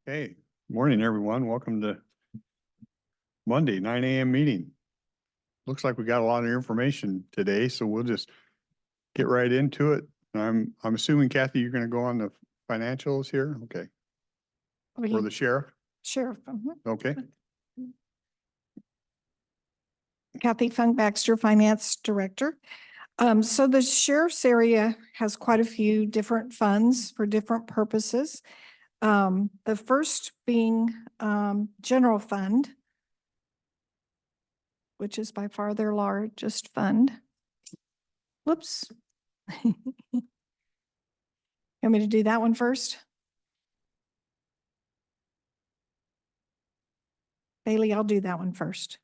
Hey, morning, everyone. Welcome to Monday, 9 a.m. meeting. Looks like we got a lot of information today, so we'll just get right into it. I'm assuming, Kathy, you're going to go on the financials here? Okay. Or the sheriff? Sheriff. Okay. Kathy Funk Baxter, Finance Director. So the sheriff's area has quite a few different funds for different purposes. The first being general fund, which is by far their largest fund. Whoops. Want me to do that one first? Bailey, I'll do that one first.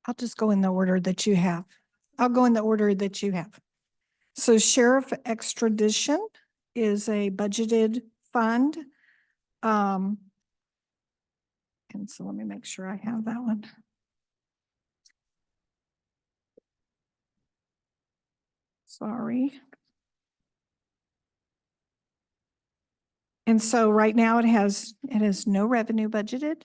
I'll just go in the order that you have. I'll go in the order that you have. So sheriff extradition is a budgeted fund. And so let me make sure I have that one. Sorry. And so right now it has no revenue budgeted.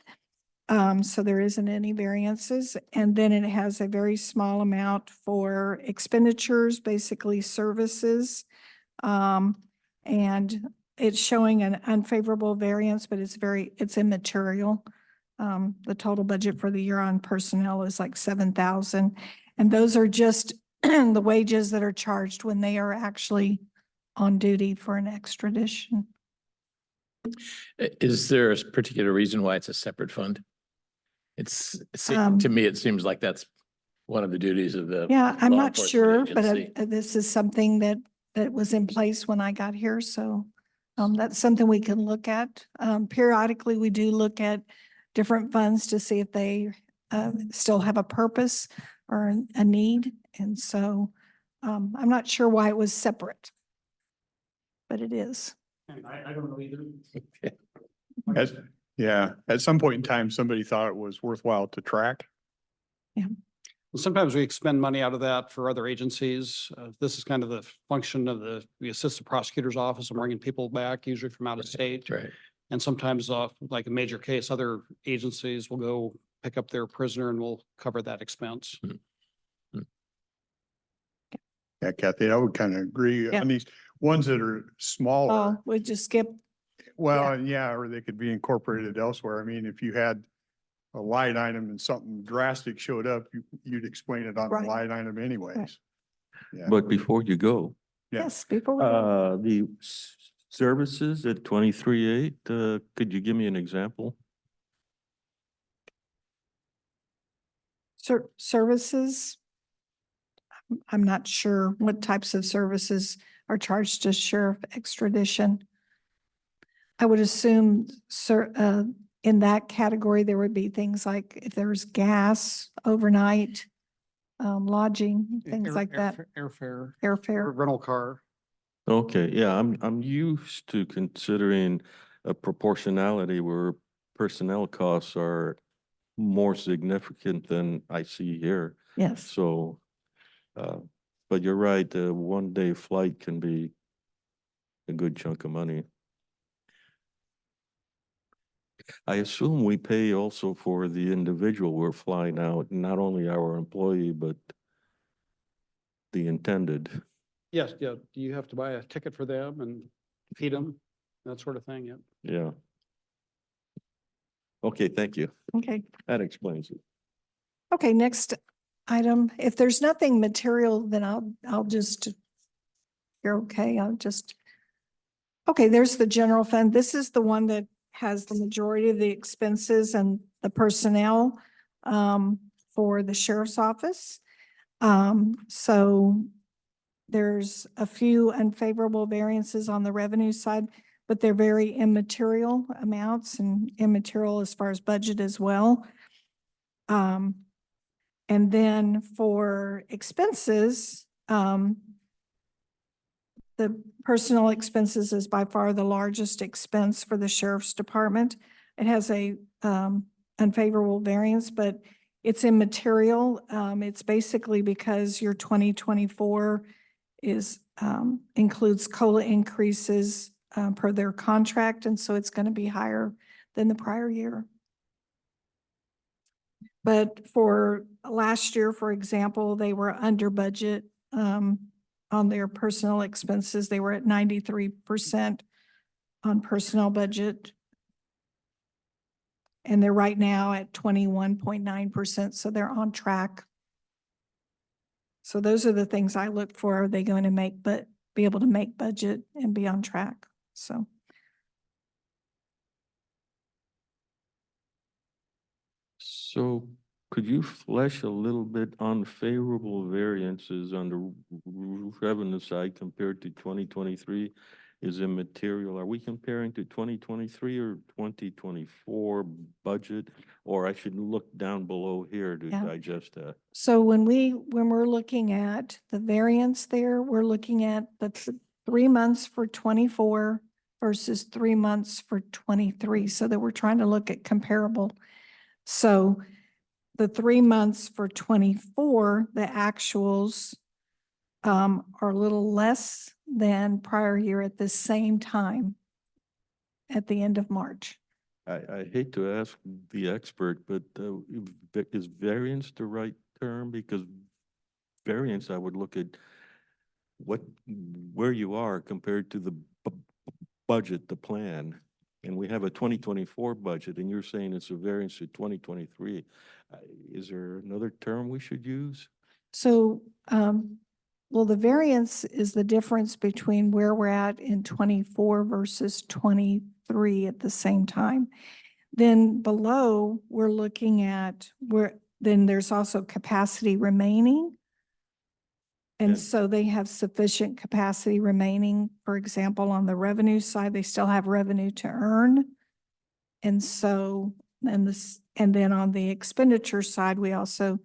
So there isn't any variances. And then it has a very small amount for expenditures, basically services. And it's showing an unfavorable variance, but it's immaterial. The total budget for the year on personnel is like 7,000. And those are just the wages that are charged when they are actually on duty for an extradition. Is there a particular reason why it's a separate fund? Um, To me, it seems like that's one of the duties of the. Yeah, I'm law not sure, enforcement but agency. this is something that was in place when I got here. So that's something we can look at. Periodically, we do look at different funds to see if they still have a purpose or a need. And so I'm not sure why it was separate, but it is. I don't know either. At some point in time, somebody thought it was worthwhile to track. Sometimes we expend money out of that for other agencies. This is kind of the function of the assistant prosecutor's office of bringing people back, usually from out of state. Right. And sometimes like a major case, other agencies will go pick up their prisoner and will cover that expense. Yeah, Kathy, I would kind of agree Yeah. on these ones that are smaller. Oh, we just skip. Well, yeah, or they could be incorporated elsewhere. I mean, if you had a line item and something drastic showed up, you'd explain it on the Right. line item anyways. Yeah. But before you go, Yeah. Yes, before we go. the services at 23.8, could you give me an example? Services. I'm not sure what types of services are charged to sheriff extradition. I would assume, in that category, there would be things like if there's gas overnight, lodging, things like that, Airfare, airfare. rental car. Okay, yeah, I'm used to considering a proportionality where personnel costs are more significant than I see here. Yes. So, but you're right, the 1 day flight can be a good chunk of money. I assume we pay also for the individual we're flying out, not only our employee, but the intended. Yes, yeah. You have to buy a ticket for them and feed them, that sort of thing. Yeah. Yeah. Okay, thank you. Okay. That explains it. Okay, next item. If there's nothing material, then I'll just, you're okay. Okay, there's the general fund. This is the one that has the majority of the expenses and the personnel for the sheriff's office. So there's a few unfavorable variances on the revenue side, but they're very immaterial amounts and immaterial as far as budget as well. And then for expenses, the personnel expenses is by far the largest expense for the sheriff's department. It has a unfavorable variance, but it's immaterial. It's basically because your 2024 is includes COLA increases per their contract, and so it's going to be higher than the prior year. But for last year, for example, they were under budget on their personnel expenses. They were at 93% on personnel budget. And they're right now at 21.9%, so they're on track. So those are the things I look for. Are they going to be able to make budget and be on track? So. So could you flesh a little bit on favorable variances on the revenue side compared to 2023 is immaterial? Are we comparing to 2023 or 2024 budget? Or I should look down below here to Yeah. digest that? So when we're looking at the variance there, we're looking at the 3 months for 24 versus 3 months for 23, so that we're trying to look at comparable. So the 3 months for 24, the actuals are a little less than prior year at the same time at the end of March. I hate to ask the expert, but is variance the right term? Because variance, I would look at where you are compared to the budget, the plan. And we have a 2024 budget, and you're saying it's a variance to 2023. Is there another term we should use? So, well, the variance is the difference between where we're at in 24 versus 23 at the same time. Then below, we're looking at then there's also capacity remaining. And Yeah. so they have sufficient capacity remaining. For example, on the revenue side, they still have revenue to earn. And so, and then on the expenditure side, we also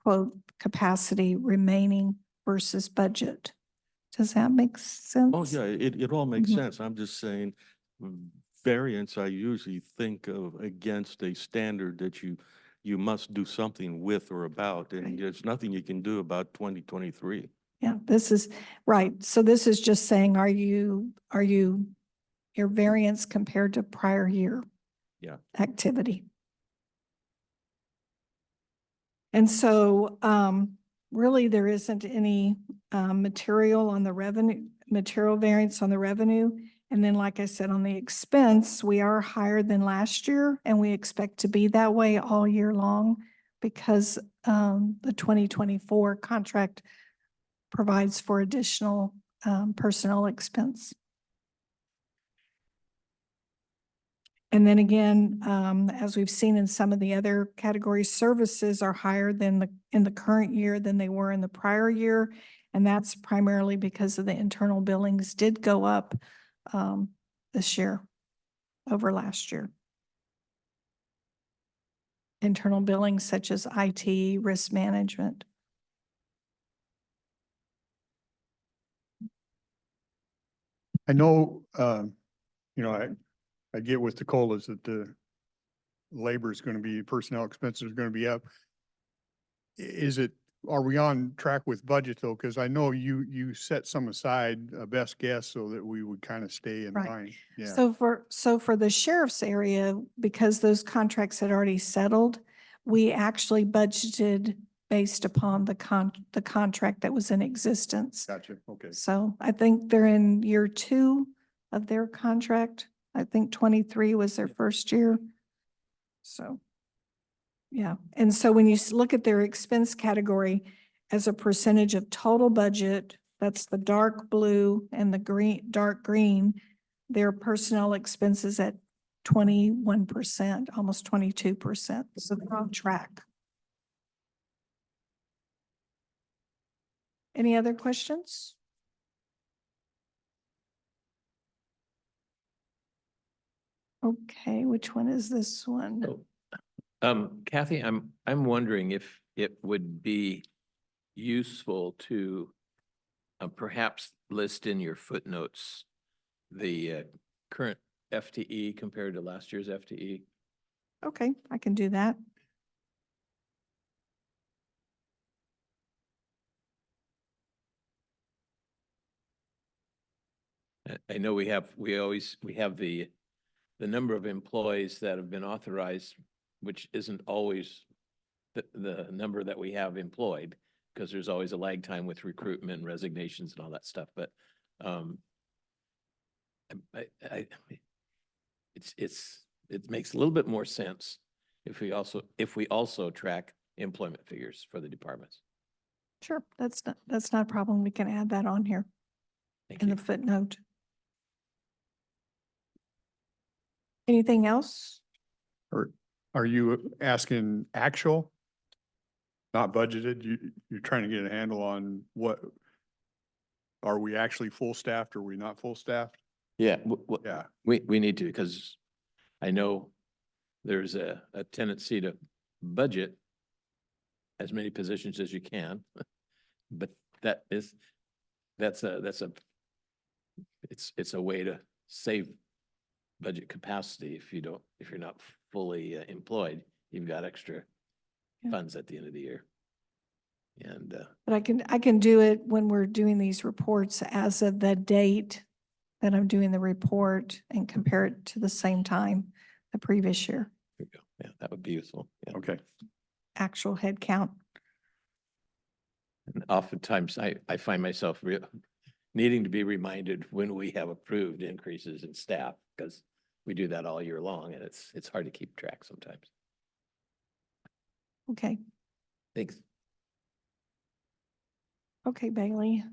quote capacity remaining versus budget. Does that make sense? Oh, yeah, it all makes Mhm. sense. I'm just saying variance, I usually think of against a standard that you must do something with or about, and Right. there's nothing you can do about 2023. Yeah, this is, right. So this is just saying, are you your variance compared to prior year? Yeah. Activity. And so, really there isn't any, material variance on the revenue. And then, like I said, on the expense, we are higher than last year, and we expect to be that way all year long because, the 2024 contract provides for additional, personnel expense. And then again, as we've seen in some of the other categories, services are higher than in the current year than they were in the prior year. And that's primarily because of the internal billings did go up this year over last year. Internal billings such as IT, risk management. I know, I get with the COLAs that the labor is going to be, personnel expenses are going to be up. Are we on track with budget though? Because I know you set some aside, a best guess, so that we would kind of stay in Right. line. Yeah. So for the sheriff's area, because those contracts had already settled, we actually budgeted based upon the contract that was in existence. Gotcha. Okay. So I think they're in year 2 of their contract. I think 23 was their first year. So, yeah. And so when you look at their expense category as a percentage of total budget, that's the dark blue and the dark green, their personnel expenses at 21%, almost 22%. So they're on track. Any other questions? Okay, which one is this one? Kathy, I'm wondering if it would be useful to perhaps list in your footnotes the current FTE compared to last year's FTE. Okay, I can do that. I know we have the number of employees that have been authorized, which isn't always the number that we have employed, because there's always a lag time with recruitment and resignations and all that stuff, but it makes a little bit more sense if we also track employment figures for the departments. Sure, that's not a problem. We can add that on here Thank in you. the footnote. Anything else? Or are you asking actual? Not budgeted? You're trying to get a handle on what, are we actually full staffed or are we not full staffed? Yeah, Yeah, we need to, because I know there's a tendency to budget as many positions as you can, but it's a way to save budget capacity if you're not fully employed, you've got extra Yeah. funds at the end of the year. And But I can do it when we're doing these reports as of the date that I'm doing the report and compare it to the same time the previous year, there you go. Yeah, that would be useful. Yeah. okay. actual head count. And oftentimes I find myself needing to be reminded when we have approved increases in staff, because we do that all year long and it's hard to keep track sometimes. Okay, Thanks. okay, Bailey.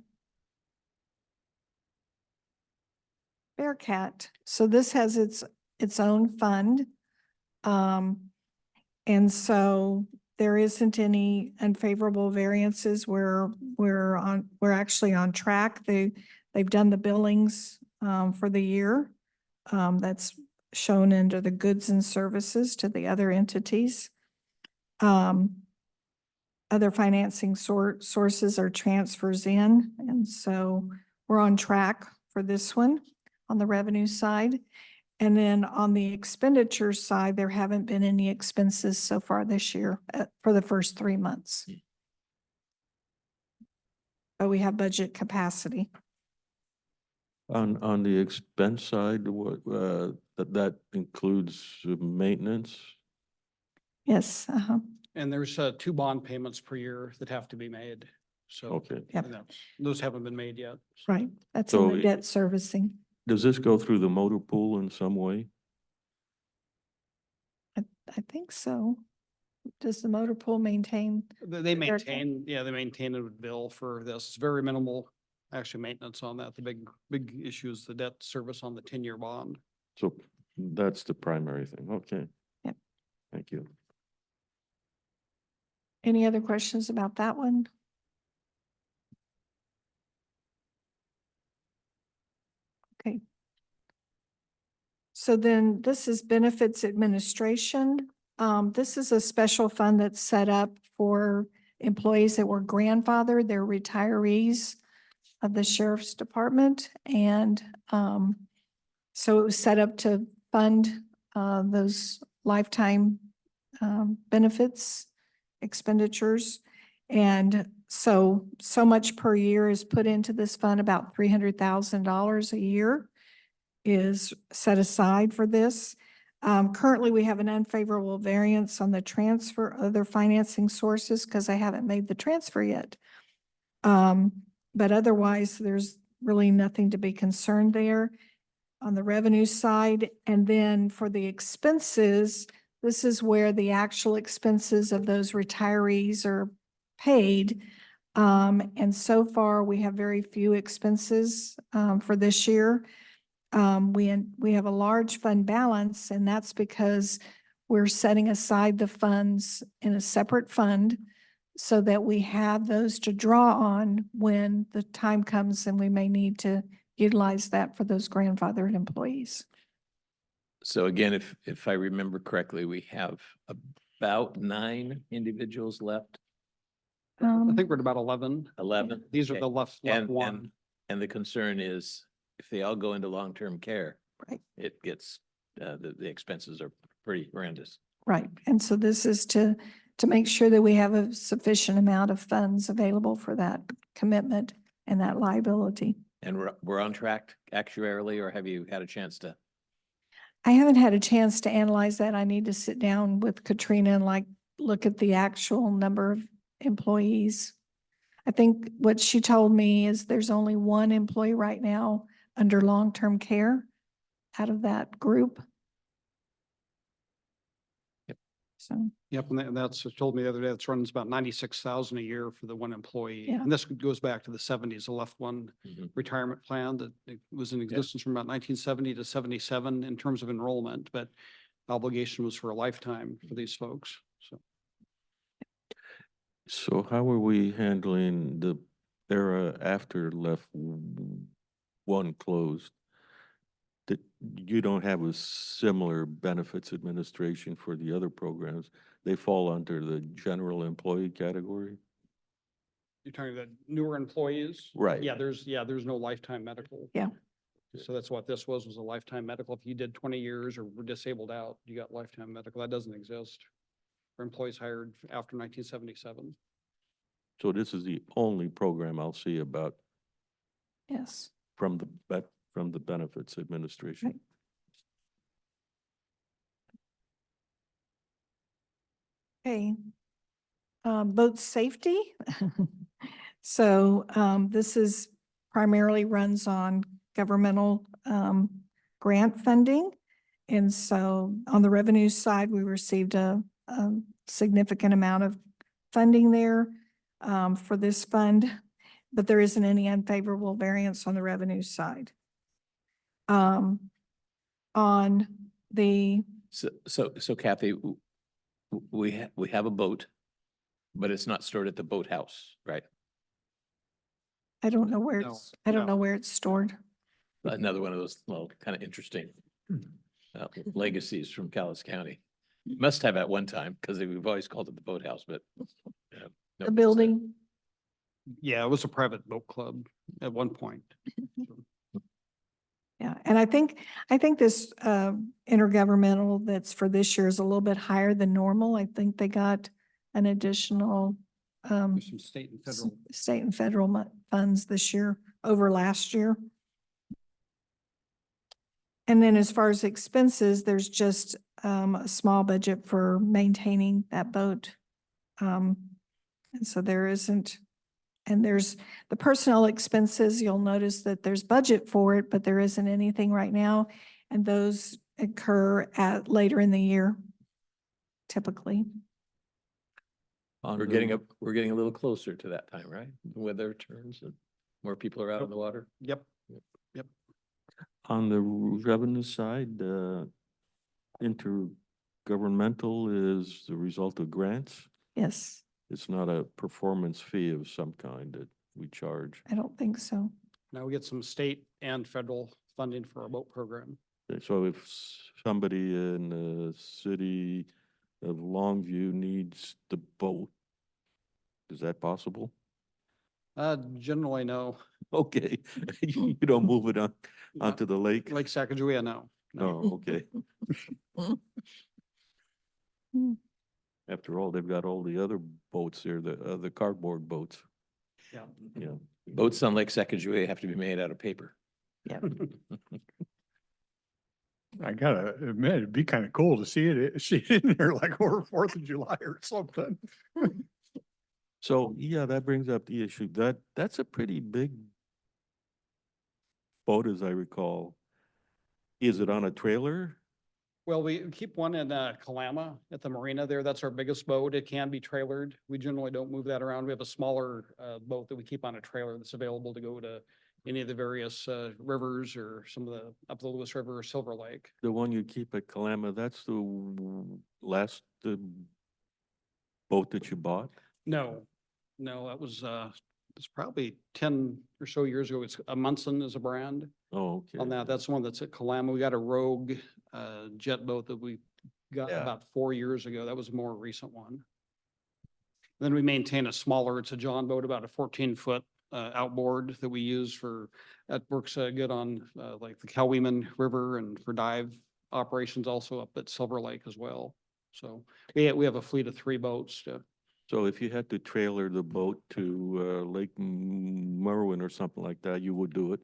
Bearcat, so this has its own fund. And so there isn't any unfavorable variances. We're actually on track. They've done the billings for the year. That's shown under the goods and services to the other entities. Other financing sources are transfers in, and so we're on track for this one on the revenue side. And then on the expenditure side, there haven't been any expenses so far this year for the first 3 months. But we have budget capacity. On the expense side, what, that includes maintenance? Yes, And there's 2 bond payments per year that have to be made. So Okay. Yep. and those haven't been made yet. So right. That's in So the it- debt servicing. Does this go through the motor pool in some way? I think so. Does the motor pool maintain? They Their- maintain, yeah, they maintain a bill for this. It's very minimal, actually, maintenance on that. The big issue is the debt service on the 10-year bond. So that's the primary thing. Okay. Yep. Thank you. Any other questions about that one? Okay. So then this is benefits administration. This is a special fund that's set up for employees that were grandfathered, they're retirees of the sheriff's department. And so it was set up to fund those lifetime benefits expenditures. And so much per year is put into this fund, about $300,000 a year is set aside for this. Currently, we have an unfavorable variance on the transfer, other financing sources, because I haven't made the transfer yet. But otherwise, there's really nothing to be concerned there on the revenue side. And then for the expenses, this is where the actual expenses of those retirees are paid. And so far, we have very few expenses for this year. We have a large fund balance, and that's because we're setting aside the funds in a separate fund so that we have those to draw on when the time comes and we may need to utilize that for those grandfathered employees. So again, if I remember correctly, we have about 9 individuals left. I think we're at about 11. 11? These are Okay. the left And, one. and the concern is if they all go into long-term care, Right. it gets, the expenses are pretty horrendous. Right. And so this is to make sure that we have a sufficient amount of funds available for that commitment and that liability. And we're on track actuarially, or have you had a chance to? I haven't had a chance to analyze that. I need to sit down with Katrina and look at the actual number of employees. I think what she told me is there's only one employee right now under long-term care out of that group. Yep. So, Yep, and that's, what told me the other day, it's runs about 96,000 a year for the one employee. Yeah. And this goes back to the 70s, the left one Mhm. retirement plan that it was in existence from about 1970 to 77 in terms of enrollment, but obligation was for a lifetime for these folks. So So how are we handling the era after one closed? That you don't have a similar benefits administration for the other programs. They fall under the general employee category? you're talking about newer employees? Right. There's no lifetime medical. Yeah. So that's what this was a lifetime medical. If you did 20 years or were disabled out, you got lifetime medical. That doesn't exist for employees hired after 1977. So this is the only program I'll see about yes. from the benefits administration. Right. Okay. Boat safety. So this is primarily runs on governmental grant funding. And so on the revenue side, we received a significant amount of funding there for this fund, but there isn't any unfavorable variance on the revenue side. On the, So Kathy, we have a boat, but it's not stored at the boathouse, right? I don't know where No, I don't no. know where it's stored. Another one of those, well, kind of interesting legacies from Callis County. Must have at one time, because we've always called it the boathouse, but. The nobody's, building, Yeah, it was a private boat club at one point. yeah. And I think this intergovernmental that's for this year is a little bit higher than normal. I think they got an additional There's some state and federal. state and federal funds this year over last year. And then as far as expenses, there's just a small budget for maintaining that boat. And so there isn't, and there's the personnel expenses, you'll notice that there's budget for it, but there isn't anything right now. And those occur later in the year, typically. We're getting a little closer to that time, right? The weather turns and more people are out on the water. Yep. On the revenue side, intergovernmental is the result of grants. Yes, It's not a performance fee of some kind that we charge. I don't think so. Now we get some state and federal funding for our boat program. So if somebody in the city of Longview needs the boat, is that possible? Generally, no. Okay, you don't move it onto the lake? Lake Sacagawea, no. Oh, okay. Hmm. After all, they've got all the other boats there, the cardboard boats, Yeah. yeah. Boats on Lake Sacagawea have to be made out of paper. Yeah. I gotta admit, it'd be kind of cool to see it in there like over 4th of July or something. So, yeah, that brings up the issue. That's a pretty big boat, as I recall. Is it on a trailer? Well, we keep one in Kalama at the marina there. That's our biggest boat. It can be trailered. We generally don't move that around. We have a smaller boat that we keep on a trailer that's available to go to any of the various rivers or some of the, up the Lewis River or Silver Lake. The one you keep at Kalama, that's the last boat that you bought? No, that was it's probably 10 or so years ago. It's Munson is a brand Oh, okay. on that. That's the one that's at Kalama. We got a Rogue jet boat that we got Yeah. about 4 years ago. That was a more recent one. Then we maintain a smaller, it's a John boat, about a 14-foot outboard that we use that works good on like the Cowweeman River and for dive operations also up at Silver Lake as well. So we have a fleet of 3 boats. So if you had to trailer the boat to Lake Merwin or something like that, you would do it?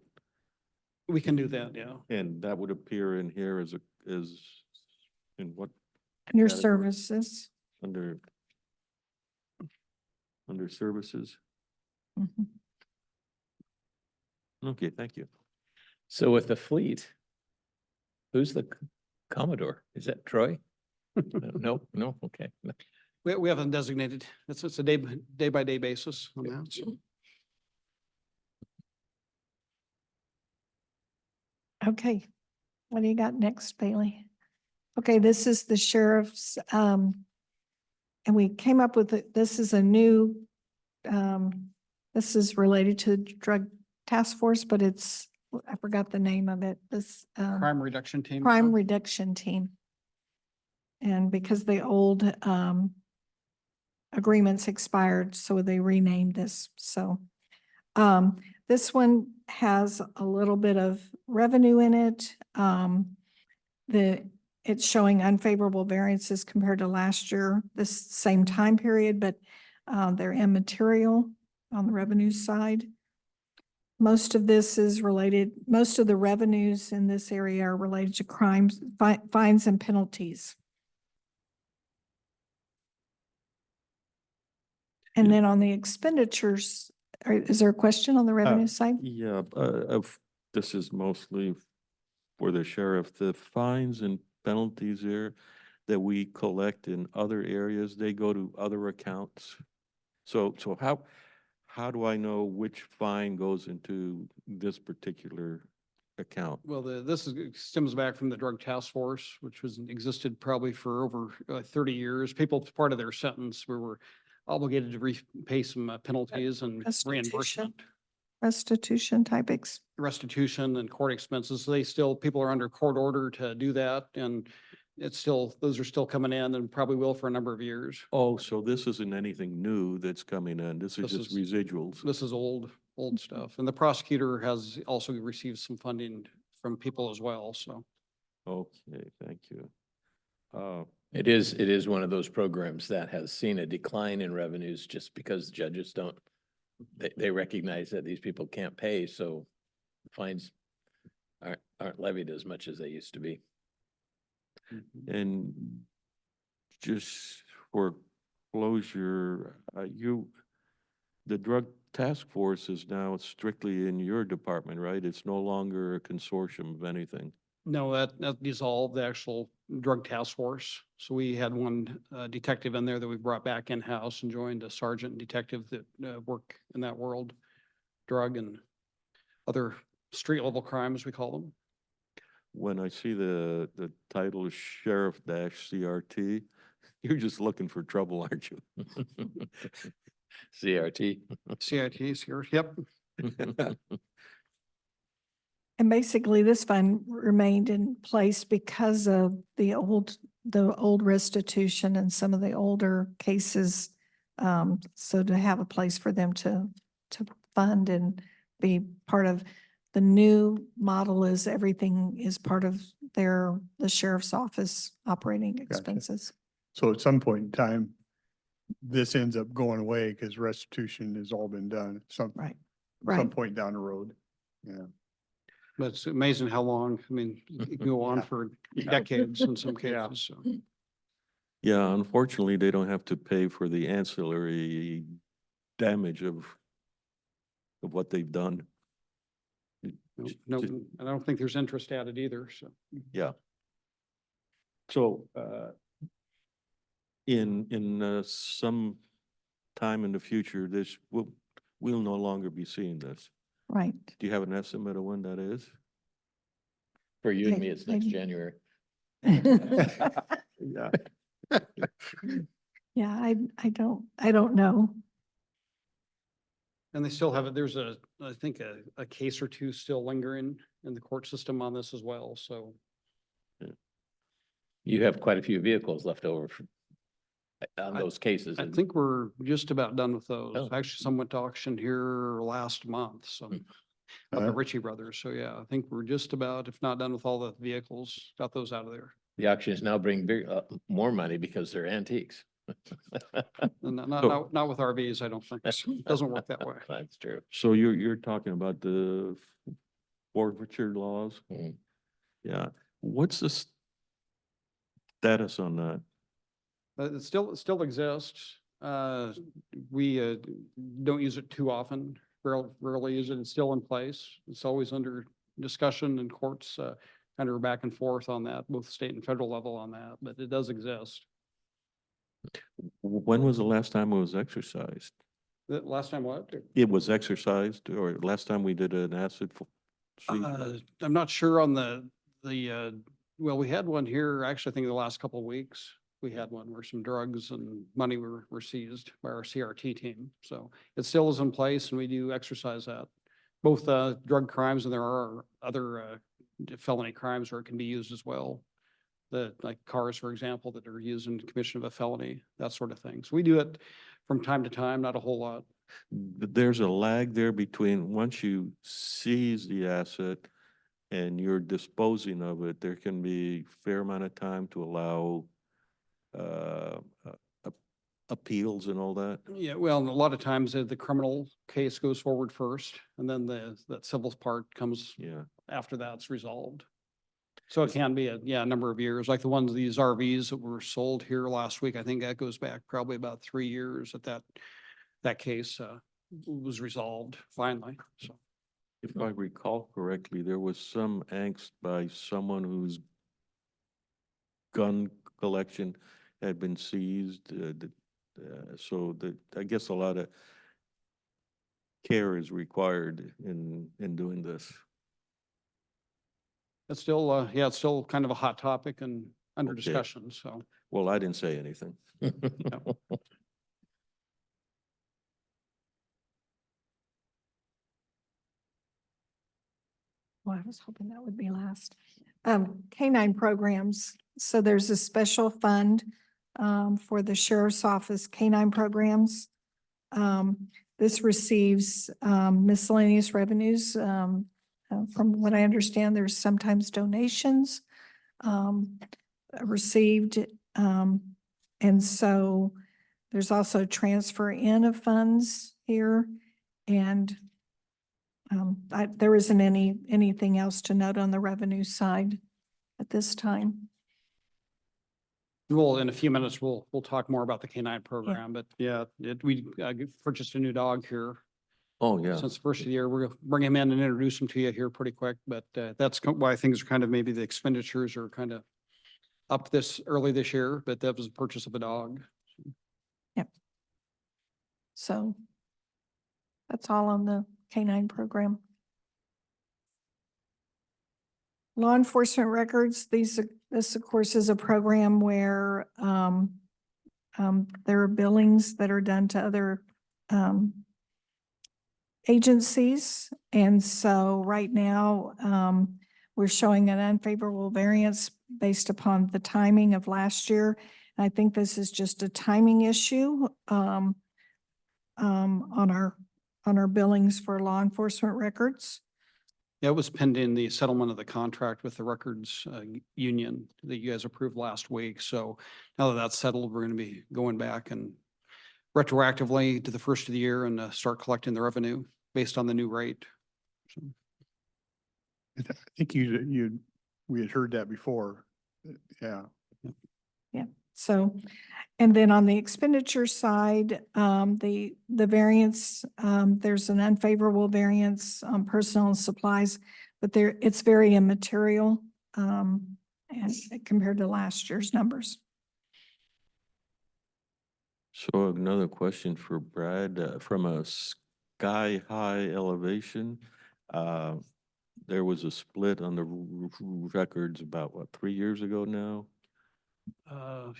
We can do that, yeah. And that would appear in here as in what, Your category? services. under services? Mhm. Okay, thank you. So with the fleet, who's the Commodore? Is that Troy? No, no, okay. We haven't designated, it's a day by day basis on that. So. Okay, what do you got next, Bailey? Okay, this is the sheriff's, and we came up with, this is a new, this is related to the drug task force, but it's, I forgot the name of it, this, Crime reduction team. crime reduction team. And because the old, agreements expired, so they renamed this, so. This one has a little bit of revenue in it. It's showing unfavorable variances compared to last year, this same time period, but they're immaterial on the revenue side. Most of this is related, most of the revenues in this area are related to crimes, fines and penalties. And then on the expenditures, is there a question on the revenue side? Yeah, this is mostly for the sheriff. The fines and penalties there that we collect in other areas, they go to other accounts. So how do I know which fine goes into this particular account? Well, stems back from the drug task force, which existed probably for over 30 years. People, as part of their sentence, we were obligated to repay some penalties and reimbursement. Restitution type Restitution and court expenses. People are under court order to do that, and those are still coming in and probably will for a number of years. Oh, so this isn't anything new that's coming in. This is This just residuals. This is old stuff. And the prosecutor has also received some funding from people as well, so. Okay, thank you. It is one of those programs that has seen a decline in revenues just because judges they recognize that these people can't pay, so fines aren't levied as much as they used to be. And just for closure, the drug task force is now strictly in your department, right? It's no longer a consortium of anything. No, that dissolved the actual drug task force. So we had one detective in there that we brought back in-house and joined a sergeant and detective that work in that world, drug and other street level crimes, we call them. When I see the title is Sheriff-CRT, you're just looking for trouble, aren't you? CRT. CITs here, yep. And basically this fund remained in place because of the old restitution and some of the older cases. So to have a place for them to fund and be part of the new model is everything is part of the sheriff's office operating expenses. So at some point in time, this ends up going away because restitution has all been done at some Right. point down the road. Yeah. But it's amazing how long, I mean, it can go on Yeah. for decades in some Yeah. cases, so. Yeah, unfortunately, they don't have to pay for the ancillary damage of what they've done. No, Just- I don't think there's interest added either, so. Yeah. So, in some time in the future, we'll no longer be seeing this. Right. Do you have an estimate of when that is? For you and Okay, me, it's next maybe. January. Yeah. Yeah, I don't know. And they still have it, I think a case or two still lingering in the court system on this as well, so. You have quite a few vehicles left over on I- those cases. I and- think we're just about done with those. Oh. Actually, some went to auction here last month, so. Of the Ritchie brothers. So yeah, I think we're just about, if not done with all the vehicles, got those out of there. The auctions now bring more money because they're antiques. And So- not with RVs, I don't think. It doesn't work that way. That's true. So you're talking about the forfeiture laws? Mm. Yeah. What's the status on that? It still exists. We don't use it too often, rarely use it. It's still in place. It's always under discussion in courts, kind of back and forth on that, both state and federal level on that, but it does exist. When was the last time it was exercised? The last time what? It was exercised, or last time we did an acid freeze? I'm not sure on well, we had one here, actually, I think the last couple of weeks. We had one where some drugs and money were seized by our CRT team. So it still is in place and we do exercise that. Both drug crimes and there are other felony crimes where it can be used as well. Like cars, for example, that are used in commission of a felony, that sort of thing. So we do it from time to time, not a whole lot. There's a lag there between once you seize the asset and you're disposing of it, there can be fair amount of time to allow uh, appeals and all that. Yeah, well, and a lot of times the criminal case goes forward first and then that civil part comes Yeah. after that's resolved. So it can be a number of years, like these RVs that were sold here last week. I think that goes back probably about 3 years that case was resolved finally, so. If I recall correctly, there was some angst by someone whose gun collection had been seized. So I guess a lot of care is required in doing this. It's still, it's still kind of a hot topic and under Okay. discussion, so. Well, I didn't say anything. Well, I was hoping that would be last. Canine programs. So there's a special fund for the sheriff's office canine programs. This receives miscellaneous revenues. From what I understand, there's sometimes donations received. And so there's also transfer in of funds here. And there isn't anything else to note on the revenue side at this time. Well, in a few minutes, we'll talk more about the canine program, but yeah, we purchased a new dog here Oh, yeah. since the first of the year. We're gonna bring him in and introduce him to you here pretty quick, but that's why things are kind of, maybe the expenditures are kind of up early this year, but that was the purchase of a dog. So that's all on the canine program. Law enforcement records, this of course is a program where there are billings that are done to other agencies. And so right now, we're showing an unfavorable variance based upon the timing of last year. And I think this is just a timing issue on our billings for law enforcement records. Yeah, it was pending the settlement of the contract with the records union that you guys approved last week. So now that that's settled, we're going to be going back and retroactively to the first of the year and start collecting the revenue based on the new rate. So, I think we had heard that before. Yeah. So, and then on the expenditure side, the variance, there's an unfavorable variance on personnel and supplies, but it's very immaterial, and compared to last year's numbers. So another question for Brad, from a sky-high elevation, there was a split on the records about, 3 years ago now?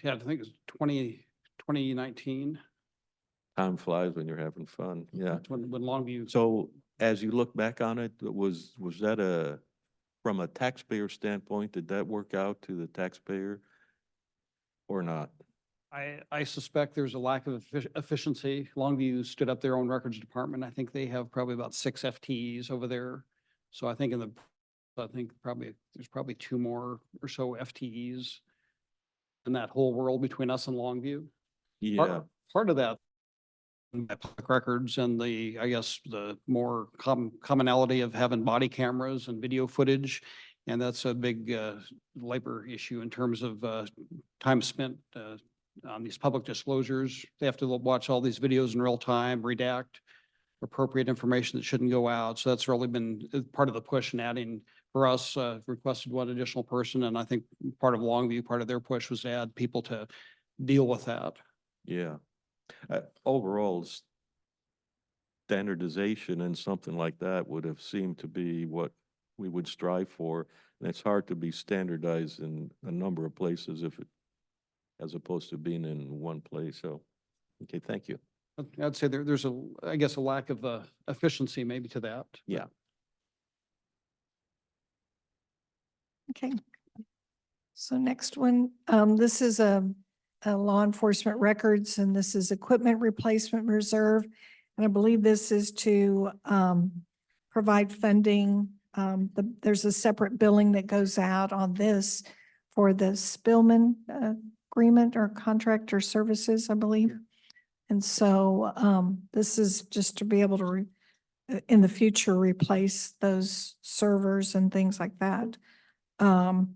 yeah, I think it's 2019. Time flies when you're having fun, yeah. That's when Longview. So as you look back on it, was that from a taxpayer standpoint, did that work out to the taxpayer or not? I suspect there's a lack of efficiency. Longview stood up their own records department. I think they have probably about 6 FTEs over there. So I think there's probably 2 more or so FTEs in that whole world between us and Longview. Yeah, Part of that, public records and the, I guess, the more commonality of having body cameras and video footage. And that's a big labor issue in terms of time spent on these public disclosures. They have to watch all these videos in real time, redact appropriate information that shouldn't go out. So that's really been part of the push in adding, for us, requested 1 additional person. And I think part of Longview, part of their push was to add people to deal with that. yeah. Overall, standardization and something like that would have seemed to be what we would strive for. And it's hard to be standardized in a number of places as opposed to being in one place. So, okay, thank you. I'd say there's I guess, a lack of efficiency maybe to that. Yeah. Okay. So next one, this is a law enforcement records, and this is equipment replacement reserve. And I believe this is to provide funding. There's a separate billing that goes out on this for the Spillman agreement or contract or services, I believe. And so this is just to be able to in the future replace those servers and things like that. And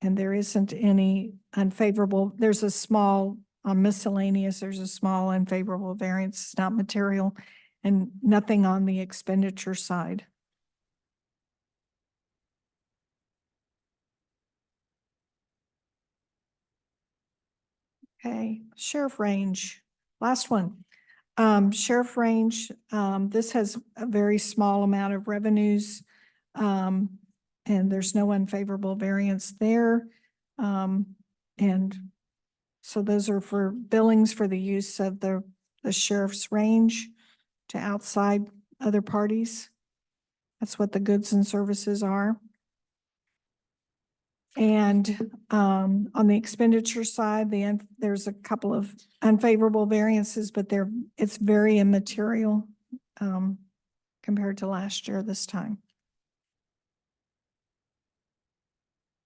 there isn't any unfavorable, there's a small miscellaneous, there's a small unfavorable variance, it's not material, and nothing on the expenditure side. Okay, sheriff range, last one. Sheriff range, this has a very small amount of revenues. And there's no unfavorable variance there. And so those are for billings for the use of the sheriff's range to outside other parties. That's what the goods and services are. And on the expenditure side, there's a couple of unfavorable variances, but it's very immaterial compared to last year this time.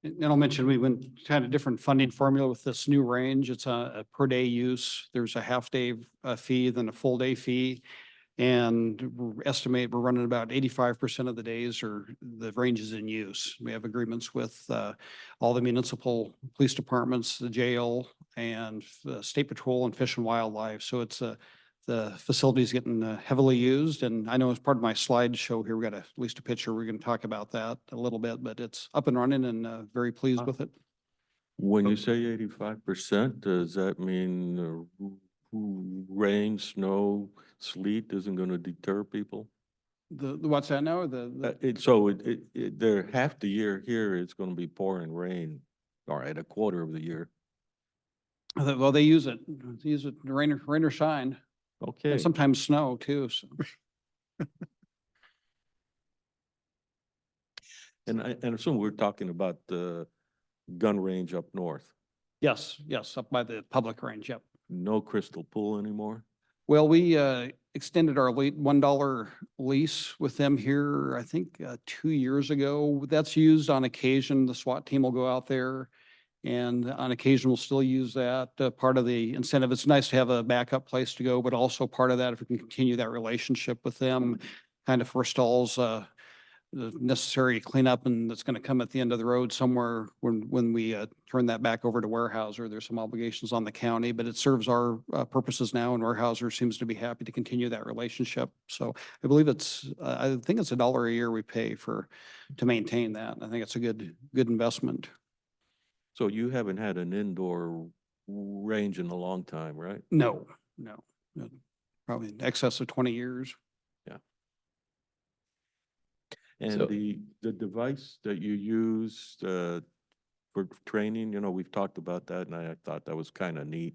And I'll mention, we went kind of different funding formula with this new range. It's a per day use. There's a half day fee, then a full day fee. And we're running about 85% of the days or the range is in use. We have agreements with all the municipal police departments, the jail, and the State Patrol and Fish and Wildlife. So it's the facility's getting heavily used. And I know as part of my slideshow here, we got at least a picture. We're going to talk about that a little bit, but it's up and running and very pleased with it. When you say 85%, does that mean rain, snow, sleet isn't going to deter people? The what's that now? They're half the year here, it's going to be pouring rain, or at a quarter of the year. Well, they use it. They use it rain or shine. Okay. And sometimes snow too. So. And I assume we're talking about the gun range up north. Yes, up by the public range. Yep. No Crystal Pool anymore? Well, we extended our $1 lease with them here, I think 2 years ago. That's used on occasion. The SWAT team will go out there. And on occasion, we'll still use that part of the incentive. It's nice to have a backup place to go, but also part of that, if we can continue that relationship with them, kind of forestalls the necessary cleanup and that's going to come at the end of the road somewhere when we turn that back over to Weyerhaeuser. There's some obligations on the county, but it serves our purposes now, and Weyerhaeuser seems to be happy to continue that relationship. So I believe I think it's $1 a year we pay to maintain that. I think it's a good investment. So you haven't had an indoor range in a long time, right? No, probably in excess of 20 years. And So- the device that you use for training, we've talked about that, and I thought that was kind of neat.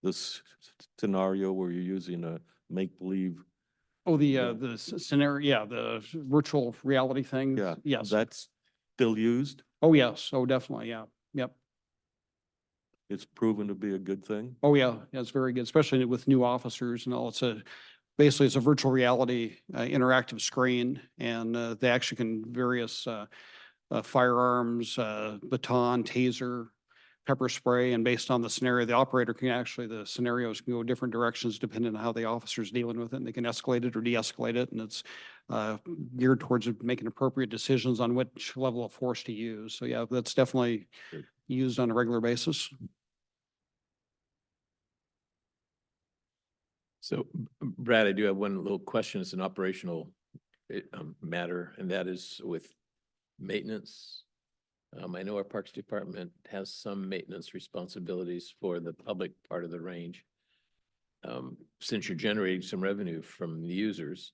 This scenario where you're using a make-believe. Oh, Yeah. the scenario, yeah, the virtual reality thing. Yeah. Yes. That's still used? Oh, yes. Oh, definitely. Yeah. Yep. it's proven to be a good thing? Oh, yeah, it's very good, especially with new officers and all. Basically it's a virtual reality interactive screen, and they actually can various firearms, baton, taser, pepper spray, and based on the scenario, the operator can actually, the scenarios can go different directions depending on how the officer's dealing with it, and they can escalate it or de-escalate it, and it's geared towards making appropriate decisions on which level of force to use. So yeah, that's definitely Good. used on a regular basis. So Brad, I do have one little question. It's an operational matter, and that is with maintenance. I know our Parks Department has some maintenance responsibilities for the public part of the range. Since you're generating some revenue from the users,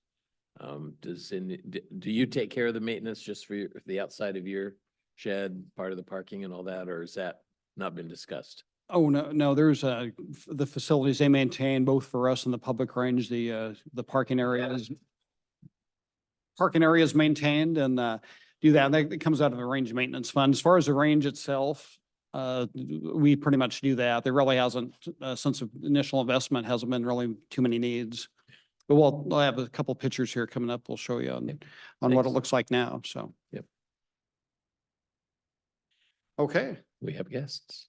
do you take care of the maintenance just for the outside of your shed, part of the parking and all that, or has that not been discussed? Oh, no, there's the facilities they maintain both for us and the public range, the parking areas. Parking areas maintained and do that. That comes out of the range maintenance fund. As far as the range itself, we pretty much do that. There really hasn't, since the initial investment, hasn't been really too many needs. But we'll have a couple pictures here coming up. We'll show you on what it Thanks. looks like now, so. Yep. Okay. We have guests.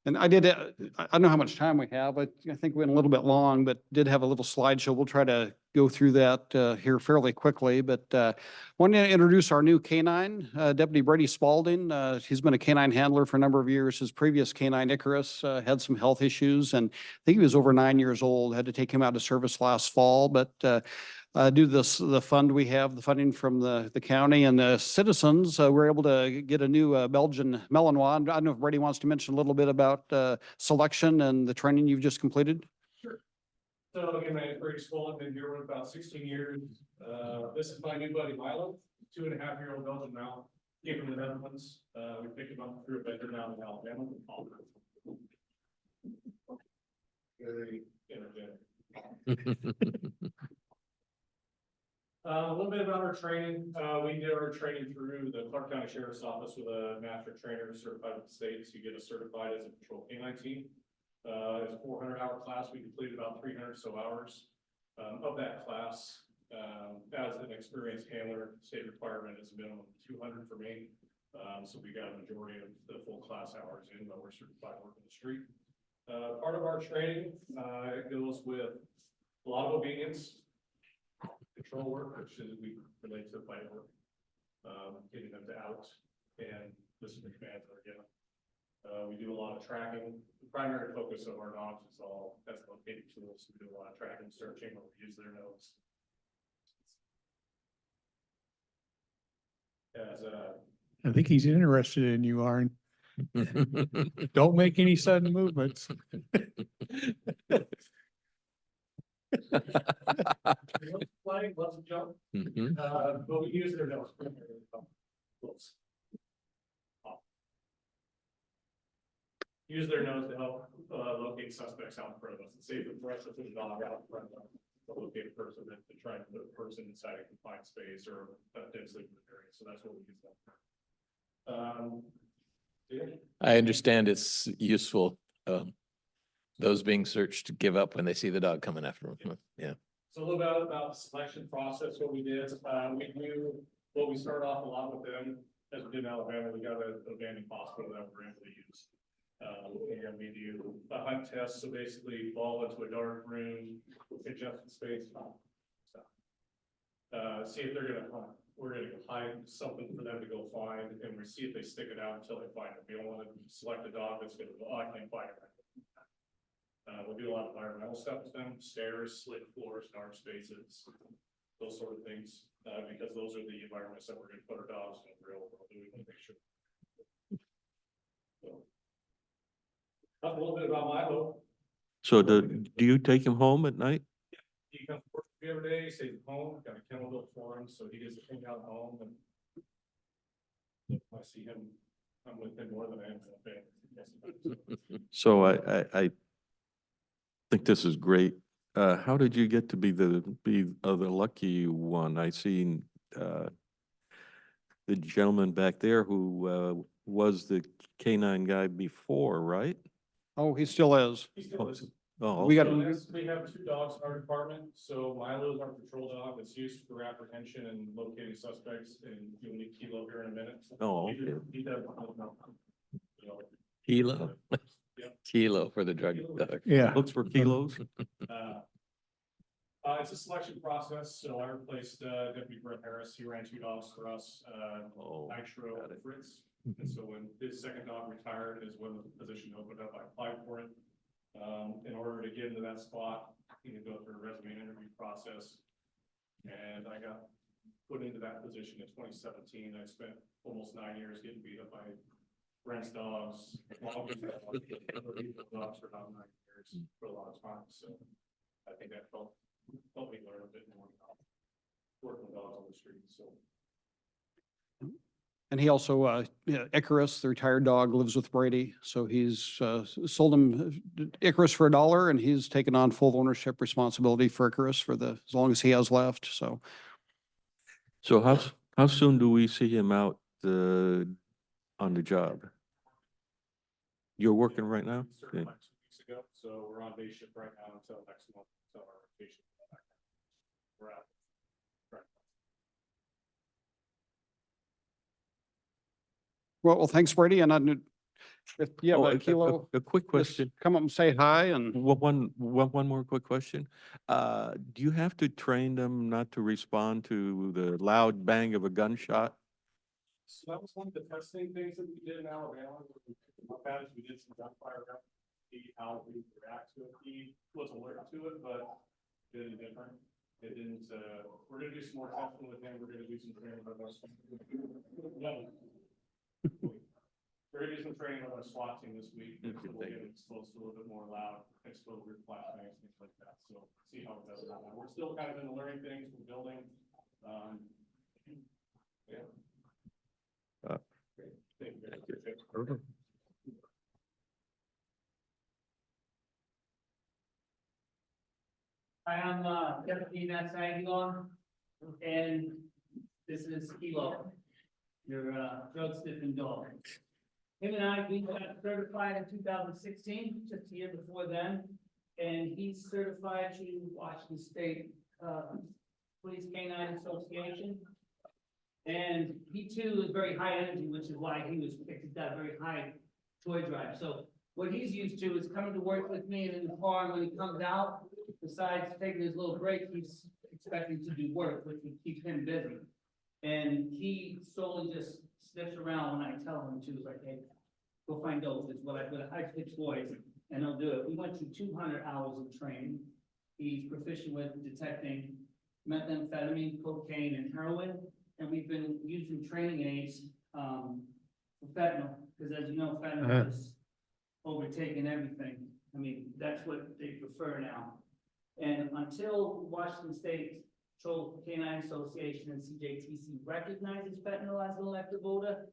And I did, I don't know how much time we have. I think we went a little bit long, but did have a little slideshow. We'll try to go through that here fairly quickly. But wanted to introduce our new canine, Deputy Brady Spalding. He's been a canine handler for a number of years. His previous canine, Icarus, had some health issues, and I think he was over 9 years old. Had to take him out of service last fall, but due to the fund we have, the funding from the county and the citizens, we're able to get a new Belgian Malinois. I don't know if Brady wants to mention a little bit about selection and the training you've just completed. So again, my name is Brady Spalding, been here for about 16 years. This is my new buddy Milo, 2.5-year-old Belgian Mal. Came from the Netherlands. We picked him up through a vendor down in Alabama. Very energetic. A little bit about our training. We did our training through the Clark County Sheriff's Office with a master trainer certified with the state. So you get us certified as a patrol canine team. It's a 400-hour class. We completed about 300 or so hours of that class. As an experienced handler, state requirement is a minimum of 200 for me. So we got a majority of the full class hours in, but we're certified working the street. Part of our training it goes with a lot of obedience, control work, which is we relate to fight work, getting them to out and listen to commands that are given. We do a lot of tracking. The primary focus of our dogs is all locating tools. We do a lot of tracking, searching, where we use their nose. As I think he's interested in you, Arn. Don't make any sudden movements. Flying, loves to jump, Mhm. but we use their nose. Use their nose to help locate suspects out in front of us. It's safer for us to put a dog out in front of us to locate a person than to try to put a person inside a confined space or a densely moved area. So that's what we use that for. Yeah. I understand it's useful, those being searched to give up when they see the dog coming after them. Yeah. So a little bit about the selection process, what we did, we started off a lot with them, as we did in Alabama, we got an abandoned hospital that we're able to use. And we do a hunt test, so basically fall into a dark room, adjust the space. See if they're gonna hunt. We're gonna hide something for them to go find, and we see if they stick it out until they find it. We don't wanna select a dog that's gonna go, oh, I can't find it. We do a lot of environmental stuff with them, stairs, slick floors, dark spaces, those sort of things, because those are the environments that we're gonna put our dogs in the real world. We wanna make sure. So, talk a little bit about Milo. So do you take him home at night? He comes to work with me every day, stays at home, got a kennel built for him, so he gets to hang out at home, and if I see him, I'm with him more than I am with my family. So I think this is great. How did you get to be the lucky one? I seen the gentleman back there who was the canine guy before, right? Oh, he still is. He still is. Oh, We got- So that's- we have 2 dogs in our department, so Milo is our patrol dog that's used for apprehension and locating suspects, and you'll meet Kilo here in a minute. Oh, He okay. He does, you know, Kilo. Yep. Kilo for the drug dog. Yeah. Looks for kilos. uh, it's a selection process, so I replaced, Deputy Brett Harris, he ran 2 dogs for us, Oh, Nitro got and it. Fritz. And so when his second dog retired is when the position opened up, I applied for it. In order to get into that spot, you can go through a resume interview process. And I got put into that position in 2017. I spent almost 9 years getting beat up by Brent's dogs. Dogs for about 9 years, for a lot of time, so I think that helped me learn a bit more about working with dogs on the street, so. And he also, Icarus, the retired dog, lives with Brady. So he's sold him Icarus for $1 and he's taken on full ownership responsibility for Icarus for as long as he has left. So So how soon do we see him out, on the job? You're working right now? We started Okay. like 2 weeks ago, so we're on day shift right now until next month, until our rotation. We're out. Right. well, thanks, Brady. And I knew, if you Oh, have a Kilo, A quick just question. come up and say hi and. One more quick question. Do you have to train them not to respond to the loud bang of a gunshot? So that was one of the testing things that we did in Alabama. How bad is we did some gunfire, see how we react to it. He was alert to it, but did it different. It didn't, we're gonna do some more testing with him. We're gonna do some training with us. Yeah. We're gonna do some training with our SWAT team this week. Okay, We'll thank get you. exposed to a little bit more loud exposure, flashbangs, things like that. So see how it does. We're still kind of in the learning things, we're building. Yeah. Uh, Great. Thank you. Thank you. Appreciate it. Perfect. Hi, I'm Deputy Matt Aguilar, and this is Kilo, your drug sniffing dog. Him and I, we got certified in 2016, just a year before then, and he's certified to Washington State Police Canine Association. And he too is very high energy, which is why he was picked. He's got a very high toy drive. So what he's used to is coming to work with me and in the car, and when he comes out, besides taking his little break, he's expecting to do work, which would keep him busy. And he solely just sniffs around when I tell him to, like, hey, go find those. It's what I put a high pitched voice, and he'll do it. We went through 200 hours of training. He's proficient with detecting methamphetamine, cocaine, and heroin. And we've been using training aids, for fentanyl, because as you know, fentanyl is overtaking everything. I mean, that's what they prefer now. And until Washington State Patrol Canine Association and CJTC recognizes fentanyl as an elective odor,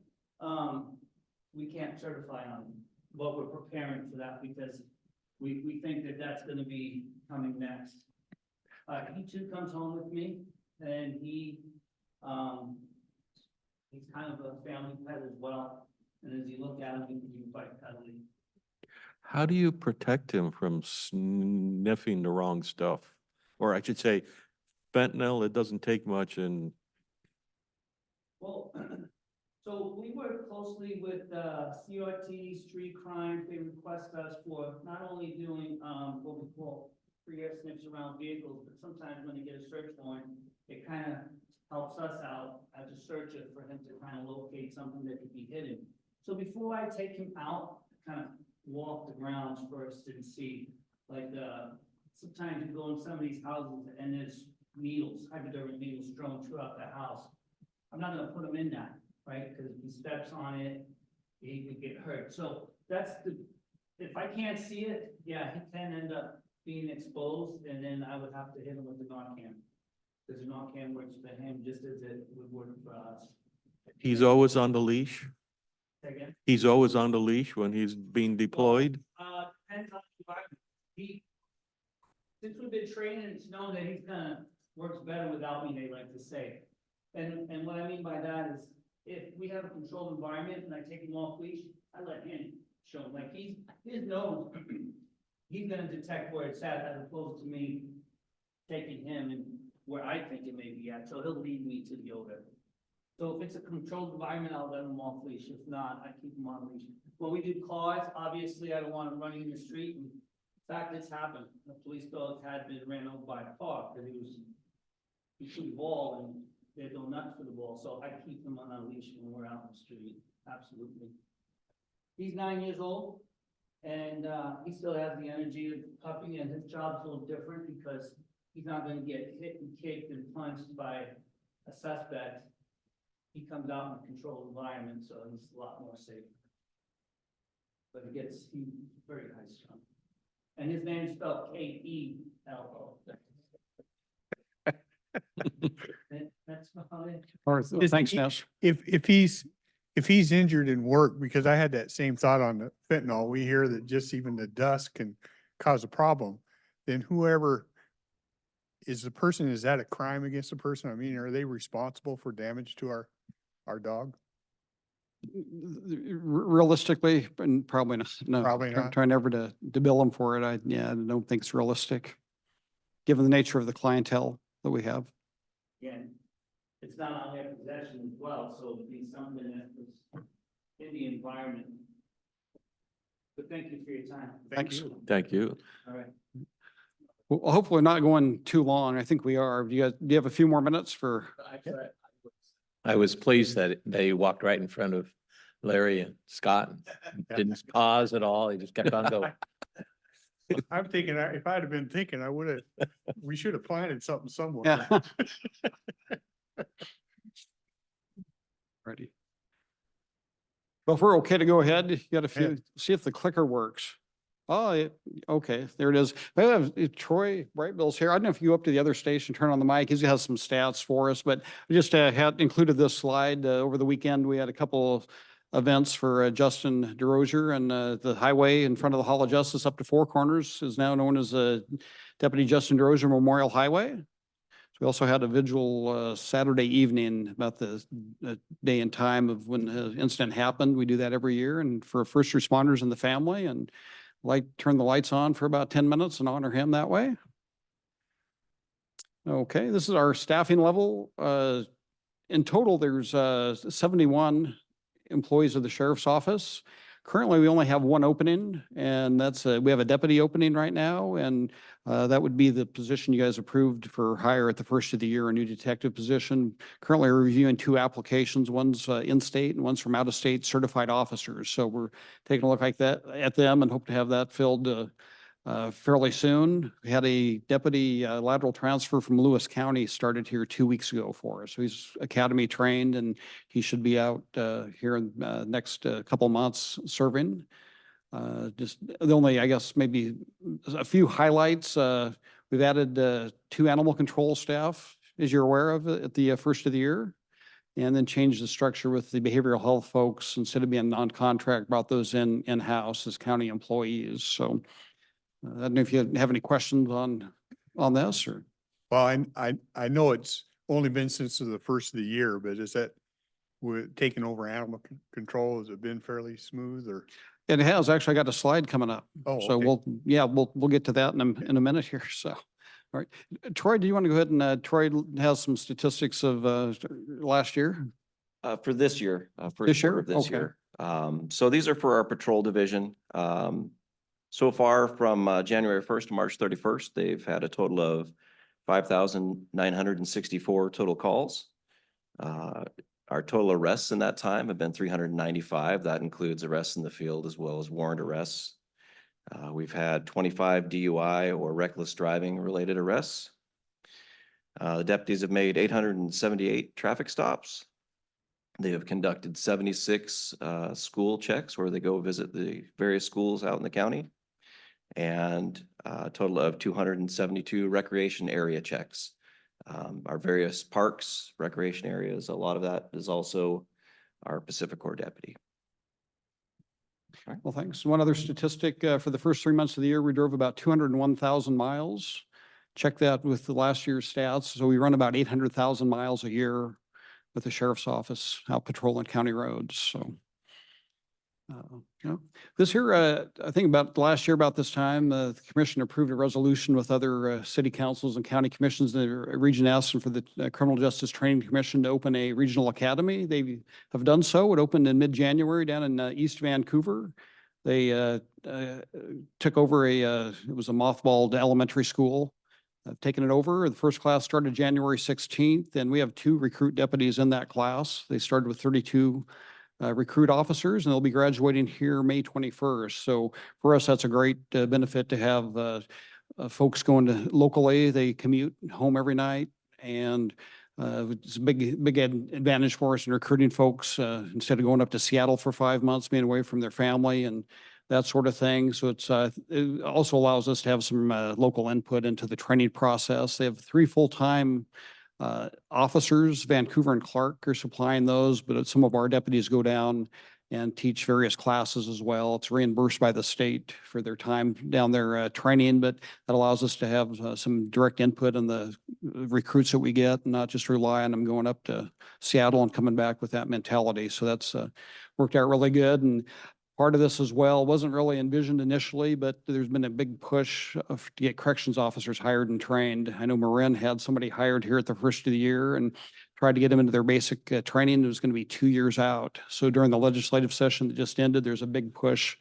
we can't certify on them. But we're preparing for that because we think that that's gonna be coming next. He too comes home with me and he's kind of a family pet as well. And as you look at him, he can be quite cuddly. How do you protect him from sniffing the wrong stuff? Or I should say fentanyl, it doesn't take much and Well, so we work closely with CRT, street crime. They request us for not only doing what we call pre-air sniffs around vehicles, but sometimes when they get a search warrant, it kind of helps us out as a searcher for him to kind of locate something that could be hidden. So before I take him out, kind of walk the grounds first and see, like, sometimes you go in some of these houses and there's needles, hypodermic needles strewn throughout the house. I'm not gonna put him in that, right? Because if he steps on it, he could get hurt. So that's if I can't see it, yeah, he can end up being exposed, and then I would have to hit him with the Narcan. Because the Narcan works for him just as it would work for us. he's always on the leash? Say again? He's always on the leash when he's being deployed? Depends on the environment. Since we've been training, it's known that he's works better without me, they like to say. And what I mean by that is, if we have a controlled environment and I take him off leash, I let him show him, like his nose, he's gonna detect where it's at as opposed to me taking him and where I think it may be at, so he'll lead me to the odor. So if it's a controlled environment, I'll let him off leash. If not, I keep him on leash. When we do cars, obviously, I don't want him running in the street. And in fact, it's happened. A police dog had been ran over by a car because he threw the ball and they go nuts for the ball. So I keep him on a leash when we're out in the street. Absolutely. He's 9 years old and he still has the energy of puppy, and his job's a little different because he's not going to get hit and kicked and punched by a suspect. He comes out in a controlled environment, so he's a lot more safe. But he's very high strung. And his name is spelled K-E-L-O. That's about it. All right, Is thanks, he- Ness. If he's injured in work, because I had that same thought on the fentanyl, we hear that just even the dust can cause a problem. Then whoever is that a crime against the person? I mean, are they responsible for damage to our dog? Realistically, and probably not, no. Probably not. Try never to bill them for it. I don't think it's realistic, given the nature of the clientele that we have. Again, it's not on their possession as well, so it'd be something that was in the environment. But thank you for your time. Thanks. Thank you. All right. Well, hopefully not going too long. I think we are. Do you have a few more minutes for? I was pleased that they walked right in front of Larry and Scott and didn't pause at all. He just kept on going. I'm thinking, if I'd have been thinking, we should have planted something somewhere. Yeah. Ready. Well, if we're okay to go ahead, you got to see if the clicker works. Oh, okay, there it is. I have Troy Brightbill's here. I don't know if you go up to the other station, turn on the mic. He has some stats for us, but I just had included this slide. Over the weekend, we had a couple of events for Justin DeRozier, and the highway in front of the Hall of Justice up to Four Corners is now known as Deputy Justin DeRozier Memorial Highway. So we also had a vigil Saturday evening about the day and time of when the incident happened. We do that every year, and for first responders and the family, and turn the lights on for about 10 minutes and honor him that way. Okay, this is our staffing level. In total, there's 71 employees of the sheriff's office. Currently, we only have one opening, and that's we have a deputy opening right now, and that would be the position you guys approved for hire at the first of the year, a new detective position. Currently, we're reviewing 2 applications. One's in-state and one's from out-of-state certified officers. So we're taking a look at them and hope to have that filled fairly soon. We had a deputy lateral transfer from Lewis County started here 2 weeks ago for us. So he's academy trained, and he should be out here in next couple months serving. Just the only, I guess, maybe a few highlights. We've added 2 animal control staff, as you're aware of, at the first of the year, and then changed the structure with the behavioral health folks. Instead of being non-contract, brought those in-house as county employees. So I don't know if you have any questions on this, or. Well, I know it's only been since the first of the year, but is that with taking over animal control, has it been fairly smooth, or? It has. Actually, I got a slide coming up. Oh, So okay. we'll get to that in a minute here. So, all right. Troy, do you want to go ahead and, Troy has some statistics of, last year? For this year, This first year? quarter of this Okay. year. So these are for our patrol division. So far from January 1st to March 31st, they've had a total of 5,964 total calls. Our total arrests in that time have been 395. That includes arrests in the field as well as warrant arrests. We've had 25 DUI or reckless driving related arrests. The deputies have made 878 traffic stops. They have conducted 76 school checks where they go visit the various schools out in the county, and a total of 272 recreation area checks. Our various parks, recreation areas, a lot of that is also our Pacific Corps deputy. Well, thanks. One other statistic, for the first 3 months of the year, we drove about 201,000 miles. Check that with the last year's stats. So we run about 800,000 miles a year. with the sheriff's office out patrolling county roads, so. Yeah, this here, I think about last year about this time, the commission approved a resolution with other city councils and county commissions. The region asked for the Criminal Justice Training Commission to open a regional academy. They have done so. It opened in mid-January down in East Vancouver. They took over it was a mothballed elementary school. I've taken it over. The first class started January 16th, and we have 2 recruit deputies in that class. They started with 32 recruit officers, and they'll be graduating here May 21st. So for us, that's a great benefit to have folks going to locally. They commute home every night, and it's a big advantage for us in recruiting folks instead of going up to Seattle for 5 months, being away from their family and that sort of thing. So it also allows us to have some local input into the training process. They have 3 full-time officers. Vancouver and Clark are supplying those, but some of our deputies go down and teach various classes as well. It's reimbursed by the state for their time down there training, but that allows us to have some direct input on the recruits that we get and not just rely on them going up to Seattle and coming back with that mentality. So that's worked out really good. And part of this as well wasn't really envisioned initially, but there's been a big push to get corrections officers hired and trained. I know Marin had somebody hired here at the first of the year and tried to get them into their basic training. It was going to be 2 years out. So during the legislative session that just ended, there's a big push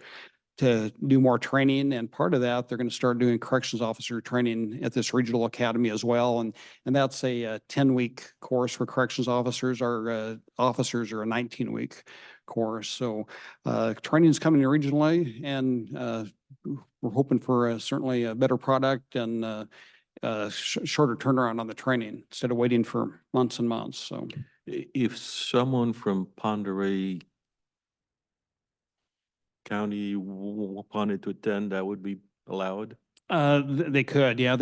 to do more training. And part of that, they're going to start doing corrections officer training at this regional academy as well. And that's a 10-week course for corrections officers. Our officers are a 19-week course. So training is coming regionally, and we're hoping for certainly a better product and shorter turnaround on the training instead of waiting for months and months. So If someone from Ponderay County wanted to attend, that would be allowed? They could, yeah.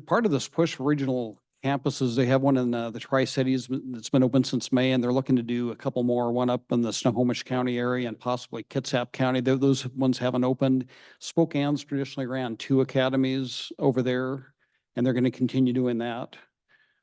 Part of this push for regional campuses. They have one in the Tri-Cities that's been open since May, and they're looking to do a couple more, one up in the Snohomish County area and possibly Kitsap County. Those ones haven't opened. Spokane's traditionally ran 2 academies over there, and they're going to continue doing that.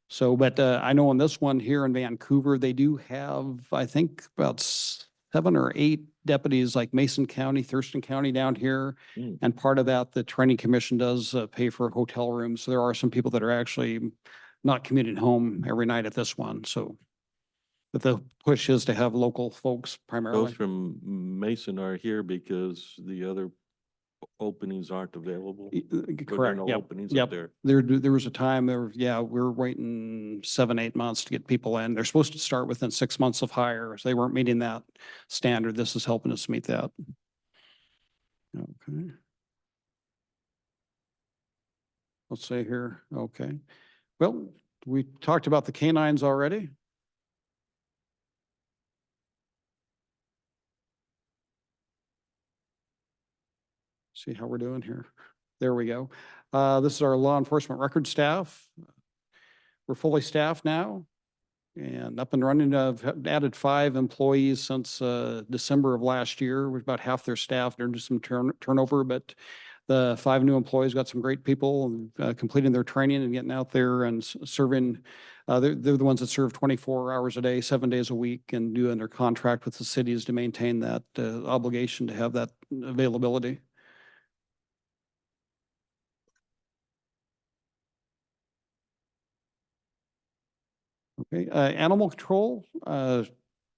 So, but I know on this one here in Vancouver, they do have, I think, about 7 or 8 deputies like Mason County, Thurston County down here. Mm. And part of that, the training commission does pay for hotel rooms. So there are some people that are actually not commuting home every night at this one. So, but the push is to have local folks primarily. Those from Mason are here because the other openings aren't available. Or there are Correct, no yep, openings yep. up there. There was a time there, yeah, we're waiting 7, 8 months to get people in. They're supposed to start within 6 months of hire. So they weren't meeting that standard. This is helping us meet that. Okay. Let's say here, okay. Well, we talked about the canines already. See how we're doing here. There we go. This is our law enforcement record staff. We're fully staffed now and up and running. I've added 5 employees since December of last year. We're about half their staff. There's some turnover, but the 5 new employees got some great people completing their training and getting out there and serving. They're the ones that serve 24 hours a day, 7 days a week, and do under contract with the cities to maintain that obligation to have that availability. Okay, animal control,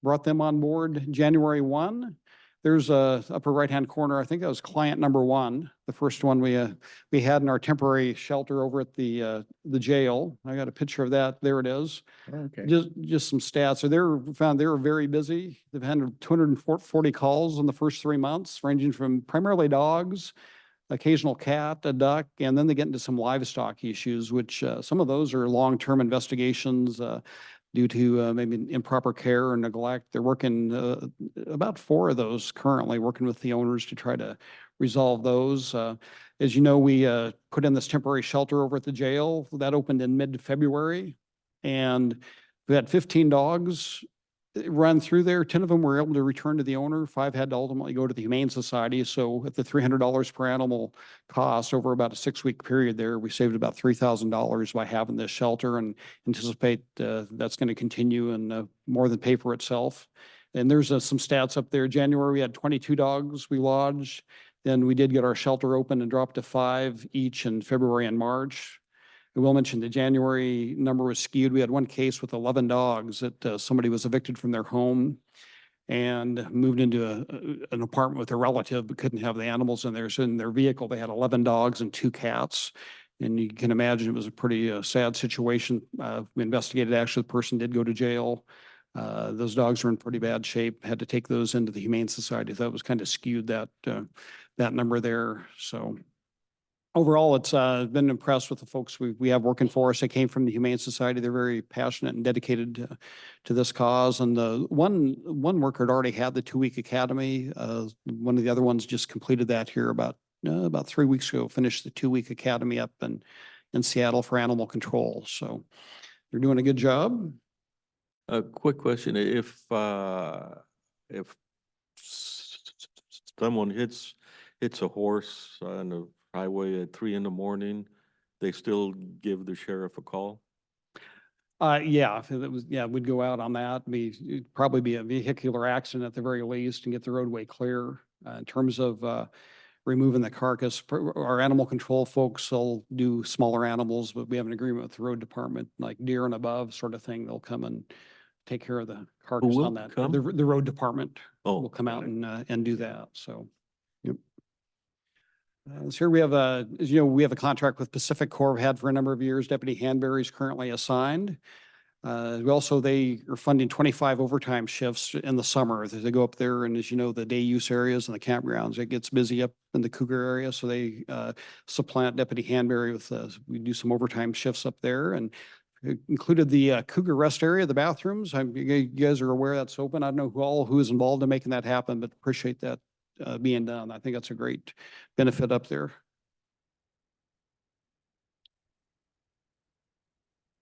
brought them on board January 1. There's a upper right-hand corner. I think that was client number 1, the first one we had in our temporary shelter over at the jail. I got a picture of that. There it is. Okay. Just some stats. So they were very busy. They've handled 240 calls in the first 3 months, ranging from primarily dogs, occasional cat, a duck, and then they get into some livestock issues, which some of those are long-term investigations due to maybe improper care or neglect. They're working about 4 of those currently, working with the owners to try to resolve those. As you know, we put in this temporary shelter over at the jail. That opened in mid-February, and we had 15 dogs. run through there. 10 of them were able to return to the owner. 5 had to ultimately go to the Humane Society. So at the $300 per animal cost over about a 6-week period there, we saved about $3,000 by having this shelter, and anticipate that's going to continue and more than pay for itself. And there's some stats up there. January, we had 22 dogs we lodged. Then we did get our shelter open and dropped to 5 each in February and March. I will mention the January number was skewed. We had one case with 11 dogs that somebody was evicted from their home and moved into an apartment with a relative, but couldn't have the animals in there. So in their vehicle, they had 11 dogs and 2 cats. And you can imagine it was a pretty sad situation. We investigated, actually, the person did go to jail. Those dogs were in pretty bad shape, had to take those into the Humane Society. That was kind of skewed that number there. So overall, it's been impressed with the folks we have working for us. They came from the Humane Society. They're very passionate and dedicated to this cause. And the one worker had already had the 2-week academy. One of the other ones just completed that here about 3 weeks ago, finished the 2-week academy up in Seattle for animal control. So they're doing a good job. A quick question, if someone hits a horse on the highway at 3 a.m, they still give the sheriff a call? Yeah, if it was, yeah, we'd go out on that. It'd probably be a vehicular accident at the very least and get the roadway clear. In terms of removing the carcass, our animal control folks will do smaller animals, but we have an agreement with the road department, like deer and above sort of thing. They'll come and take care of the carcass will on that. come? The road department Oh, will come got out it. and do that. So, yep. So here we have as you know, we have a contract with Pacific Corps. We've had for a number of years. Deputy Hanbury is currently assigned. They are funding 25 overtime shifts in the summer. They go up there, and as you know, the day use areas and the campgrounds, it gets busy up in the Cougar area. So they supplant Deputy Hanbury with, we do some overtime shifts up there, and it included the Cougar rest area, the bathrooms. You guys are aware that's open. I don't know who is involved in making that happen, but appreciate that being done. I think that's a great benefit up there.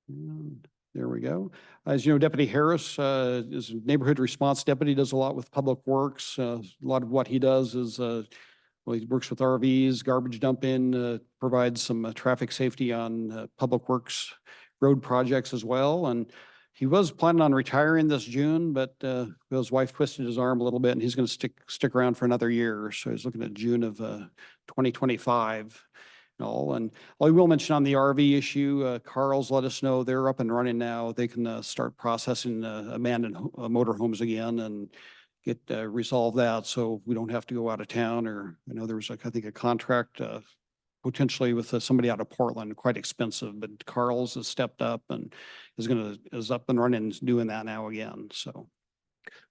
And there we go. As you know, Deputy Harris is a neighborhood response deputy, does a lot with public works. A lot of what he does is he works with RVs, garbage dumping, provides some traffic safety on public works road projects as well. And he was planning on retiring this June, but his wife twisted his arm a little bit, and he's going to stick around for another year. So he's looking at June of 2025. And I will mention on the RV issue, Carl's let us know they're up and running now. They can start processing abandoned motorhomes again and get resolve that, so we don't have to go out of town. Or I know there was I think a contract potentially with somebody out of Portland, quite expensive, but Carl's has stepped up and is up and running, doing that now again. So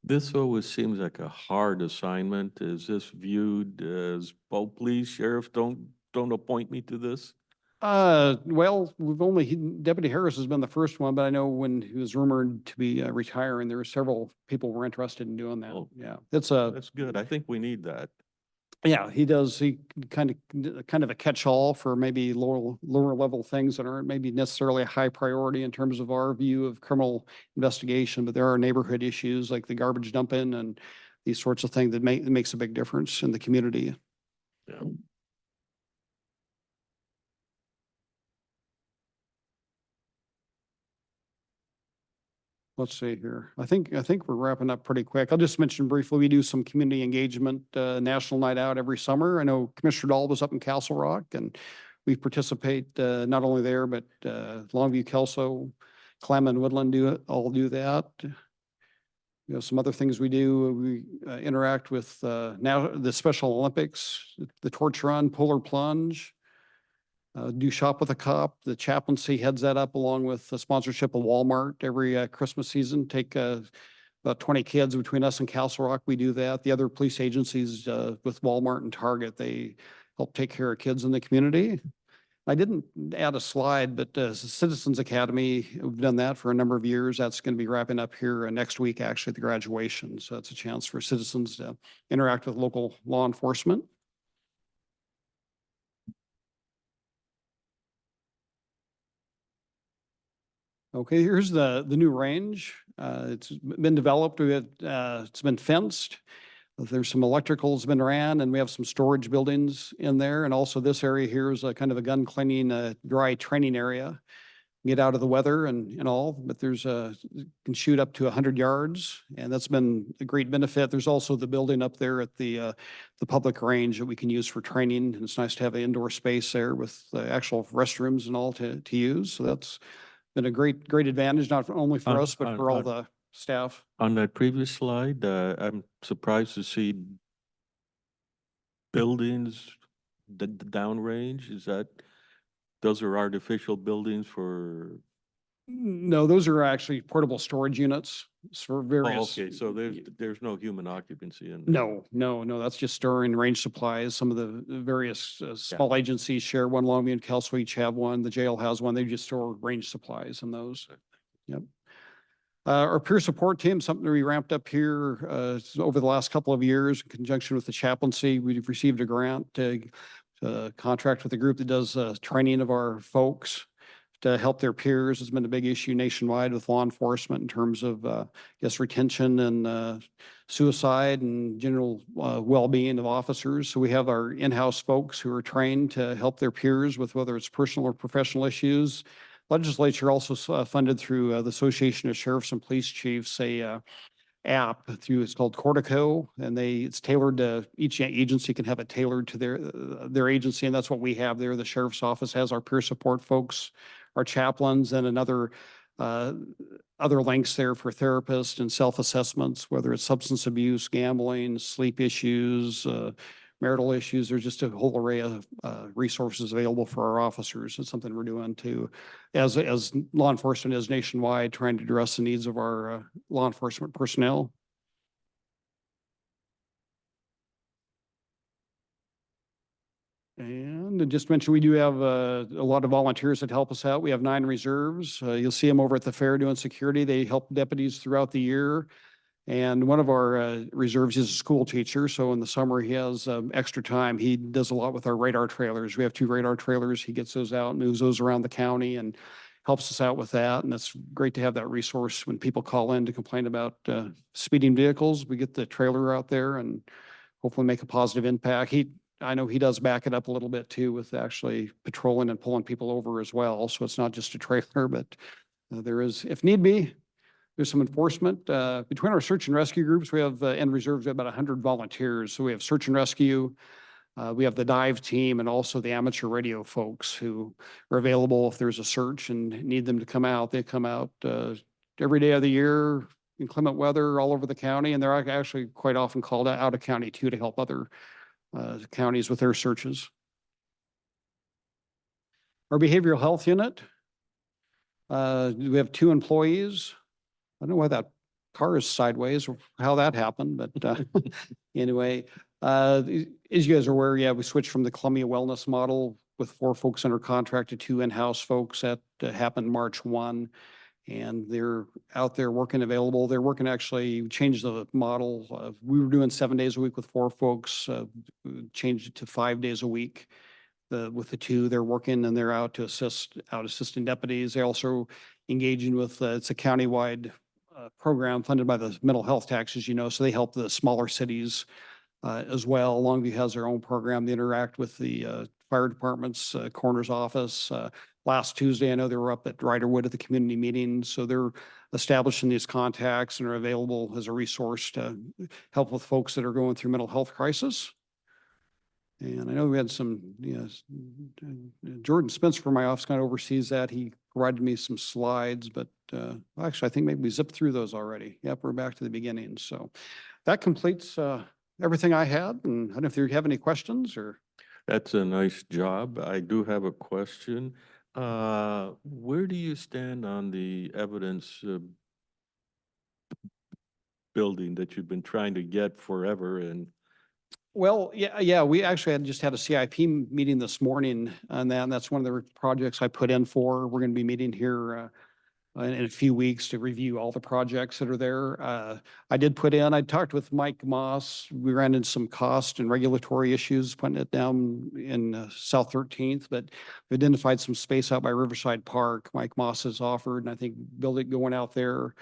This always seems like a hard assignment. Is this viewed as, oh, please, sheriff, don't appoint me to this? Well, Deputy Harris has been the first one, but I know when he was rumored to be retiring, there were several people were interested in doing that. Oh, Yeah, That's good. I think we need that. yeah, he does. He kind of a catch-all for maybe lower level things that aren't maybe necessarily a high priority in terms of our view of criminal investigation, but there are neighborhood issues like the garbage dumping and these sorts of things that makes a big difference in the community. Yeah. Let's see here. I think we're wrapping up pretty quick. I'll just mention briefly, we do some community engagement, national night out every summer. I know Commissioner Dahl was up in Castle Rock, and we participate not only there, but Longview, Kelso, Clem and Woodland all do that. You know, some other things we do, we interact with now the Special Olympics, the torch run, polar plunge. Do Shop with a Cop. The chaplaincy heads that up along with the sponsorship of Walmart every Christmas season. Take about 20 kids between us and Castle Rock. We do that. The other police agencies with Walmart and Target, they help take care of kids in the community. I didn't add a slide, but Citizens Academy, we've done that for a number of years. That's going to be wrapping up here next week, actually, at the graduation. So that's a chance for citizens to interact with local law enforcement. Okay, here's the new range. It's been developed, it's been fenced. There's some electricals been ran, and we have some storage buildings in there. And also this area here is a kind of a gun cleaning, dry training area. Get out of the weather and all, but can shoot up to 100 yards, and that's been a great benefit. There's also the building up there at the public range that we can use for training, and it's nice to have an indoor space there with the actual restrooms and all to use. So that's been a great advantage, not only for On- us, but on- for all on- the staff. On that previous slide, I'm surprised to see buildings, the downrange, those are artificial buildings for, No, those are actually portable storage units for oh, various. okay, so there's no human occupancy in. No, that's just storing range supplies. Some of the various small agencies share one. Longview and Kelsey each have one. The jail has one. They just store range supplies in those. Yep. Our peer support team, something that we ramped up here over the last couple of years in conjunction with the chaplaincy. We've received a grant to contract with a group that does training of our folks to help their peers. It's been a big issue nationwide with law enforcement in terms of, retention and suicide and general well-being of officers. So we have our in-house folks who are trained to help their peers with whether it's personal or professional issues. Legislature also funded through the Association of Sheriffs and Police Chiefs a app it's called Cortico, and it's tailored to each agency can have it tailored to their agency, and that's what we have there. The sheriff's office has our peer support folks, our chaplains, and other links there for therapists and self-assessments, whether it's substance abuse, gambling, sleep issues, marital issues. There's just a whole array of resources available for our officers. It's something we're doing too, as law enforcement is nationwide, trying to address the needs of our law enforcement personnel. And I just mentioned, we do have a lot of volunteers that help us out. We have 9 reserves. You'll see them over at the fair doing security. They help deputies throughout the year. And one of our reserves is a school teacher. So in the summer, he has extra time. He does a lot with our radar trailers. We have 2 radar trailers. He gets those out, moves those around the county, and helps us out with that. And it's great to have that resource when people call in to complain about speeding vehicles. We get the trailer out there and hopefully make a positive impact. I know he does back it up a little bit too with actually patrolling and pulling people over as well. So it's not just a trailer, but there is, if need be, there's some enforcement. Between our search and rescue groups, we have in reserves, we have about 100 volunteers. So we have search and rescue, we have the dive team, and also the amateur radio folks who are available if there's a search and need them to come out. They come out every day of the year, inclement weather all over the county, and they're actually quite often called out of county too to help other counties with their searches. Our behavioral health unit, we have 2 employees. I don't know why that car is sideways or how that happened, but anyway, as you guys are aware, we switched from the Columbia Wellness model with 4 folks under contract to 2 in-house folks. That happened March 1. And they're out there working available. They're working, actually changed the model. We were doing 7 days a week with 4 folks, changed it to 5 days a week. With the 2, they're working and they're out assisting deputies. They also engaging with, it's a countywide program funded by the mental health taxes, so they help the smaller cities as well. Longview has their own program. They interact with the fire department's coroner's office. Last Tuesday, I know they were up at Riderwood at the community meeting. So they're establishing these contacts and are available as a resource to help with folks that are going through mental health crisis. And I know we had some, Jordan Spencer from my office kind of oversees that. He provided me some slides, but actually, I think maybe we zipped through those already. Yep, we're back to the beginning. So that completes everything I had. And I don't know if you have any questions or. That's a nice job. I do have a question. Where do you stand on the evidence building that you've been trying to get forever? And Well, yeah, we actually just had a CIP meeting this morning on that, and that's one of the projects I put in for. We're going to be meeting here in a few weeks to review all the projects that are there. I talked with Mike Moss. We ran into some cost and regulatory issues putting it down in South 13th, but we identified some space out by Riverside Park. Mike Moss has offered, and I think going out there,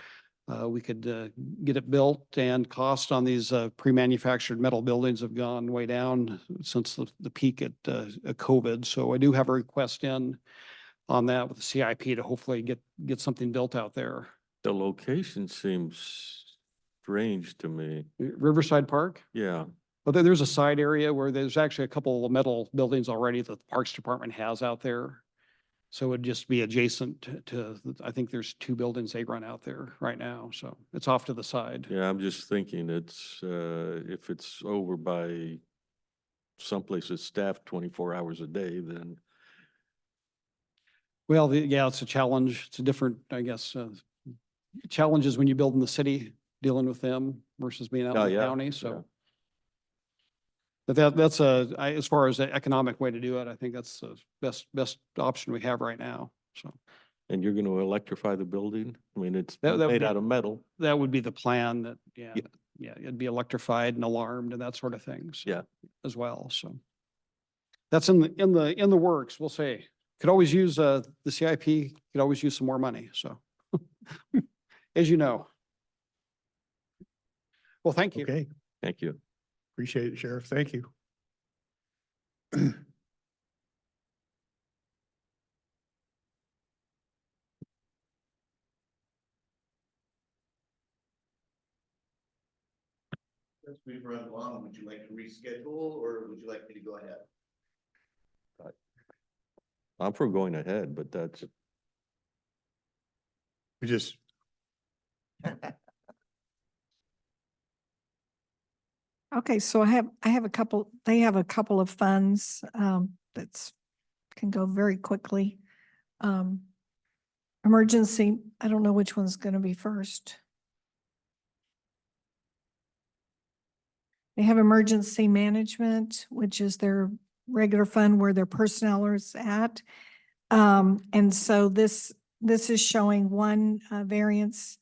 we could get it built, and cost on these pre-manufactured metal buildings have gone way down since the peak at COVID. So I do have a request in on that with the CIP to hopefully get something built out there. The location seems strange to me. Riverside Park, Yeah, but there's a side area where there's actually a couple of metal buildings already that the Parks Department has out there. So it'd just be adjacent to, I think there's 2 buildings they run out there right now. So it's off to the side. yeah, I'm just thinking it's, if it's over by someplace that's staffed 24 hours a day, then Well, yeah, it's a challenge. It's a different, I guess, challenges when you build in the city, dealing with them versus being out Oh, in the yeah, county, yeah. so. But that's as far as the economic way to do it, I think that's the best option we have right now, so. and you're going to electrify the building? I mean, it's That would made be- out of metal. That would be the plan that, yeah, Yeah. yeah, it'd be electrified and alarmed and that sort of things. Yeah. As well, so. That's in the works, we'll say. Could always use, the CIP, could always use some more money, so. As you know. Well, thank you. Okay, Thank you. appreciate it, Sheriff. Thank you. Since we've run long, would you like to reschedule or would you like me to go ahead? I'm for going ahead, but that's, We just, Okay, so I have a couple, they have a couple of funds, that's can go very quickly. Emergency, I don't know which one's gonna be first. They have emergency management, which is their regular fund where their personnel is at. And so this is showing one variance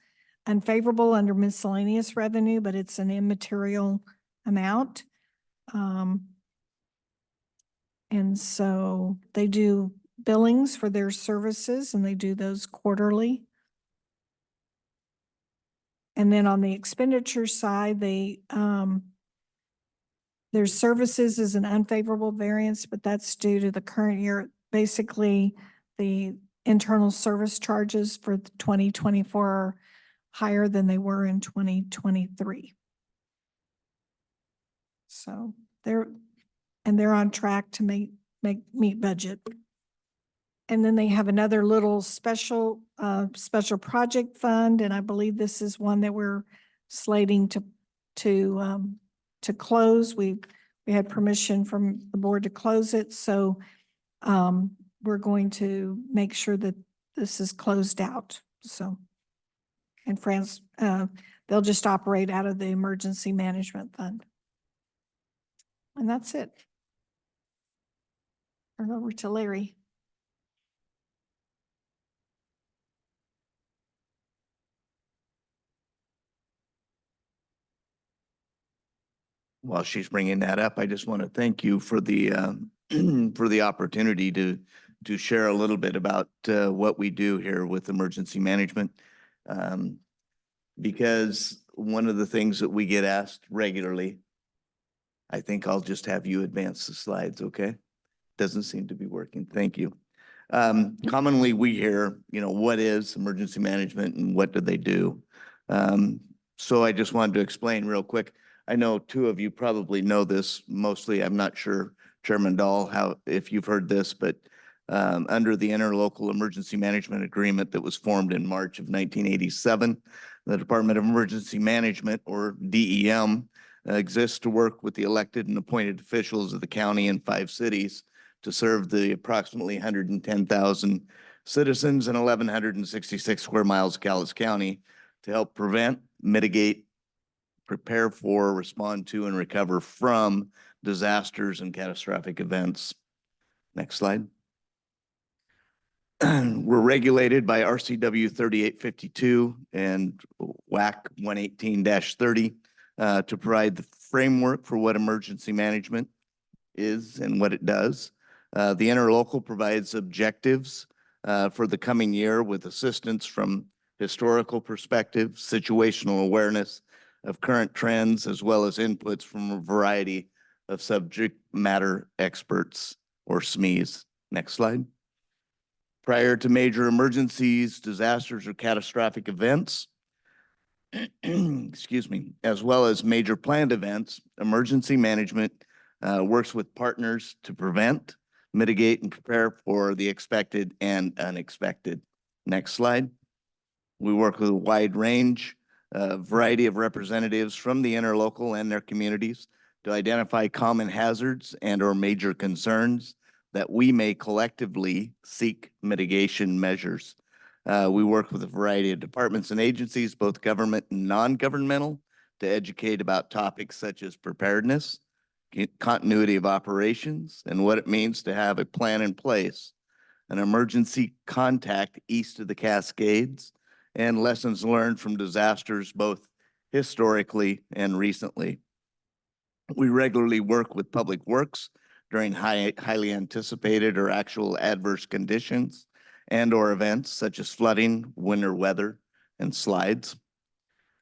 unfavorable under miscellaneous revenue, but it's an immaterial amount. And so they do billings for their services and they do those quarterly. And then on the expenditure side, their services is an unfavorable variance, but that's due to the current year. Basically, the internal service charges for 2024 are higher than they were in 2023. So they're on track to meet budget. And then they have another little special project fund, and I believe this is one that we're slating to close. We had permission from the board to close it, so we're going to make sure that this is closed out. So, and they'll just operate out of the emergency management fund. And that's it. Turn over to Larry. While she's bringing that up, I just want to thank you for the for the opportunity to share a little bit about what we do here with emergency management. Because one of the things that we get asked regularly, I think I'll just have you advance the slides, okay? Doesn't seem to be working. Thank you. Commonly we hear, what is emergency management and what do they do? So I just wanted to explain real quick. I know 2 of you probably know this mostly. I'm not sure, Chairman Dahl, if you've heard this, but under the Interlocal Emergency Management Agreement that was formed in March of 1987, the Department of Emergency Management, or DEM, exists to work with the elected and appointed officials of the county and 5 cities to serve the approximately 110,000 citizens and 1,166 square miles of Calais County to help prevent, mitigate, prepare for, respond to, and recover from disasters and catastrophic events. Next slide. We're regulated by RCW 3852 and WAC 118-30 to provide the framework for what emergency management is and what it does. The interlocal provides objectives for the coming year with assistance from historical perspective, situational awareness of current trends, as well as inputs from a variety of subject matter experts or SMEs. Next slide. Prior to major emergencies, disasters, or catastrophic events, excuse me, as well as major planned events, emergency management works with partners to prevent, mitigate, and prepare for the expected and unexpected. Next slide. We work with a wide range, variety of representatives from the interlocal and their communities to identify common hazards and/or major concerns that we may collectively seek mitigation measures. We work with a variety of departments and agencies, both government and non-governmental, to educate about topics such as preparedness, continuity of operations, and what it means to have a plan in place, an emergency contact east of the Cascades, and lessons learned from disasters both historically and recently. We regularly work with Public Works during highly anticipated or actual adverse conditions and/or events such as flooding, winter weather, and slides.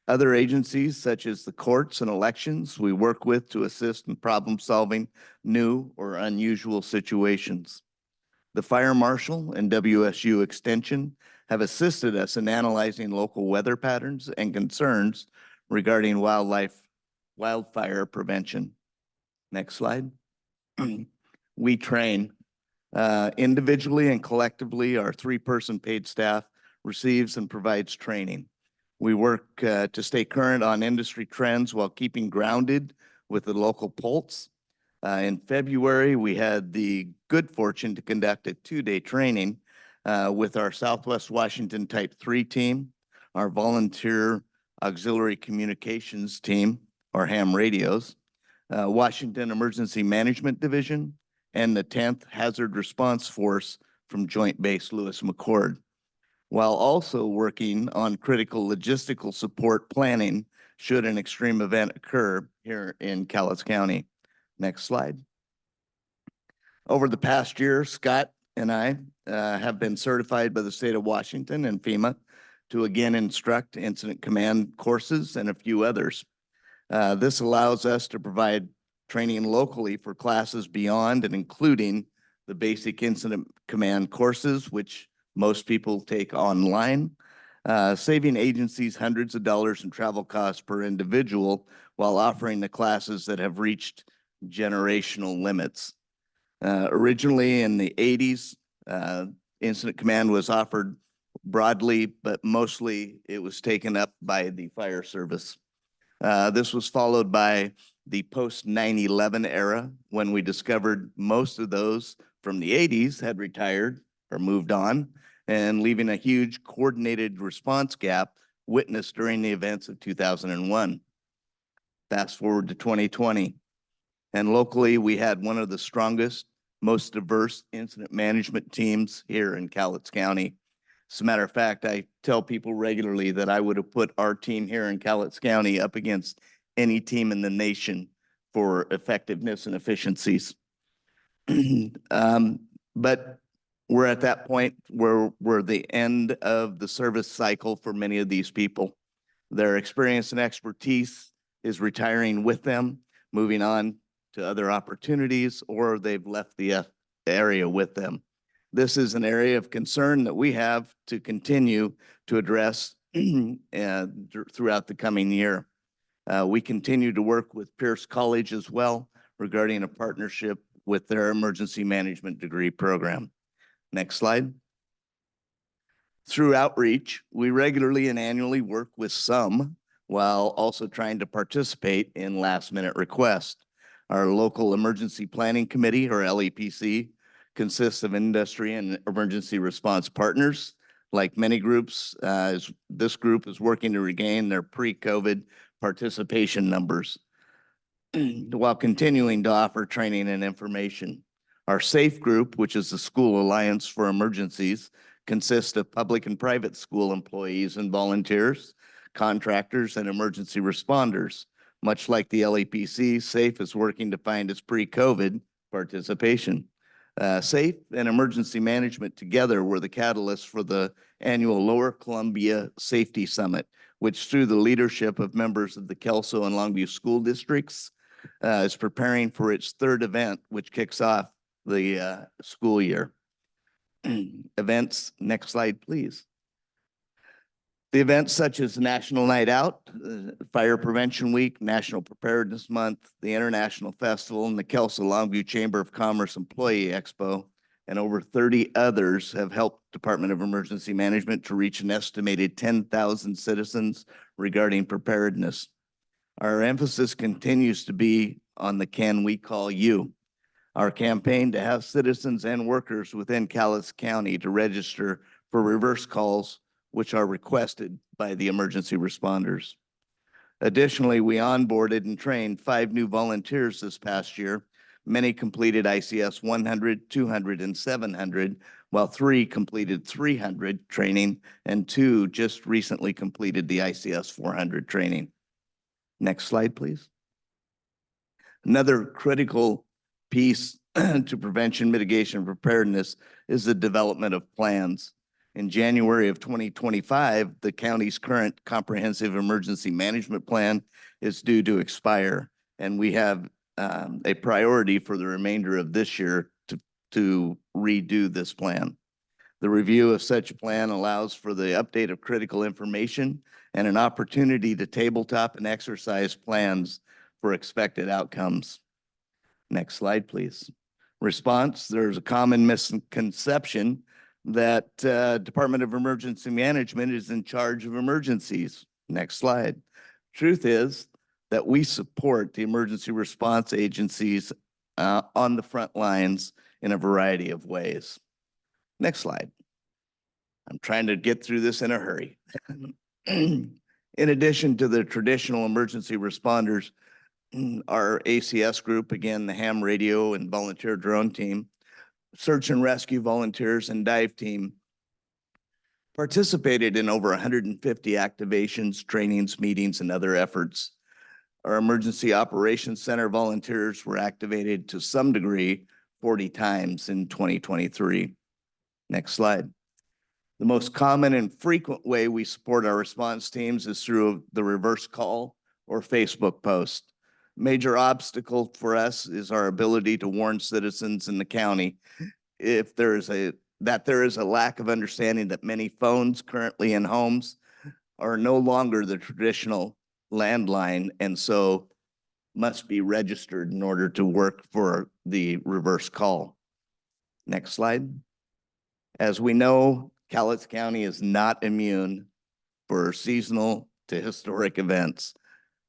Other agencies such as the courts and elections we work with to assist in problem-solving new or unusual situations. The Fire Marshal and WSU Extension have assisted us in analyzing local weather patterns and concerns regarding wildfire prevention. Next slide. We train individually and collectively. Our 3-person paid staff receives and provides training. We work to stay current on industry trends while keeping grounded with the local pulse. In February, we had the good fortune to conduct a 2-day training with our Southwest Washington Type 3 team, our Volunteer Auxiliary Communications team, or ham radios, Washington Emergency Management Division, and the 10th Hazard Response Force from Joint Base Lewis McChord, while also working on critical logistical support planning should an extreme event occur here in Cowlitz County. Next slide. Over the past year, Scott and I have been certified by the state of Washington and FEMA to again instruct incident command courses and a few others. This allows us to provide training locally for classes beyond and including the basic incident command courses, which most people take online, saving agencies hundreds of dollars in travel costs per individual while offering the classes that have reached generational limits. Originally in the 80s, incident command was offered broadly, but mostly it was taken up by the fire service. This was followed by the post 9/11 era, when we discovered most of those from the 80s had retired or moved on, and leaving a huge coordinated response gap witnessed during the events of 2001. Fast forward to 2020, and locally we had one of the strongest, most diverse incident management teams here in Cowlitz County. As a matter of fact, I tell people regularly that I would have put our team here in Cowlitz County up against any team in the nation for effectiveness and efficiencies. But we're at that point where we're the end of the service cycle for many of these people. Their experience and expertise is retiring with them, moving on to other opportunities, or they've left the area with them. This is an area of concern that we have to continue to address throughout the coming year. We continue to work with Pierce College as well regarding a partnership with their emergency management degree program. Next slide. Through outreach, we regularly and annually work with some while also trying to participate in last-minute requests. Our local emergency planning committee, or LEPC, consists of industry and emergency response partners. Like many groups, this group is working to regain their pre-COVID participation numbers while continuing to offer training and information. Our SAFE group, which is the School Alliance for Emergencies, consists of public and private school employees and volunteers, contractors, and emergency responders. Much like the LEPC, SAFE is working to find its pre-COVID participation. SAFE and emergency management together were the catalyst for the annual Lower Columbia Safety Summit, which through the leadership of members of the Kelso and Longview school districts is preparing for its third event, which kicks off the school year. Events, next slide, please. The events such as National Night Out, Fire Prevention Week, National Preparedness Month, the International Festival, and the Kelso Longview Chamber of Commerce Employee Expo, and over 30 others have helped Department of Emergency Management to reach an estimated 10,000 citizens regarding preparedness. Our emphasis continues to be on the Can We Call You? Our campaign to have citizens and workers within Cowlitz County to register for reverse calls, which are requested by the emergency responders. Additionally, we onboarded and trained 5 new volunteers this past year. Many completed ICS 100, 200, and 700, while 3 completed 300 training and 2 just recently completed the ICS 400 training. Next slide, please. Another critical piece to prevention, mitigation, and preparedness is the development of plans. In January of 2025, the county's current comprehensive emergency management plan is due to expire, and we have a priority for the remainder of this year to redo this plan. The review of such plan allows for the update of critical information and an opportunity to tabletop and exercise plans for expected outcomes. Next slide, please. Response, there's a common misconception that Department of Emergency Management is in charge of emergencies. Next slide. Truth is that we support the emergency response agencies on the front lines in a variety of ways. Next slide. I'm trying to get through this in a hurry. In addition to the traditional emergency responders, our ACS group, again, the ham radio and volunteer drone team, search and rescue volunteers and dive team participated in over 150 activations, trainings, meetings, and other efforts. Our Emergency Operations Center volunteers were activated to some degree 40 times in 2023. Next slide. The most common and frequent way we support our response teams is through the reverse call or Facebook post. Major obstacle for us is our ability to warn citizens in the county if there is a lack of understanding that many phones currently in homes are no longer the traditional landline and so must be registered in order to work for the reverse call. Next slide. As we know, Cowlitz County is not immune for seasonal to historic events.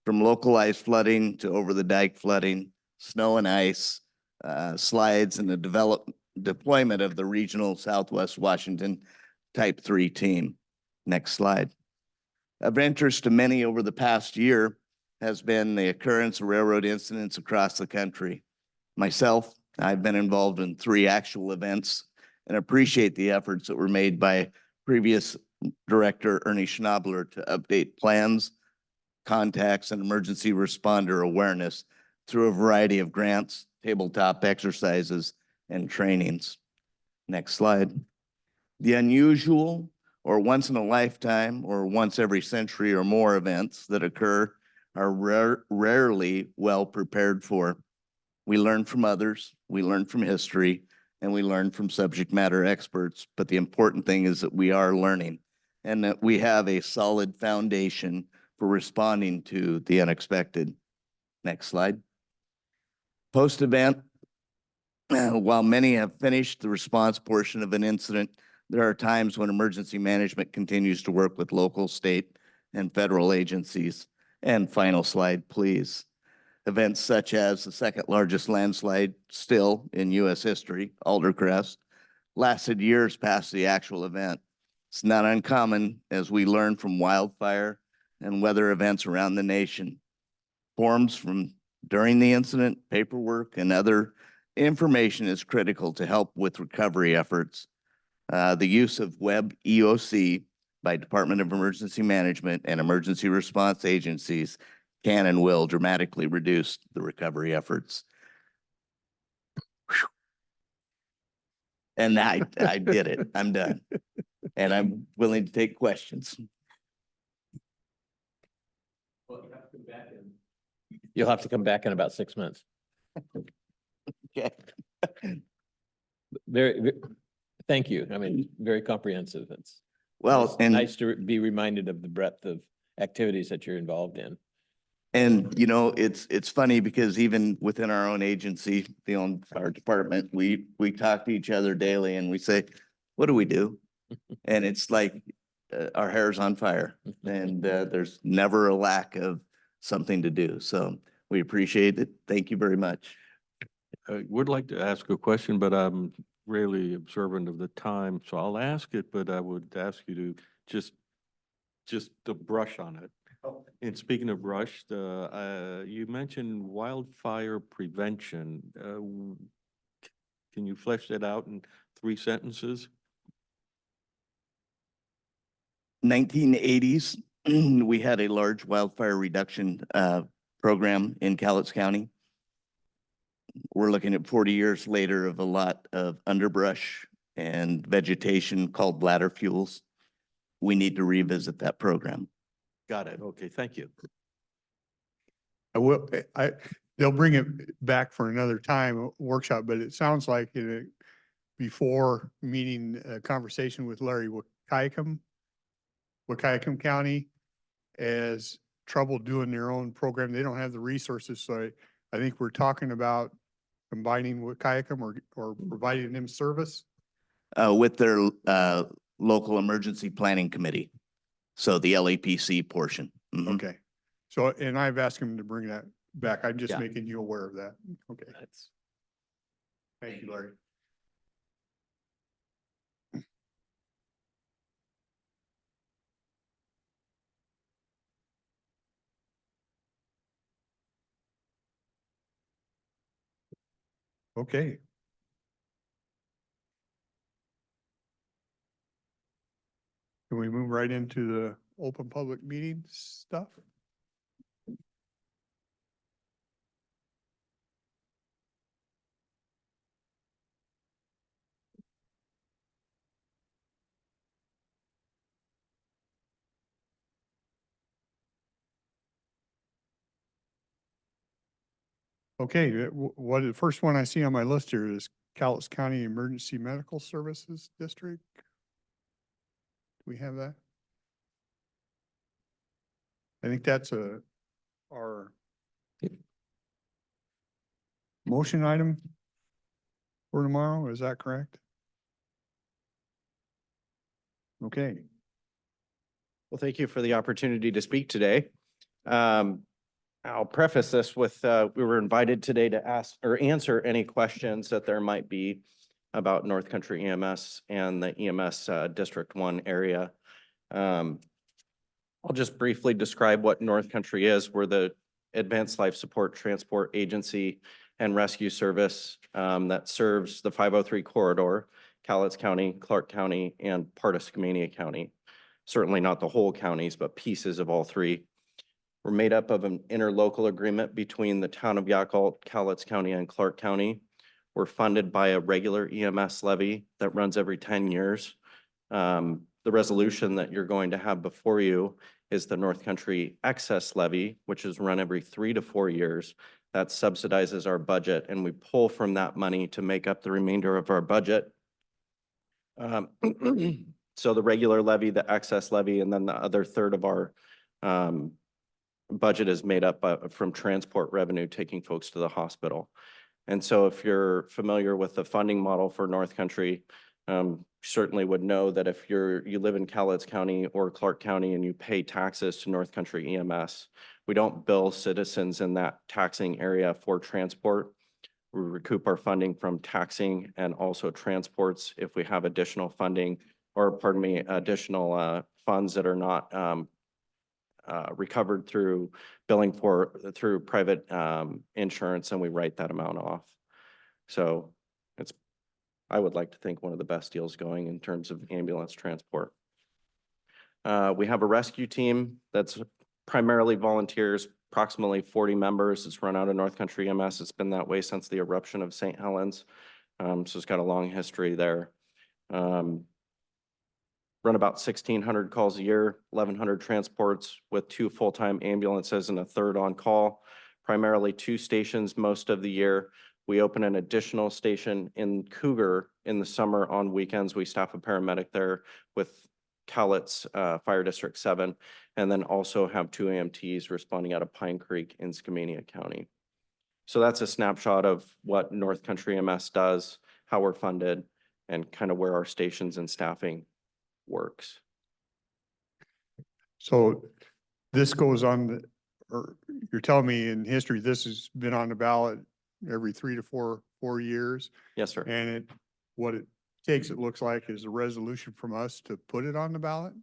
From localized flooding to over the dike flooding, snow and ice, slides, and the deployment of the regional Southwest Washington Type 3 team. Next slide. Of interest to many over the past year has been the occurrence of railroad incidents across the country. Myself, I've been involved in 3 actual events and appreciate the efforts that were made by previous Director Ernie Schnabler to update plans, contacts, and emergency responder awareness through a variety of grants, tabletop exercises, and trainings. Next slide. The unusual or once in a lifetime or once every century or more events that occur are rarely well prepared for. We learn from others, we learn from history, and we learn from subject matter experts. But the important thing is that we are learning and that we have a solid foundation for responding to the unexpected. Next slide. Post-event, while many have finished the response portion of an incident, there are times when emergency management continues to work with local, state, and federal agencies. And final slide, please. Events such as the second largest landslide still in U.S. history, Aldercrest, lasted years past the actual event. It's not uncommon as we learn from wildfire and weather events around the nation. Forms from during the incident, paperwork, and other information is critical to help with recovery efforts. The use of web EOC by Department of Emergency Management and emergency response agencies can and will dramatically reduce the recovery efforts. Whew. And I did it. I'm done. And I'm willing to take questions. You'll have to come back in about 6 months. Okay. Thank you. I mean, very comprehensive. It's Well, and nice to be reminded of the breadth of activities that you're involved in. And you know, it's funny because even within our own agency, our department, we talk to each other daily and we say, what do we do? And it's like our hair's on fire and there's never a lack of something to do. So we appreciate it. Thank you very much. I would like to ask a question, but I'm really observant of the time, so I'll ask it, but I would ask you to just to brush on it. And speaking of brush, you mentioned wildfire prevention. Can you flesh that out in 3 sentences? 1980s, we had a large wildfire reduction program in Cowlitz County. We're looking at 40 years later of a lot of underbrush and vegetation called bladder fuels. We need to revisit that program. Got it. Okay, thank you. They'll bring it back for another time, workshop, but it sounds like before meeting, a conversation with Larry Wahkiakum County has trouble doing their own program. They don't have the resources. So I think we're talking about combining Wahkiakum or providing them service. With their local emergency planning committee. So the LAPC portion. Mhm. Okay. So, and I've asked him to bring that back. I'm just Yeah. making you aware of that. Okay. That's Thank you, Larry. Okay. Can we move right into the open public meeting stuff? Okay, the first one I see on my list here is Cowlitz County Emergency Medical Services District. Do we have that? I think that's our motion item for tomorrow. Is that correct? Okay. Well, thank you for the opportunity to speak today. I'll preface this with, we were invited today to ask or answer any questions that there might be about North Country EMS and the EMS District 1 area. I'll just briefly describe what North Country is. We're the Advanced Life Support Transport Agency and Rescue Service that serves the 503 corridor, Cowlitz County, Clark County, and part of Skamania County. Certainly not the whole counties, but pieces of all 3. We're made up of an interlocal agreement between the town of Yakult, Cowlitz County, and Clark County. We're funded by a regular EMS levy that runs every 10 years. The resolution that you're going to have before you is the North Country Excess Levy, which is run every 3 to 4 years. That subsidizes our budget, and we pull from that money to make up the remainder of our budget. So the regular levy, the excess levy, and then the other third of our budget is made up from transport revenue, taking folks to the hospital. And so if you're familiar with the funding model for North Country, certainly would know that if you live in Cowlitz County or Clark County and you pay taxes to North Country EMS, we don't bill citizens in that taxing area for transport. We recoup our funding from taxing and also transports if we have additional funding or additional funds that are not recovered through billing through private insurance, and we write that amount off. So I would like to think one of the best deals going in terms of ambulance transport. We have a rescue team that's primarily volunteers, approximately 40 members. It's run out of North Country EMS. It's been that way since the eruption of St. Helens. So it's got a long history there. Run about 1,600 calls a year, 1,100 transports with 2 full-time ambulances and a third on call, primarily 2 stations most of the year. We open an additional station in Cougar in the summer on weekends. We staff a paramedic there with Cowlitz Fire District 7, and then also have 2 AMTs responding out of Pine Creek in Skamania County. So that's a snapshot of what North Country EMS does, how we're funded, and kind of where our stations and staffing works. So this goes on, or you're telling me in history, this has been on the ballot every 3 to 4 years? Yes, sir. And what it takes, it looks like, is a resolution from us to put it on the ballot?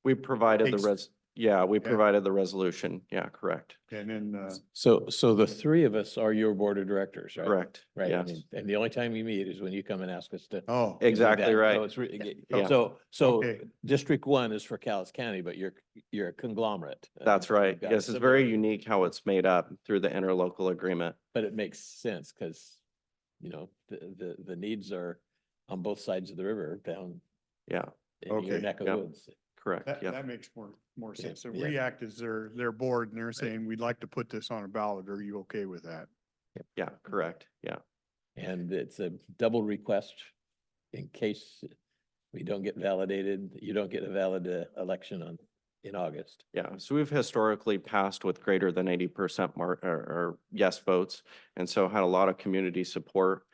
We provided the Thanks. we Yeah. provided the resolution. Yeah, correct. And then, So the 3 of us are your board of directors, right? Correct. Right, I Yes. mean, and the only time you meet is when you come and ask us to. oh, do Exactly that. right. So it's really, Yeah. so Okay. District 1 is for Callis County, but you're a conglomerate. That's right. You've got Yes, it's similar- very unique how it's made up through the interlocal agreement. But it makes sense because, the needs are on both sides of the river down Yeah, in your Okay, neck of yeah. woods. correct. that, Yeah, that makes more Yeah, sense. So yeah. REACT is their board and they're saying, we'd like to put this on a ballot. Are you okay with that? yeah, correct. Yeah. And it's a double request in case we don't get validated, you don't get a valid election in August. Yeah, so we've historically passed with greater than 80% mark or yes votes, and so had a lot of community support.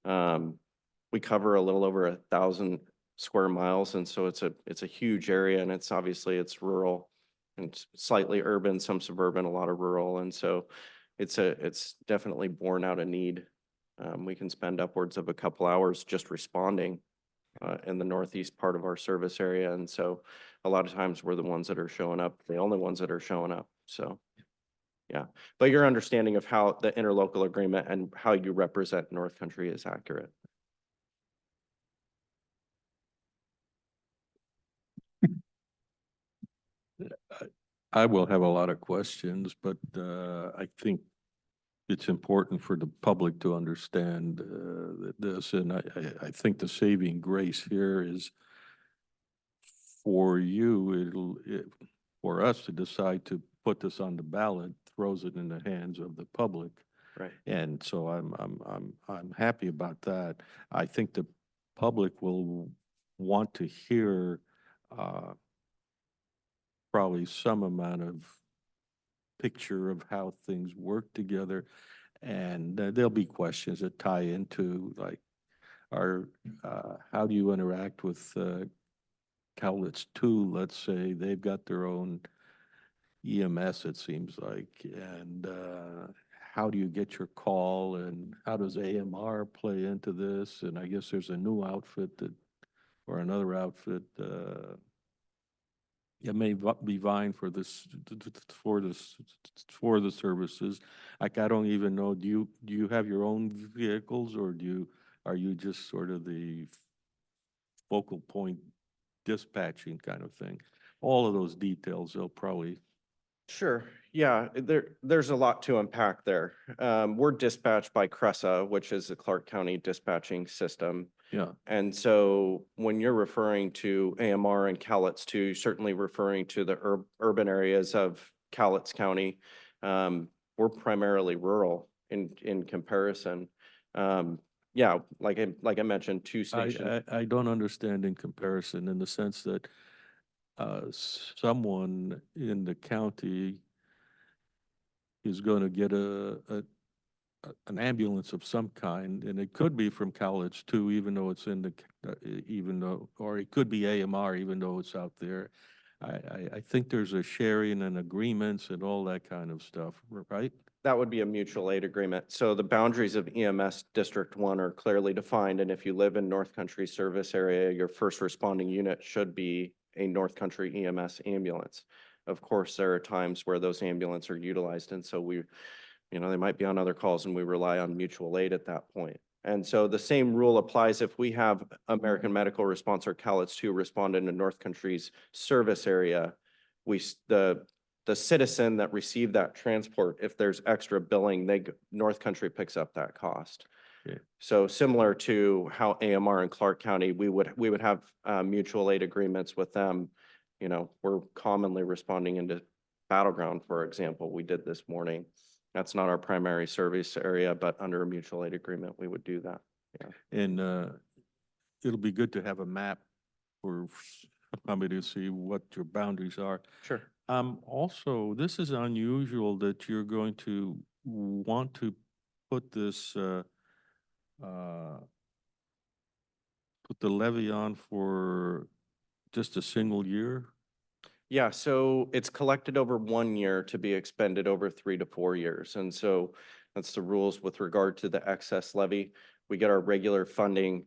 We cover a little over 1,000 square miles, and so it's a huge area, and it's obviously it's rural and slightly urban, some suburban, a lot of rural, and so it's definitely borne out a need. We can spend upwards of a couple hours just responding in the northeast part of our service area. And so a lot of times we're the ones that are showing up, the only ones that are showing up. So, yeah. But your understanding of how the interlocal agreement and how you represent North Country is accurate. I will have a lot of questions, but I think it's important for the public to understand this, and I think the saving grace here is for you, for us to decide to put this on the ballot, throws it in the hands of the public. Right. And so I'm happy about that. I think the public will want to hear probably some amount of picture of how things work together. And there'll be questions that tie into like, how do you interact with Cowlitz 2, let's say, they've got their own EMS, it seems like, and how do you get your call, and how does AMR play into this? And I guess there's a new outfit or another outfit it may be vying for this, for the services. Like, I don't even know, do you have your own vehicles, or are you just sort of the focal point dispatching kind of thing? All of those details, they'll probably. Sure. Yeah, there's a lot to unpack there. We're dispatched by CRESA, which is the Clark County dispatching system. Yeah. And so when you're referring to AMR and Cowlitz 2, you're certainly referring to the urban areas of Cowlitz County. We're primarily rural in comparison. Yeah, like I mentioned, 2 stations. I don't understand in comparison, in the sense that someone in the county is going to get an ambulance of some kind, and it could be from Cowlitz too, even though it's in or it could be AMR, even though it's out there. I think there's a sharing and agreements and all that kind of stuff, right? That would be a mutual aid agreement. So the boundaries of EMS District 1 are clearly defined, and if you live in North Country service area, your first responding unit should be a North Country EMS ambulance. Of course, there are times where those ambulances are utilized, and so they might be on other calls, and we rely on mutual aid at that point. And so the same rule applies if we have American Medical Response or CALETS 2 respond into North Country's service area. The citizen that received that transport, if there's extra billing, North Country picks up that cost. Okay. So similar to how AMR in Clark County, we would have mutual aid agreements with them. You know, we're commonly responding into Battleground, for example, we did this morning. That's not our primary service area, but under a mutual aid agreement, we would do that. And it'll be good to have a map for somebody to see what your boundaries are. Sure. Also, this is unusual that you're going to want to put this, put the levy on for just a single year? Yeah, so it's collected over 1 year to be expended over 3 to 4 years. And so that's the rules with regard to the excess levy. We get our regular funding,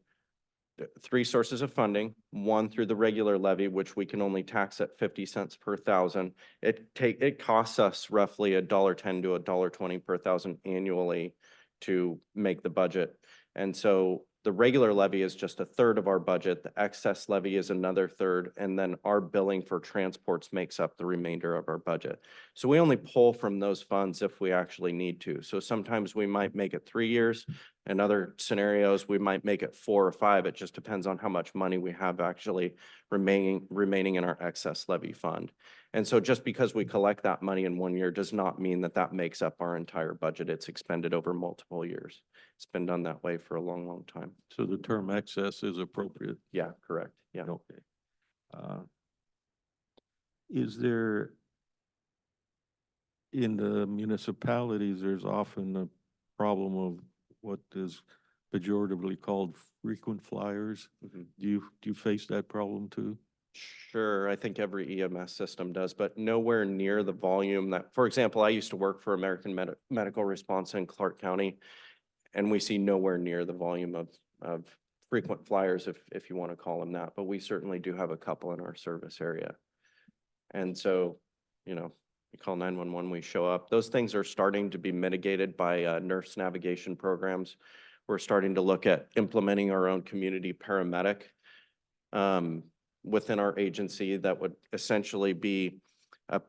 3 sources of funding, one through the regular levy, which we can only tax at 50 cents per thousand. It costs us roughly $1.10 to $1.20 per thousand annually to make the budget. And so the regular levy is just a third of our budget. The excess levy is another third, and then our billing for transports makes up the remainder of our budget. So we only pull from those funds if we actually need to. So sometimes we might make it 3 years. In other scenarios, we might make it 4 or 5. It just depends on how much money we have actually remaining in our excess levy fund. And so just because we collect that money in 1 year does not mean that that makes up our entire budget. It's expended over multiple years. It's been done that way for a long, long time. So the term excess is appropriate. Yeah, correct. Yeah. Okay. Is there, in the municipalities, there's often a problem of what is pejoratively called frequent flyers? Mhm. Do you face that problem too? Sure, I think every EMS system does, but nowhere near the volume that, for example, I used to work for American Medical Response in Clark County, and we see nowhere near the volume of frequent flyers, if you want to call them that, but we certainly do have a couple in our service area. And so, you know, we call 911, we show up. Those things are starting to be mitigated by nurse navigation programs. We're starting to look at implementing our own community paramedic within our agency that would essentially be a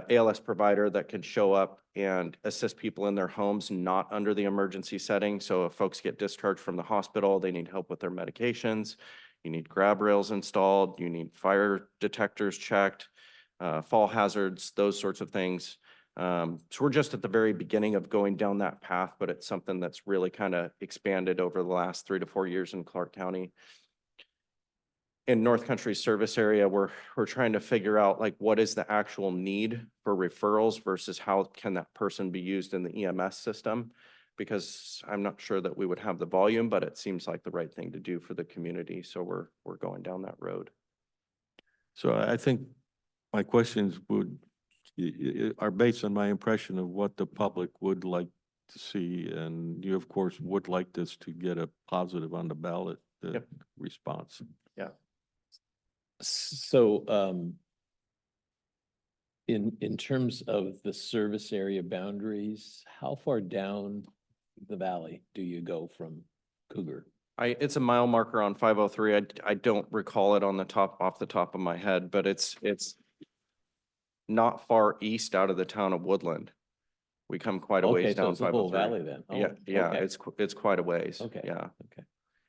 ALS provider that can show up and assist people in their homes, not under the emergency setting. So if folks get discharged from the hospital, they need help with their medications, you need grab rails installed, you need fire detectors checked, fall hazards, those sorts of things. So we're just at the very beginning of going down that path, but it's something that's really kind of expanded over the last 3 to 4 years in Clark County. In North Country service area, we're trying to figure out like what is the actual need for referrals versus how can that person be used in the EMS system? Because I'm not sure that we would have the volume, but it seems like the right thing to do for the community. So we're going down that road. So I think my questions are based on my impression of what the public would like to see. And you, of course, would like this to get a positive on the ballot response. Yeah. So, in terms of the service area boundaries, how far down the valley do you go from Cougar? It's a mile marker on 503. I don't recall it off the top of my head, but it's not far east out of the town of Woodland. We come quite a Okay, ways so down it's the whole 503. valley then? Yeah, Oh, yeah, okay. it's quite a ways. Okay. Yeah. Okay.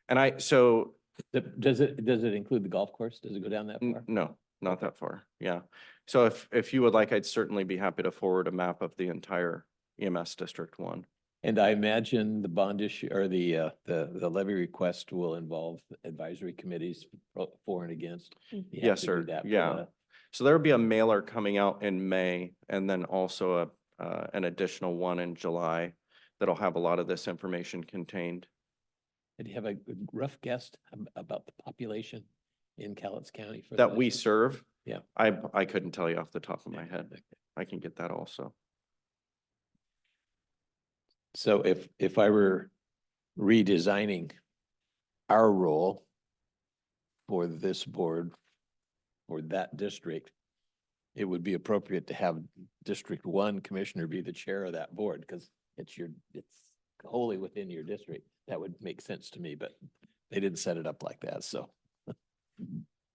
And so Does it include the golf course? Does it go down that far? no, not that far. Yeah. So if you would like, I'd certainly be happy to forward a map of the entire EMS District 1. And I imagine the bond issue or the levy request will involve advisory committees for and against. You have Yes, to do sir. that for Yeah. the- So there'll be a mailer coming out in May and then also an additional one in July that'll have a lot of this information contained. Do you have a rough guess about the population in Cowlitz County for That the- we serve? Yeah. I couldn't tell you off the top of my Yeah, head. okay. I can get that also. So if I were redesigning our role for this board, for that district, it would be appropriate to have District 1 commissioner be the chair of that board because it's wholly within your district, that would make sense to me, but they didn't set it up like that, so.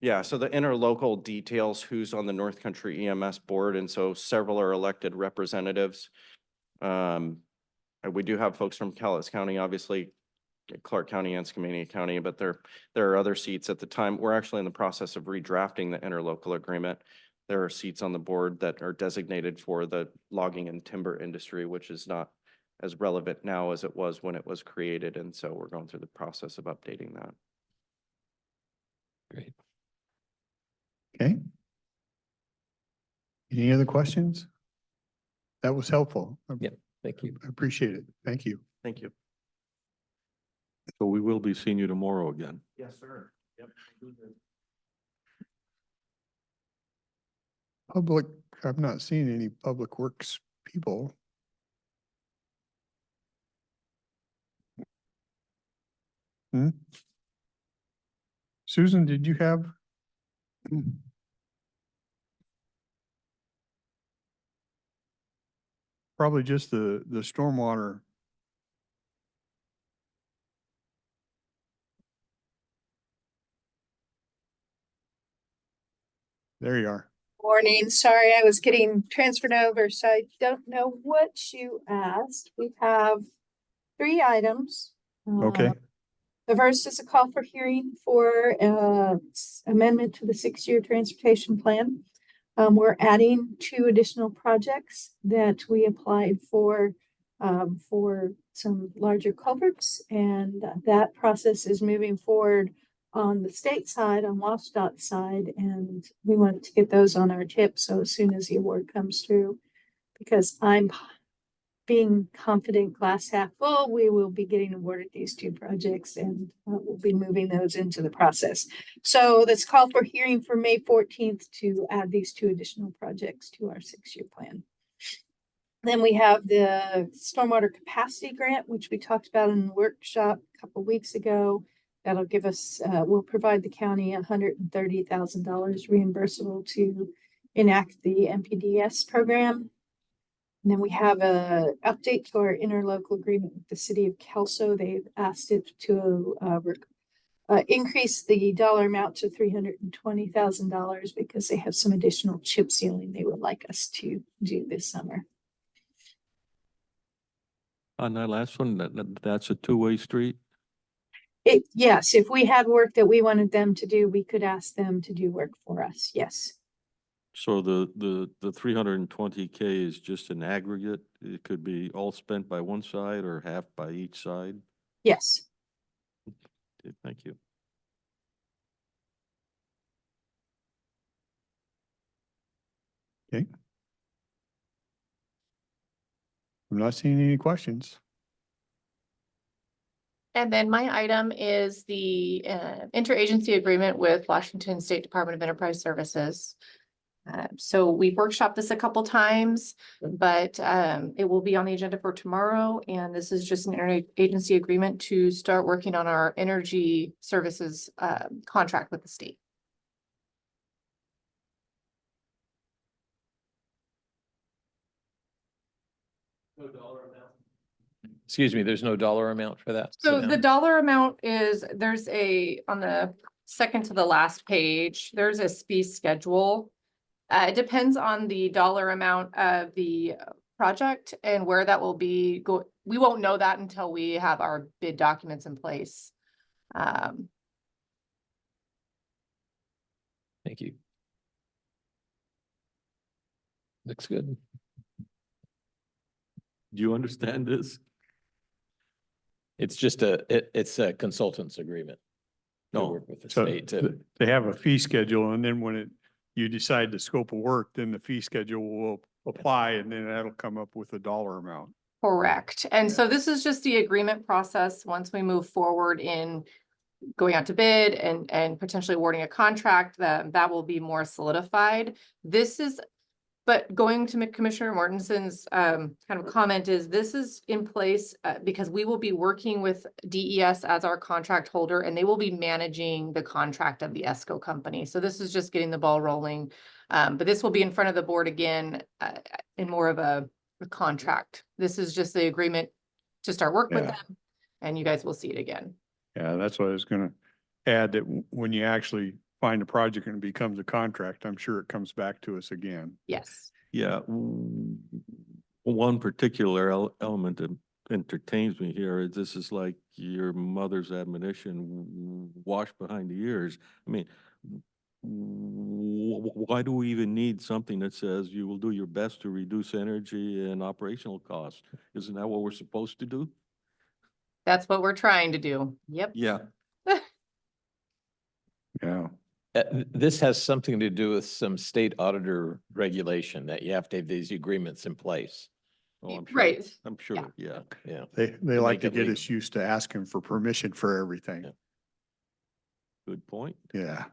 Yeah, so the interlocal details who's on the North Country EMS board, and so several are elected representatives. And we do have folks from Cowlitz County, obviously, Clark County and Skamania County, but there are other seats at the time. We're actually in the process of redrafting the interlocal agreement. There are seats on the board that are designated for the logging and timber industry, which is not as relevant now as it was when it was created. And so we're going through the process of updating that. Great. Okay. Any other questions? That was helpful. Yep. Thank you. I appreciate it. Thank you. Thank you. So we will be seeing you tomorrow again. Yes, sir. Yep. Public, I've not seen any public works people. Hmm? Susan, did you have? Probably just the stormwater. There you are. Morning, sorry, I was getting transferred over, so I don't know what you asked. We have 3 items. Okay. The first is a call for hearing for amendment to the 6-year transportation plan. We're adding 2 additional projects that we applied for some larger culverts, and that process is moving forward on the state side, on WashDOT side, and we want to get those on our tip. So as soon as the award comes through, because I'm being confident, glass half full, we will be getting awarded these 2 projects, and we'll be moving those into the process. So that's called for hearing for May 14th to add these 2 additional projects to our 6-year plan. Then we have the stormwater capacity grant, which we talked about in the workshop a couple of weeks ago. That'll give us, will provide the county $130,000 reimbursable to enact the MPDS program. And then we have a update to our interlocal agreement with the city of Kelso. They've asked it to increase the dollar amount to $320,000 because they have some additional chip sealing they would like us to do this summer. On that last one, that's a two-way street? Yes, if we had work that we wanted them to do, we could ask them to do work for us. Yes. So the 320K is just an aggregate? It could be all spent by one side or half by each side? Yes. Okay, thank you. Okay. I'm not seeing any questions. And then my item is the interagency agreement with Washington State Department of Enterprise Services. So we've workshopped this a couple times, but it will be on the agenda for tomorrow. And this is just an interagency agreement to start working on our energy services contract with the state. No dollar amount. Excuse me, there's no dollar amount for that? So Sit the down. dollar amount is, there's on the second to the last page, there's a fee schedule. It depends on the dollar amount of the project and where that will be we won't know that until we have our bid documents in place. Thank you. Looks good. Do you understand this? It's just it's a consultant's agreement. To No. work with the So state to, they have a fee schedule, and then when you decide the scope of work, then the fee schedule will apply, and then that'll come up with a dollar amount. Correct. And so this is just the agreement process. Once we move forward in going out to bid and potentially awarding a contract, that will be more solidified. But going to Commissioner Mortensen's kind of comment is this is in place because we will be working with DES as our contract holder, and they will be managing the contract of the ESCO company. So this is just getting the ball rolling. But this will be in front of the board again in more of a contract. This is just the agreement to start work with Yeah. them. And you guys will see it again. Yeah, that's what I was gonna add, that when you actually find a project and it becomes a contract, I'm sure it comes back to us again. Yes. Yeah, one particular element that entertains me here is this is like your mother's admonition, wash behind the ears. I mean, why do we even need something that says you will do your best to reduce energy and operational costs? Isn't that what we're supposed to do? That's what we're trying to do. Yep. Yeah. Yeah. This has something to do with some state auditor regulation that you have to have these agreements in place. Oh, I'm sure. Right. I'm sure, yeah. Yeah. They To like make to it get legal. us used to asking for permission for everything. Yeah. Good point. Yeah,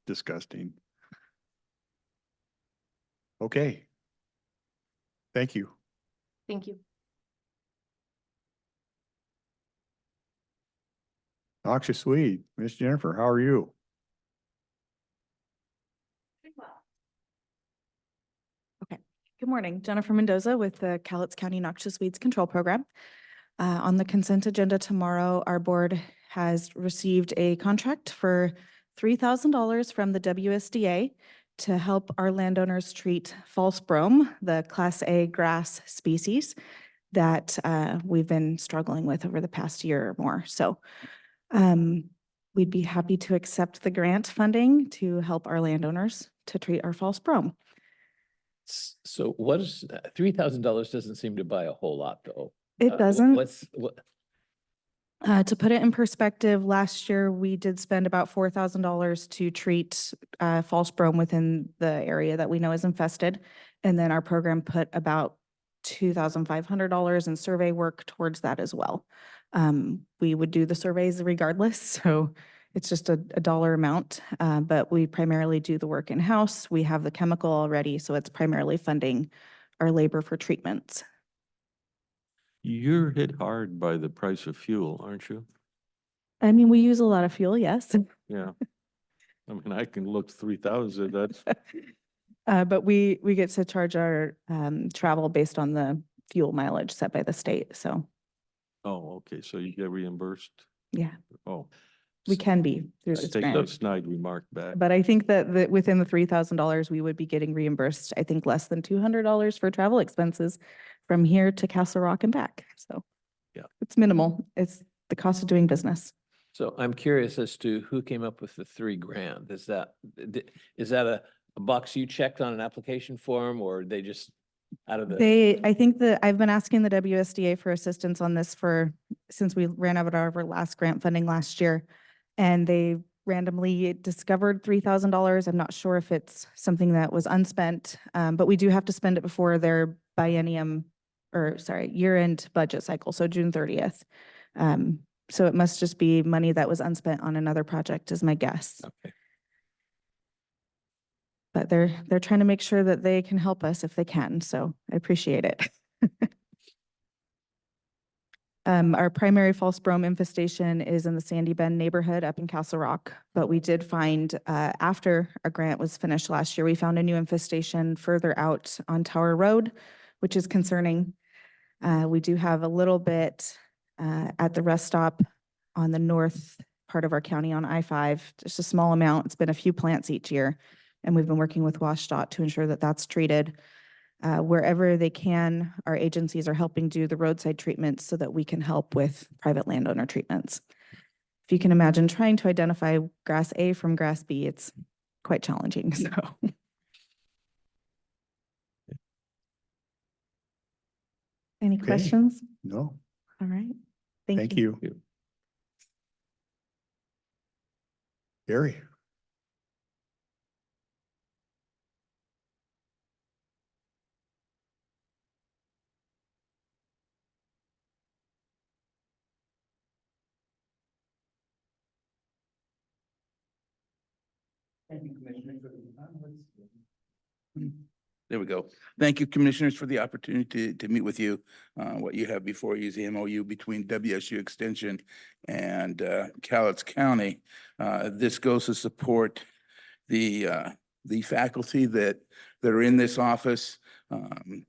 disgusting. Okay. Thank you. Thank you. Noxious weed, Miss Jennifer, how are you? Good morning, Jennifer Mendoza with the Cowlitz County Noxious Weeds Control Program. On the consent agenda tomorrow, our board has received a contract for $3,000 from the WSDA to help our landowners treat false brome, the Class A grass species that we've been struggling with over the past year or more. So we'd be happy to accept the grant funding to help our landowners to treat our false brome. So what is, $3,000 doesn't seem to buy a whole lot though. It doesn't. What, To put it in perspective, last year we did spend about $4,000 to treat false brome within the area that we know is infested. And then our program put about $2,500 in survey work towards that as well. We would do the surveys regardless, so it's just a dollar amount, but we primarily do the work in-house. We have the chemical already, so it's primarily funding our labor for treatments. You're hit hard by the price of fuel, aren't you? I mean, we use a lot of fuel, yes. Yeah. I mean, I can look 3,000, that's, But we get to charge our travel based on the fuel mileage set by the state. So, oh, okay, so you get reimbursed? yeah, Oh, we can be through I this take that grant. snide remark back. But I think that within the $3,000, we would be getting reimbursed, I think, less than $200 for travel expenses from here to Castle Rock and back. So Yeah. it's minimal. It's the cost of doing business. so I'm curious as to who came up with the $3,000. Is that a box you checked on an application form or they just out of the? I think that I've been asking the WSDA for assistance on this since we ran out of our last grant funding last year. And they randomly discovered $3,000. I'm not sure if it's something that was unspent, but we do have to spend it before their year-end budget cycle, so June 30th. So it must just be money that was unspent on another project is my guess. Okay. But they're trying to make sure that they can help us if they can, so I appreciate it. Our primary false brome infestation is in the Sandy Bend neighborhood up in Castle Rock, but we did find, after our grant was finished last year, we found a new infestation further out on Tower Road, which is concerning. We do have a little bit at the rest stop on the north part of our county on I-5, just a small amount. It's been a few plants each year, and we've been working with WashDOT to ensure that that's treated. Wherever they can, our agencies are helping do the roadside treatments so that we can help with private landowner treatments. If you can imagine trying to identify grass A from grass B, it's quite challenging, so. Any Okay. questions? No, All right. thank you. Gary. Thank you, Commissioner, for the There we go. Thank you, Commissioners, for the opportunity to meet with you. What you have before you is the MOU between WSU Extension and Cowlitz County. This goes to support the faculty that are in this office.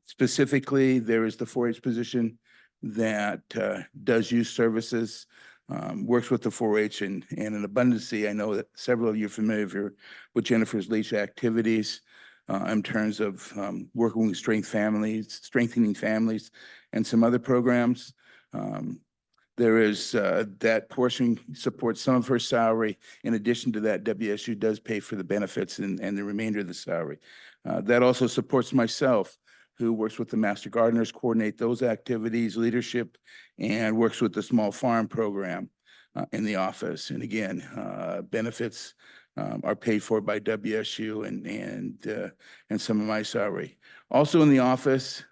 Specifically, there is the 4-H position that does youth services, works with the 4-H and in abundancy. I know that several of you are familiar with Jennifer's leash activities in terms of working with strengthening families, and some other programs. There is that portion supports some of her salary. In addition to that, WSU does pay for the benefits and the remainder of the salary. That also supports myself, who works with the Master Gardeners, coordinate those activities, leadership, and works with the small farm program in the office. And again, benefits are paid for by WSU and some of my salary. Also in the office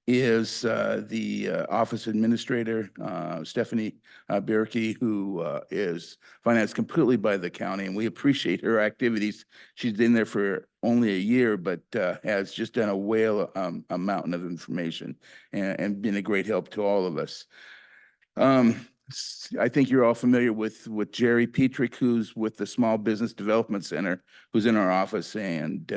is the office administrator, Stephanie Berkey, who is financed completely by the county, and we appreciate her activities. She's been there for only a year, but has just done a mountain of information and been a great help to all of us. I think you're all familiar with Jerry Petrick, who's with the Small Business Development Center, who's in our office, and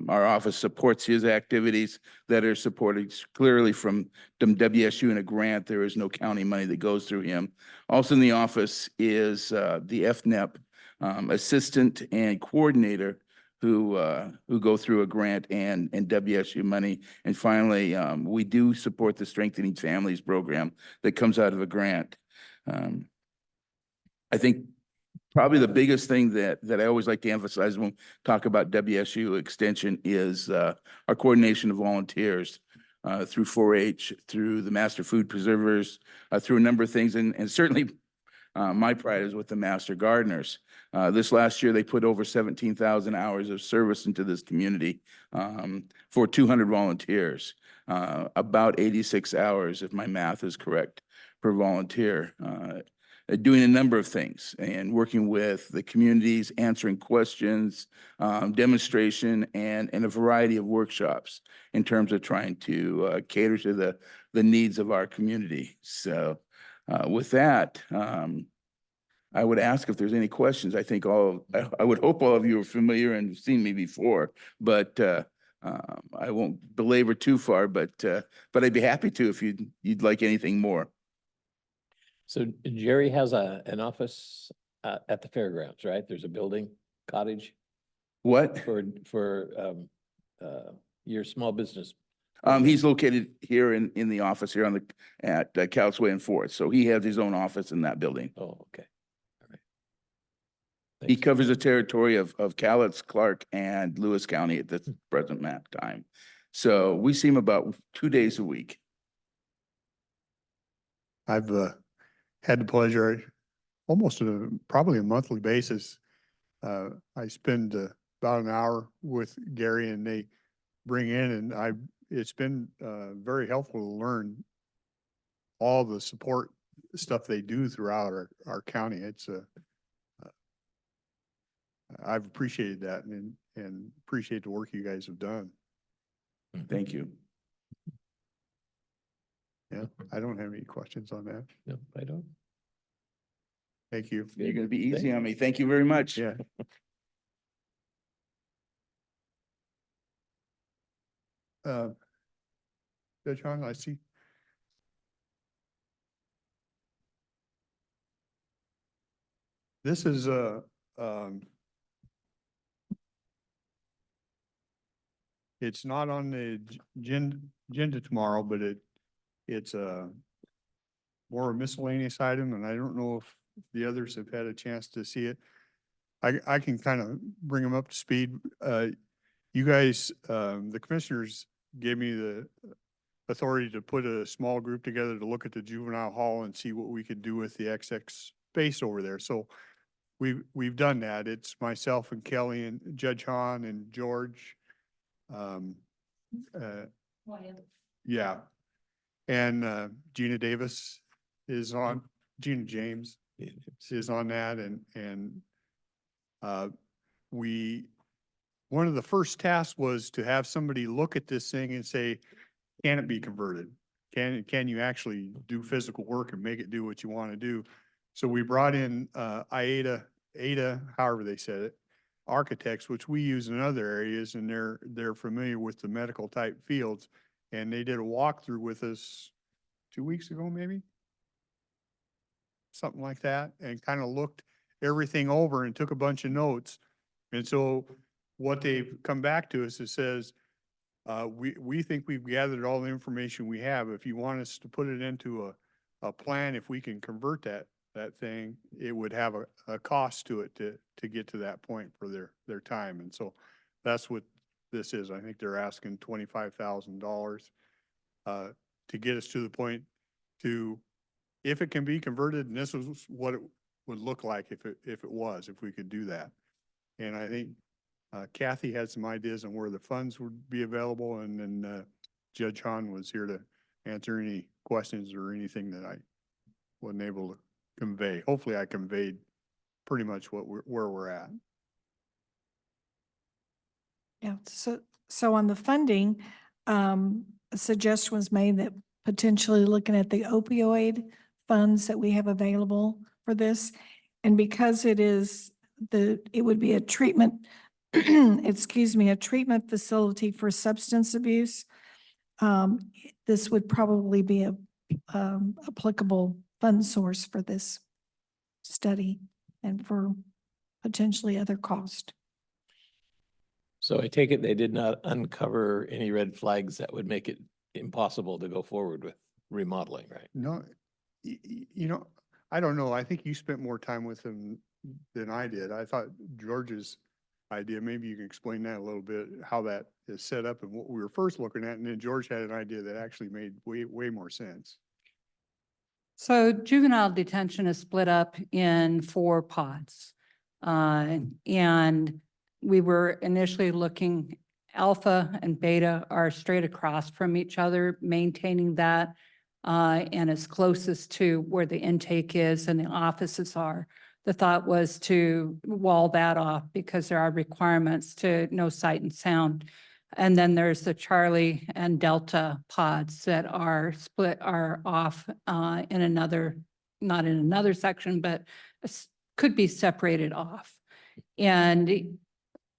our office supports his activities that are supported clearly from WSU in a grant. There is no county money that goes through him. Also in the office is the FNEP assistant and coordinator who go through a grant and WSU money. And finally, we do support the Strengthening Families program that comes out of a grant. I think probably the biggest thing that I always like to emphasize when we talk about WSU Extension is our coordination of volunteers through 4-H, through the Master Food Preservers, through a number of things. And certainly my pride is with the Master Gardeners. This last year, they put over 17,000 hours of service into this community for 200 volunteers, about 86 hours, if my math is correct, per volunteer. Doing a number of things and working with the communities, answering questions, demonstration, and a variety of workshops in terms of trying to cater to the needs of our community. So with that, I would ask if there's any questions. I think I would hope all of you are familiar and have seen me before, but I won't belabor too far, but I'd be happy to if you'd like anything more. So Jerry has an office at the fairgrounds, right? There's a building, cottage What? for your small business. He's located here in the office here at Cowles Way and Fourth. So he has his own office in that building. Oh, okay. All right. He Thanks. covers the territory of Cowlitz, Clark, and Lewis County at this present time. So we see him about 2 days a week. I've had the pleasure, almost probably a monthly basis. I spend about an hour with Gary, and they bring in, and it's been very helpful to learn all the support stuff they do throughout our county. It's I've appreciated that and appreciate the work you guys have done. Thank you. Yeah, I don't have any questions on that. No, I don't. Thank you. You're going to be easy on me. Thank you very much. Yeah. Judge Hong, I see. This is it's not on the agenda tomorrow, but it's more a miscellaneous item, and I don't know if the others have had a chance to see it. I can kind of bring them up to speed. You guys, the commissioners gave me the authority to put a small group together to look at the juvenile hall and see what we could do with the XX space over there. So we've done that. It's myself and Kelly and Judge Hahn and George. Yeah. And Gina Davis is on, Gina James is on that, and one of the first tasks was to have somebody look at this thing and say, can it be converted? Can you actually do physical work and make it do what you want to do? So we brought in Ada, however they said it, architects, which we use in other areas, and they're familiar with the medical type fields. And they did a walkthrough with us 2 weeks ago, maybe? Something like that, and kind of looked everything over and took a bunch of notes. And so what they've come back to us, it says, we think we've gathered all the information we have. If you want us to put it into a plan, if we can convert that thing, it would have a cost to it to get to that point for their time. And so that's what this is. I think they're asking $25,000 to get us to the point to, if it can be converted, and this is what it would look like if we could do that. And I think Kathy had some ideas on where the funds would be available, and then Judge Hahn was here to answer any questions or anything that I wasn't able to convey. Hopefully I conveyed pretty much where we're at. Yeah, so on the funding, a suggestion was made that potentially looking at the opioid funds that we have available for this. And because it would be a treatment, excuse me, a treatment facility for substance abuse, this would probably be a applicable fund source for this study and for potentially other cost. So I take it they did not uncover any red flags that would make it impossible to go forward with remodeling, right? No, you know, I don't know. I think you spent more time with them than I did. I thought George's idea, maybe you can explain that a little bit, how that is set up and what we were first looking at. And then George had an idea that actually made way more sense. So juvenile detention is split up in 4 pods. And we were initially looking, alpha and beta are straight across from each other, maintaining that and as closest to where the intake is and the offices are. The thought was to wall that off because there are requirements to no sight and sound. And then there's the Charlie and Delta pods that are off in another, not in another section, but could be separated off. And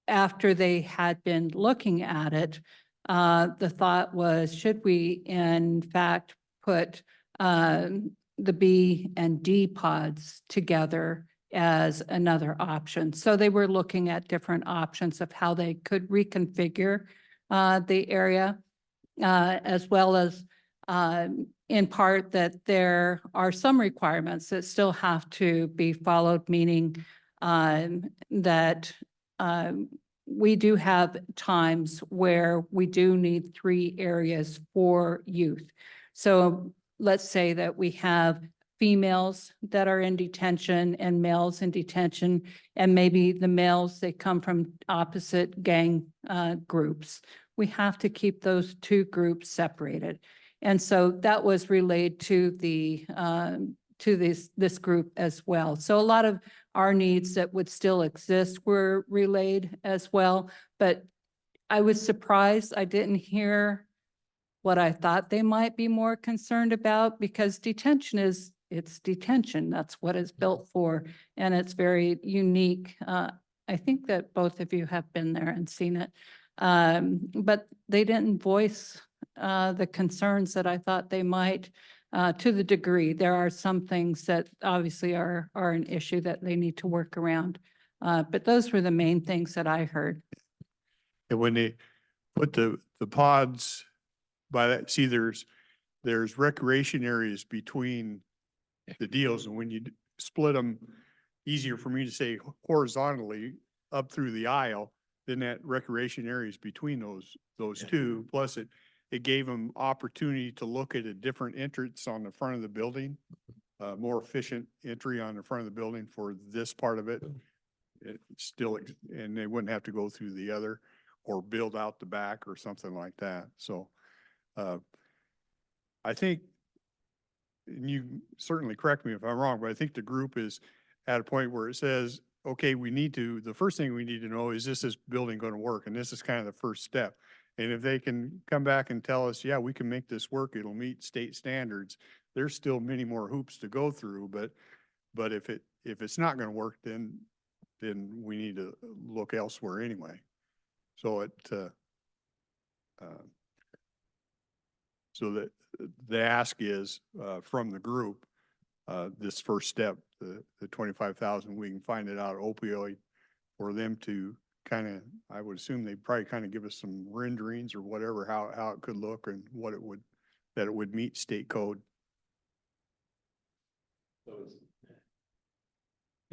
after they had been looking at it, the thought was, should we in fact put the B and D pods together as another option? So they were looking at different options of how they could reconfigure the area, as well as in part that there are some requirements that still have to be followed, meaning that we do have times where we do need 3 areas for youth. So let's say that we have females that are in detention and males in detention, and maybe the males, they come from opposite gang groups. We have to keep those 2 groups separated. And so that was relayed to the to this group as well. So a lot of our needs that would still exist were relayed as well. But I was surprised I didn't hear what I thought they might be more concerned about, because detention it's detention. That's what it's built for. And it's very unique. I think that both of you have been there and seen it. But they didn't voice the concerns that I thought they might, to the degree. There are some things that obviously are an issue that they need to work around. But those were the main things that I heard. And when they put the pods by that, see, there's recreation areas between the deals, and when you split them, easier for me to say horizontally up through the aisle, then that recreation areas between those 2, plus it gave them opportunity to look at a different entrance on the front of the building, more efficient entry on the front of the building for this part of it. It still, and they wouldn't have to go through the other or build out the back or something like that. So I think, and you certainly correct me if I'm wrong, but I think the group is at a point where it says, okay, the first thing we need to know is this building going to work? And this is kind of the first step. And if they can come back and tell us, yeah, we can make this work, it'll meet state standards, there's still many more hoops to go through. But if it's not going to work, then we need to look elsewhere anyway. So So that the ask is, from the group, this first step, the 25,000, we can find it out opioid for them to kind of, I would assume they'd probably kind of give us some renderings or whatever, how it could look and what it would, that it would meet state code.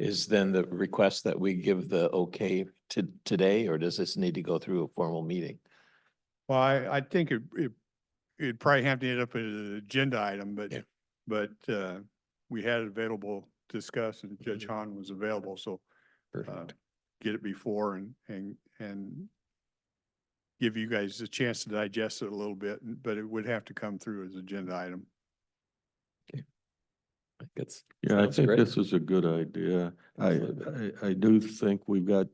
Is then the request that we give the okay to today, or does this need to go through a formal meeting? Well, I think it'd probably have to end up as an agenda item, Yeah. but we had it available to discuss and Judge Hahn was available, so Perfect. get it before and give you guys a chance to digest it a little bit, but it would have to come through as agenda item. That's, Yeah, I sounds think great. this is a good idea. I do think we've got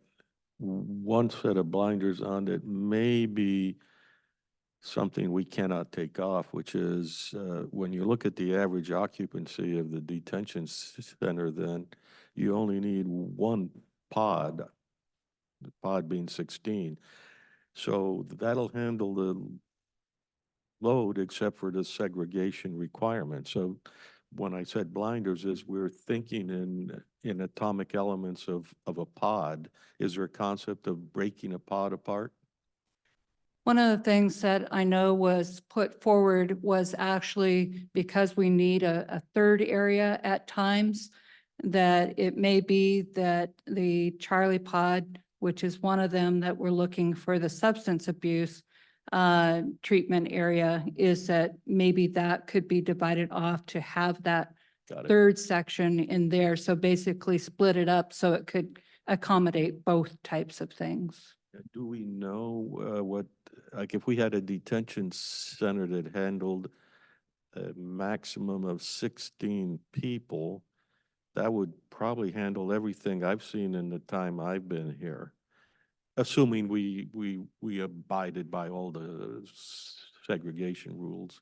one set of blinders on that may be something we cannot take off, which is, when you look at the average occupancy of the detention center, then you only need one pod, the pod being 16. So that'll handle the load except for the segregation requirement. So when I said blinders is we're thinking in atomic elements of a pod. Is there a concept of breaking a pod apart? One of the things that I know was put forward was actually because we need a third area at times, that it may be that the Charlie Pod, which is one of them that we're looking for the substance abuse treatment area, is that maybe that could be divided off to have that Got it. third section in there. So basically split it up so it could accommodate both types of things. Do we know what, like if we had a detention center that handled a maximum of 16 people, that would probably handle everything I've seen in the time I've been here. Assuming we abided by all the segregation rules.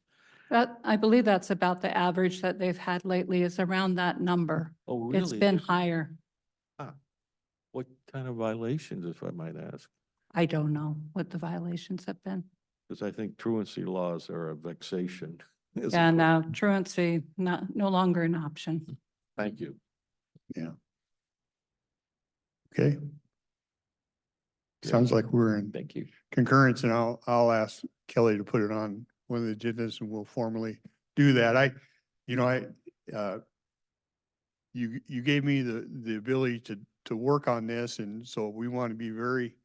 That, I believe that's about the average that they've had lately, is around that number. Oh, really? It's been higher. What kind of violations, if I might ask? I don't know what the violations have been. Because I think truancy laws are a vexation. as Yeah, opposed- now truancy, no longer an option. Thank you. Yeah. Okay. Sounds like we're in Thank you. concurrence, and I'll ask Kelly to put it on one of the agendas and we'll formally do that. You gave me the ability to work on this, and so we want to be very,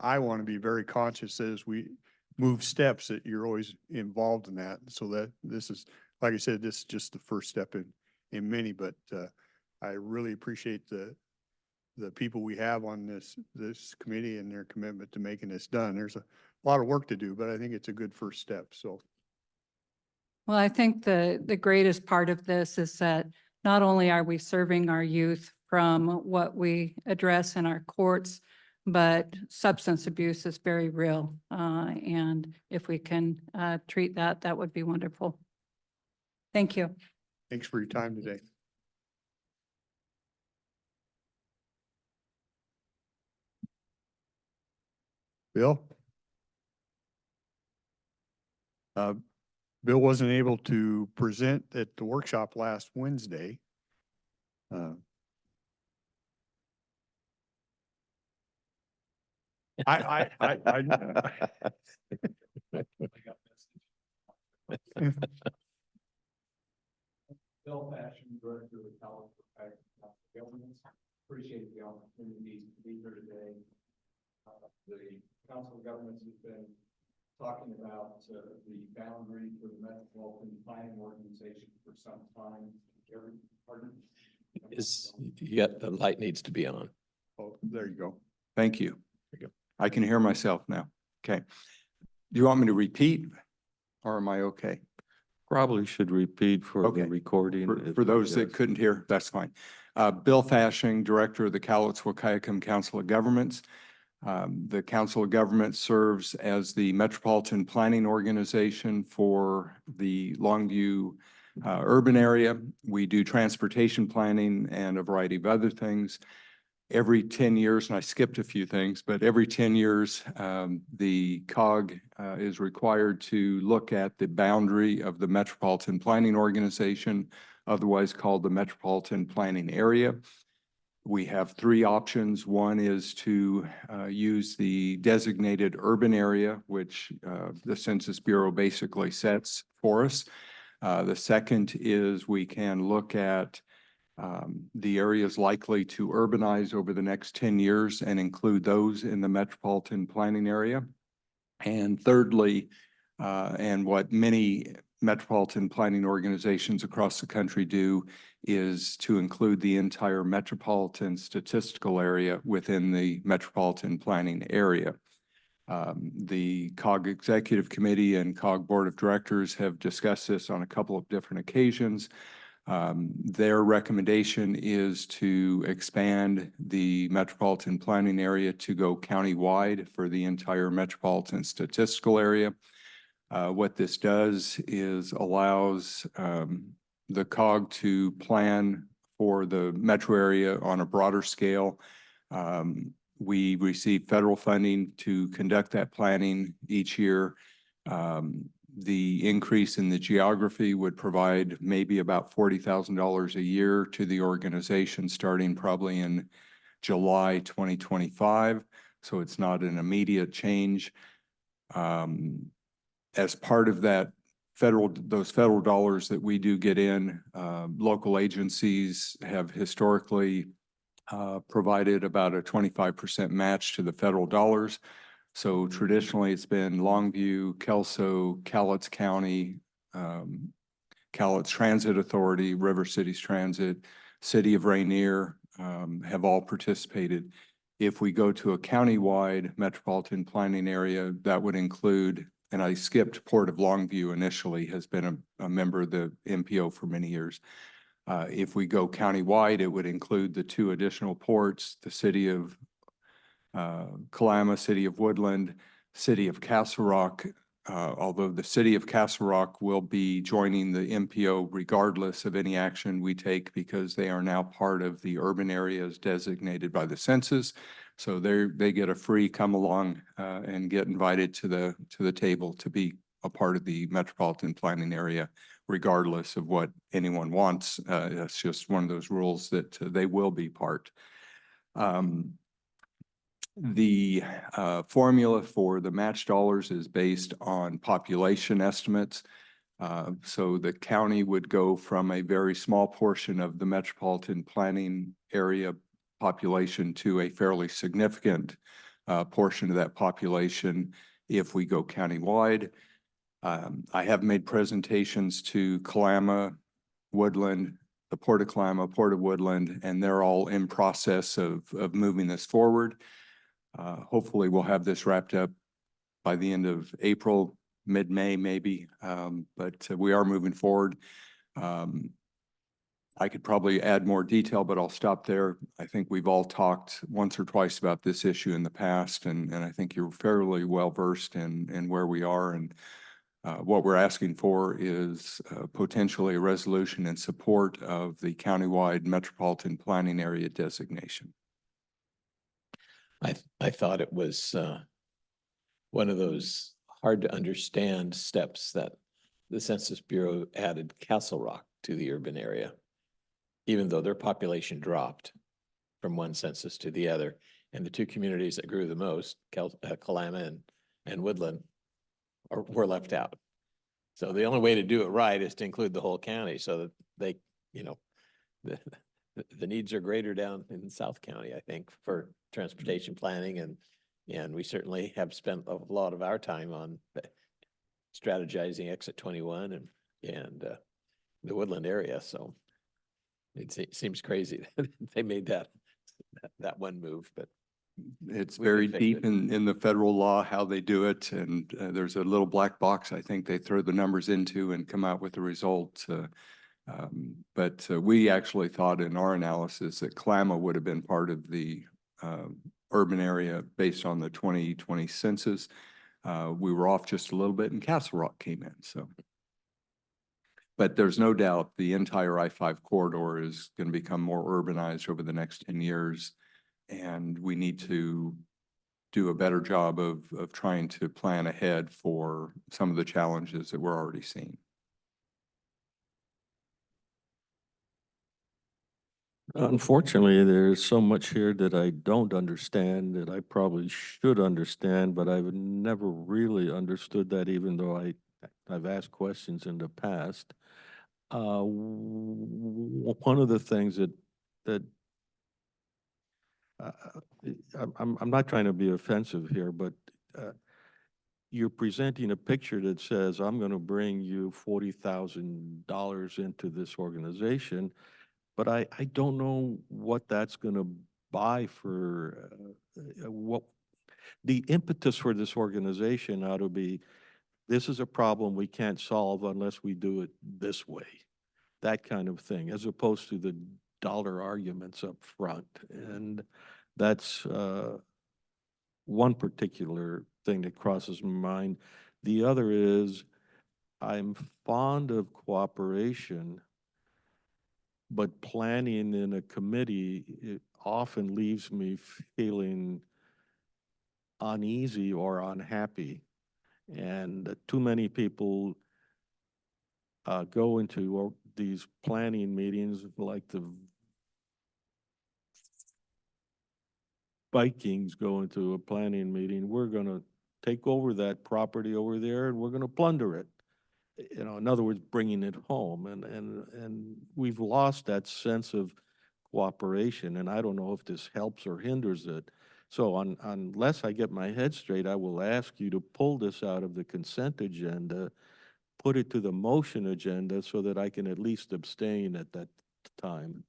I want to be very conscious as we move steps that you're always involved in that, so that this is, like I said, this is just the first step in many, but I really appreciate the people we have on this committee and their commitment to making this done. There's a lot of work to do, but I think it's a good first step, so. Well, I think the greatest part of this is that not only are we serving our youth from what we address in our courts, but substance abuse is very real. And if we can treat that, that would be wonderful. Thank you. Thanks for your time today. Bill? Bill wasn't able to present at the workshop last Wednesday. I Bill Fashion, Director of the College for Governments. Appreciate the opportunity to be here today. The Council of Governments has been talking about the boundary for the Metropolitan Planning Organization for some time. Pardon? The light needs to be on. Oh, there you go. Thank you. There you go. I can hear myself now. Okay. Do you want me to repeat or am I okay? Probably should repeat for Okay. the recording. For those that couldn't hear, that's fine. Bill Fashing, Director of the Cowlitz-Wahkiakum Council of Governments. The Council of Governments serves as the Metropolitan Planning Organization for the Longview urban area. We do transportation planning and a variety of other things. every 10 years, and I skipped a few things, but every 10 years, the COG is required to look at the boundary of the Metropolitan Planning Organization, otherwise called the Metropolitan Planning Area. We have three options. One is to use the designated urban area, which the Census Bureau basically sets for us. The second is we can look at the areas likely to urbanize over the next 10 years and include those in the metropolitan planning area. And thirdly, and what many metropolitan planning organizations across the country do, is to include the entire metropolitan statistical area within the metropolitan planning area. The COG Executive Committee and COG Board of Directors have discussed this on a couple of different occasions. Their recommendation is to expand the metropolitan planning area to go county-wide for the entire metropolitan statistical area. What this does is allows the COG to plan for the metro area on a broader scale. We receive federal funding to conduct that planning each year. The increase in the geography would provide maybe about $40,000 a year to the organization starting probably in July 2025. So it's not an immediate change. As part of that those federal dollars that we do get in, local agencies have historically provided about a 25% match to the federal dollars. So traditionally, it's been Longview, Kelso, Cowlitz County, Cowlitz Transit Authority, River Cities Transit, City of Rainier have all participated. If we go to a county-wide metropolitan planning area, that would include, and I skipped Port of Longview initially, has been a member of the MPO for many years. If we go county-wide, it would include the two additional ports, the city of Kalama, City of Woodland, City of Castle Rock, although the City of Castle Rock will be joining the MPO regardless of any action we take because they are now part of the urban areas designated by the census. So they get a free come along and get invited to the table to be a part of the metropolitan planning area, regardless of what anyone wants. It's just one of those rules that they will be part. The formula for the match dollars is based on population estimates. So the county would go from a very small portion of the metropolitan planning area population to a fairly significant portion of that population if we go countywide. I have made presentations to Kalama, Woodland, the Port of Kalama, Port of Woodland, and they're all in process of moving this forward. Hopefully we'll have this wrapped up by the end of April, mid-May maybe, but we are moving forward. I could probably add more detail, but I'll stop there. I think we've all talked once or twice about this issue in the past, and I think you're fairly well versed in where we are. And what we're asking for is potentially a resolution in support of the countywide metropolitan planning area designation. I thought it was one of those hard to understand steps that the Census Bureau added Castle Rock to the urban area, even though their population dropped from one census to the other. And the two communities that grew the most, Kalama and Woodland, were left out. So the only way to do it right is to include the whole county so that they, you know, the needs are greater down in South County, I think, for transportation planning, and we certainly have spent a lot of our time on strategizing Exit 21 and the Woodland area. So it seems crazy that they made that one move, but it's we very can fix deep it. in the federal law, how they do it. And there's a little black box I think they throw the numbers into and come out with the result. But we actually thought in our analysis that Kalama would have been part of the urban area based on the 2020 census. We were off just a little bit and Castle Rock came in. So, but there's no doubt the entire I-5 corridor is going to become more urbanized over the next 10 years. and we need to do a better job of trying to plan ahead for some of the challenges that we're already seeing. Unfortunately, there's so much here that I don't understand that I probably should understand, but I've never really understood that, even though I've asked questions in the past. One of the things that I'm not trying to be offensive here, but you're presenting a picture that says, I'm going to bring you $40,000 into this organization, but I don't know what that's going to buy for, what the impetus for this organization ought to be. This is a problem we can't solve unless we do it this way, that kind of thing, as opposed to the dollar arguments up front. And that's one particular thing that crosses my mind. The other is, I'm fond of cooperation, but planning in a committee, it often leaves me feeling uneasy or unhappy. And too many people go into these planning meetings like the Vikings go into a planning meeting. We're going to take over that property over there and we're going to plunder it. You know, in other words, bringing it home. And we've lost that sense of cooperation. And I don't know if this helps or hinders it. So unless I get my head straight, I will ask you to pull this out of the consent agenda, put it to the motion agenda so that I can at least abstain at that time.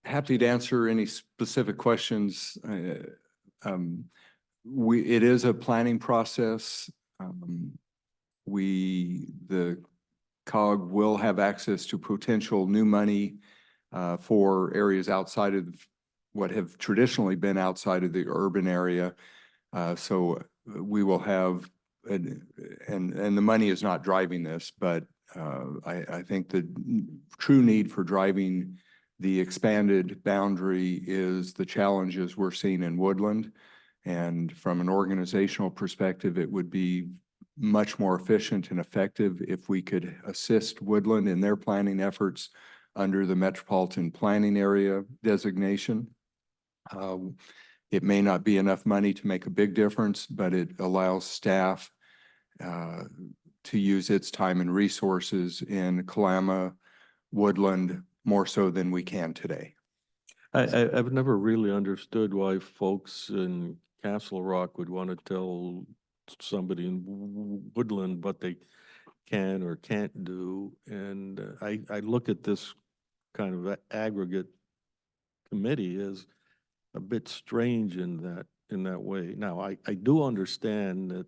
Happy to answer any specific questions. It is a planning process. The COG will have access to potential new money for areas outside of what have traditionally been outside of the urban area. So we will have, and the money is not driving this, but I think the true need for driving the expanded boundary is the challenges we're seeing in Woodland. And from an organizational perspective, it would be much more efficient and effective if we could assist Woodland in their planning efforts under the Metropolitan Planning Area designation. It may not be enough money to make a big difference, but it allows staff to use its time and resources in Kalama, Woodland, more so than we can today. I've never really understood why folks in Castle Rock would want to tell somebody in Woodland what they can or can't do. And I look at this kind of aggregate committee as a bit strange in that way. Now, I do understand that,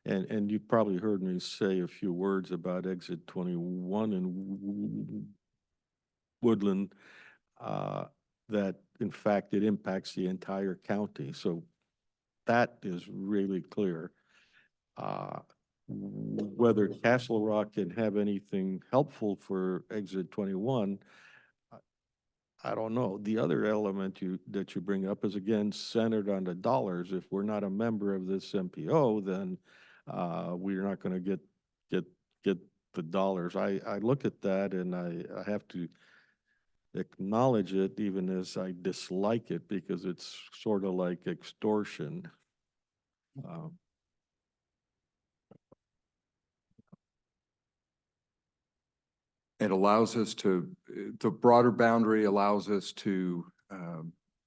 and you probably heard me say a few words about Exit 21 in Woodland, that in fact it impacts the entire county. So that is really clear. Whether Castle Rock can have anything helpful for Exit 21, I don't know. The other element that you bring up is again centered on the dollars. If we're not a member of this MPO, then we're not going to get the dollars. I look at that and I have to acknowledge it, even as I dislike it, because it's sort of like extortion. It allows us to, the broader boundary allows us to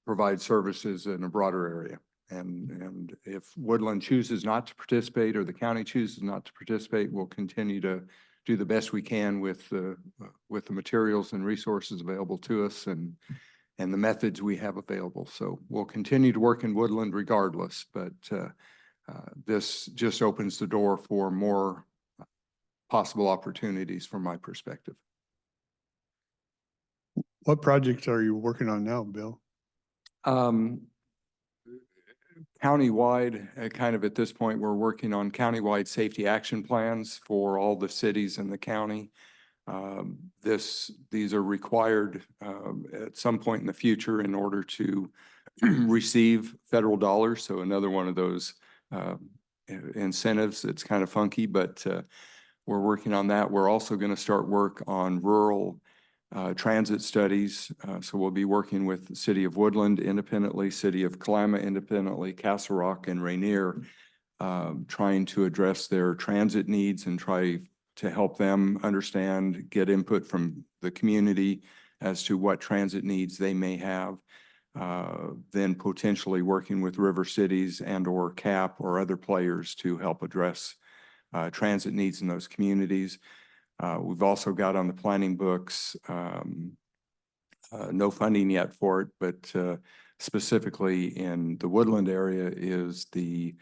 provide services in a broader area. And if Woodland chooses not to participate or the county chooses not to participate, we'll continue to do the best we can with the materials and resources available to us and the methods we have available. So we'll continue to work in Woodland regardless, but this just opens the door for more possible opportunities from my perspective. What projects are you working on now, Bill? Countywide, kind of at this point, we're working on countywide safety action plans for all the cities in the county. These are required at some point in the future in order to receive federal dollars. So another one of those incentives. It's kind of funky, but we're working on that. We're also going to start work on rural transit studies. So we'll be working with the City of Woodland independently, City of Kalama independently, Castle Rock and Rainier, trying to address their transit needs and try to help them understand, get input from the community as to what transit needs they may have. Then potentially working with River Cities and or CAP or other players to help address transit needs in those communities. We've also got on the planning books, no funding yet for it, but specifically in the Woodland area is the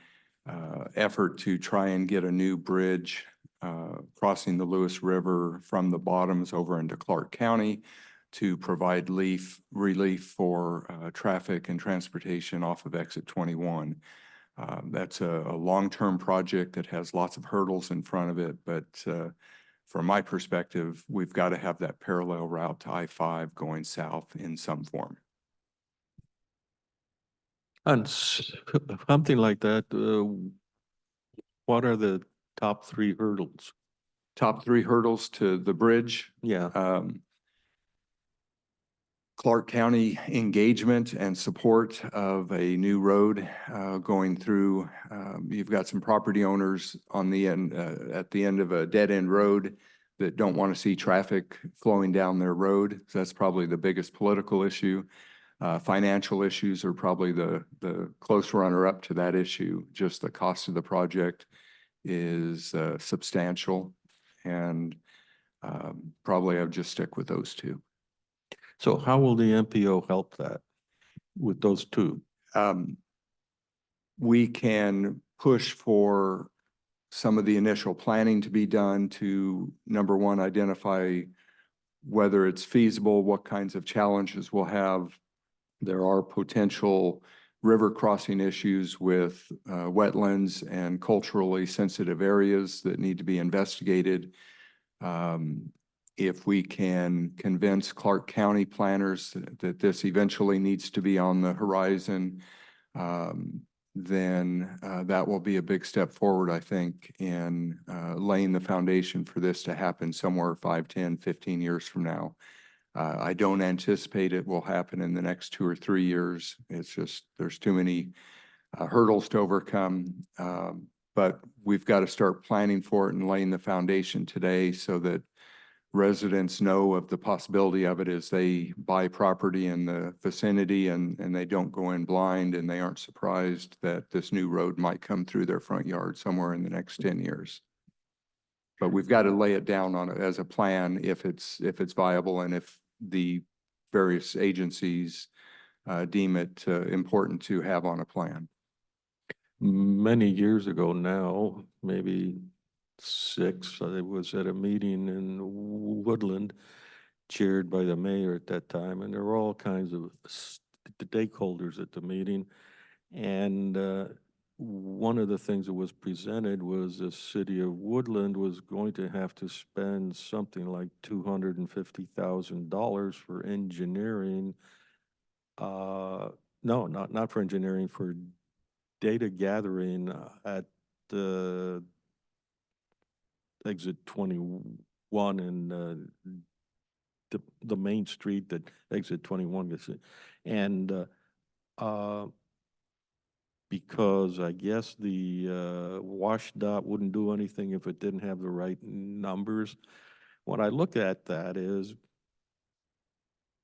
effort to try and get a new bridge crossing the Lewis River from the bottoms over into Clark County to provide relief for traffic and transportation off of exit 21. That's a long-term project that has lots of hurdles in front of it, but from my perspective, we've got to have that parallel route to I-5 going south in some form. And something like that, what are the top 3 hurdles? Top 3 hurdles to the bridge. Yeah. Clark County engagement and support of a new road going through. You've got some property owners on the end, at the end of a dead end road that don't want to see traffic flowing down their road. So that's probably the biggest political issue. Financial issues are probably the close runner up to that issue. Just the cost of the project is substantial, and probably I'll just stick with those 2. So how will the MPO help that with those 2? We can push for some of the initial planning to be done to, number one, identify whether it's feasible, what kinds of challenges we'll have. There are potential river crossing issues with wetlands and culturally sensitive areas that need to be investigated. If we can convince Clark County planners that this eventually needs to be on the horizon, then that will be a big step forward, I think, in laying the foundation for this to happen somewhere 5, 10, 15 years from now. I don't anticipate it will happen in the next 2 or 3 years. It's just, there's too many hurdles to overcome. But we've got to start planning for it and laying the foundation today so that residents know of the possibility of it as they buy property in the vicinity, and they don't go in blind and they aren't surprised that this new road might come through their front yard somewhere in the next 10 years. But we've got to lay it down on it as a plan if it's viable and if the various agencies deem it important to have on a plan. Many years ago now, maybe 6, I was at a meeting in Woodland chaired by the mayor at that time, and there were all kinds of stakeholders at the meeting. And one of the things that was presented was the city of Woodland was going to have to spend something like $250,000 for engineering. No, not for engineering, for data gathering at the exit 21 and the main street that exit 21 gets in. And because I guess the WashDOT wouldn't do anything if it didn't have the right numbers. When I look at that is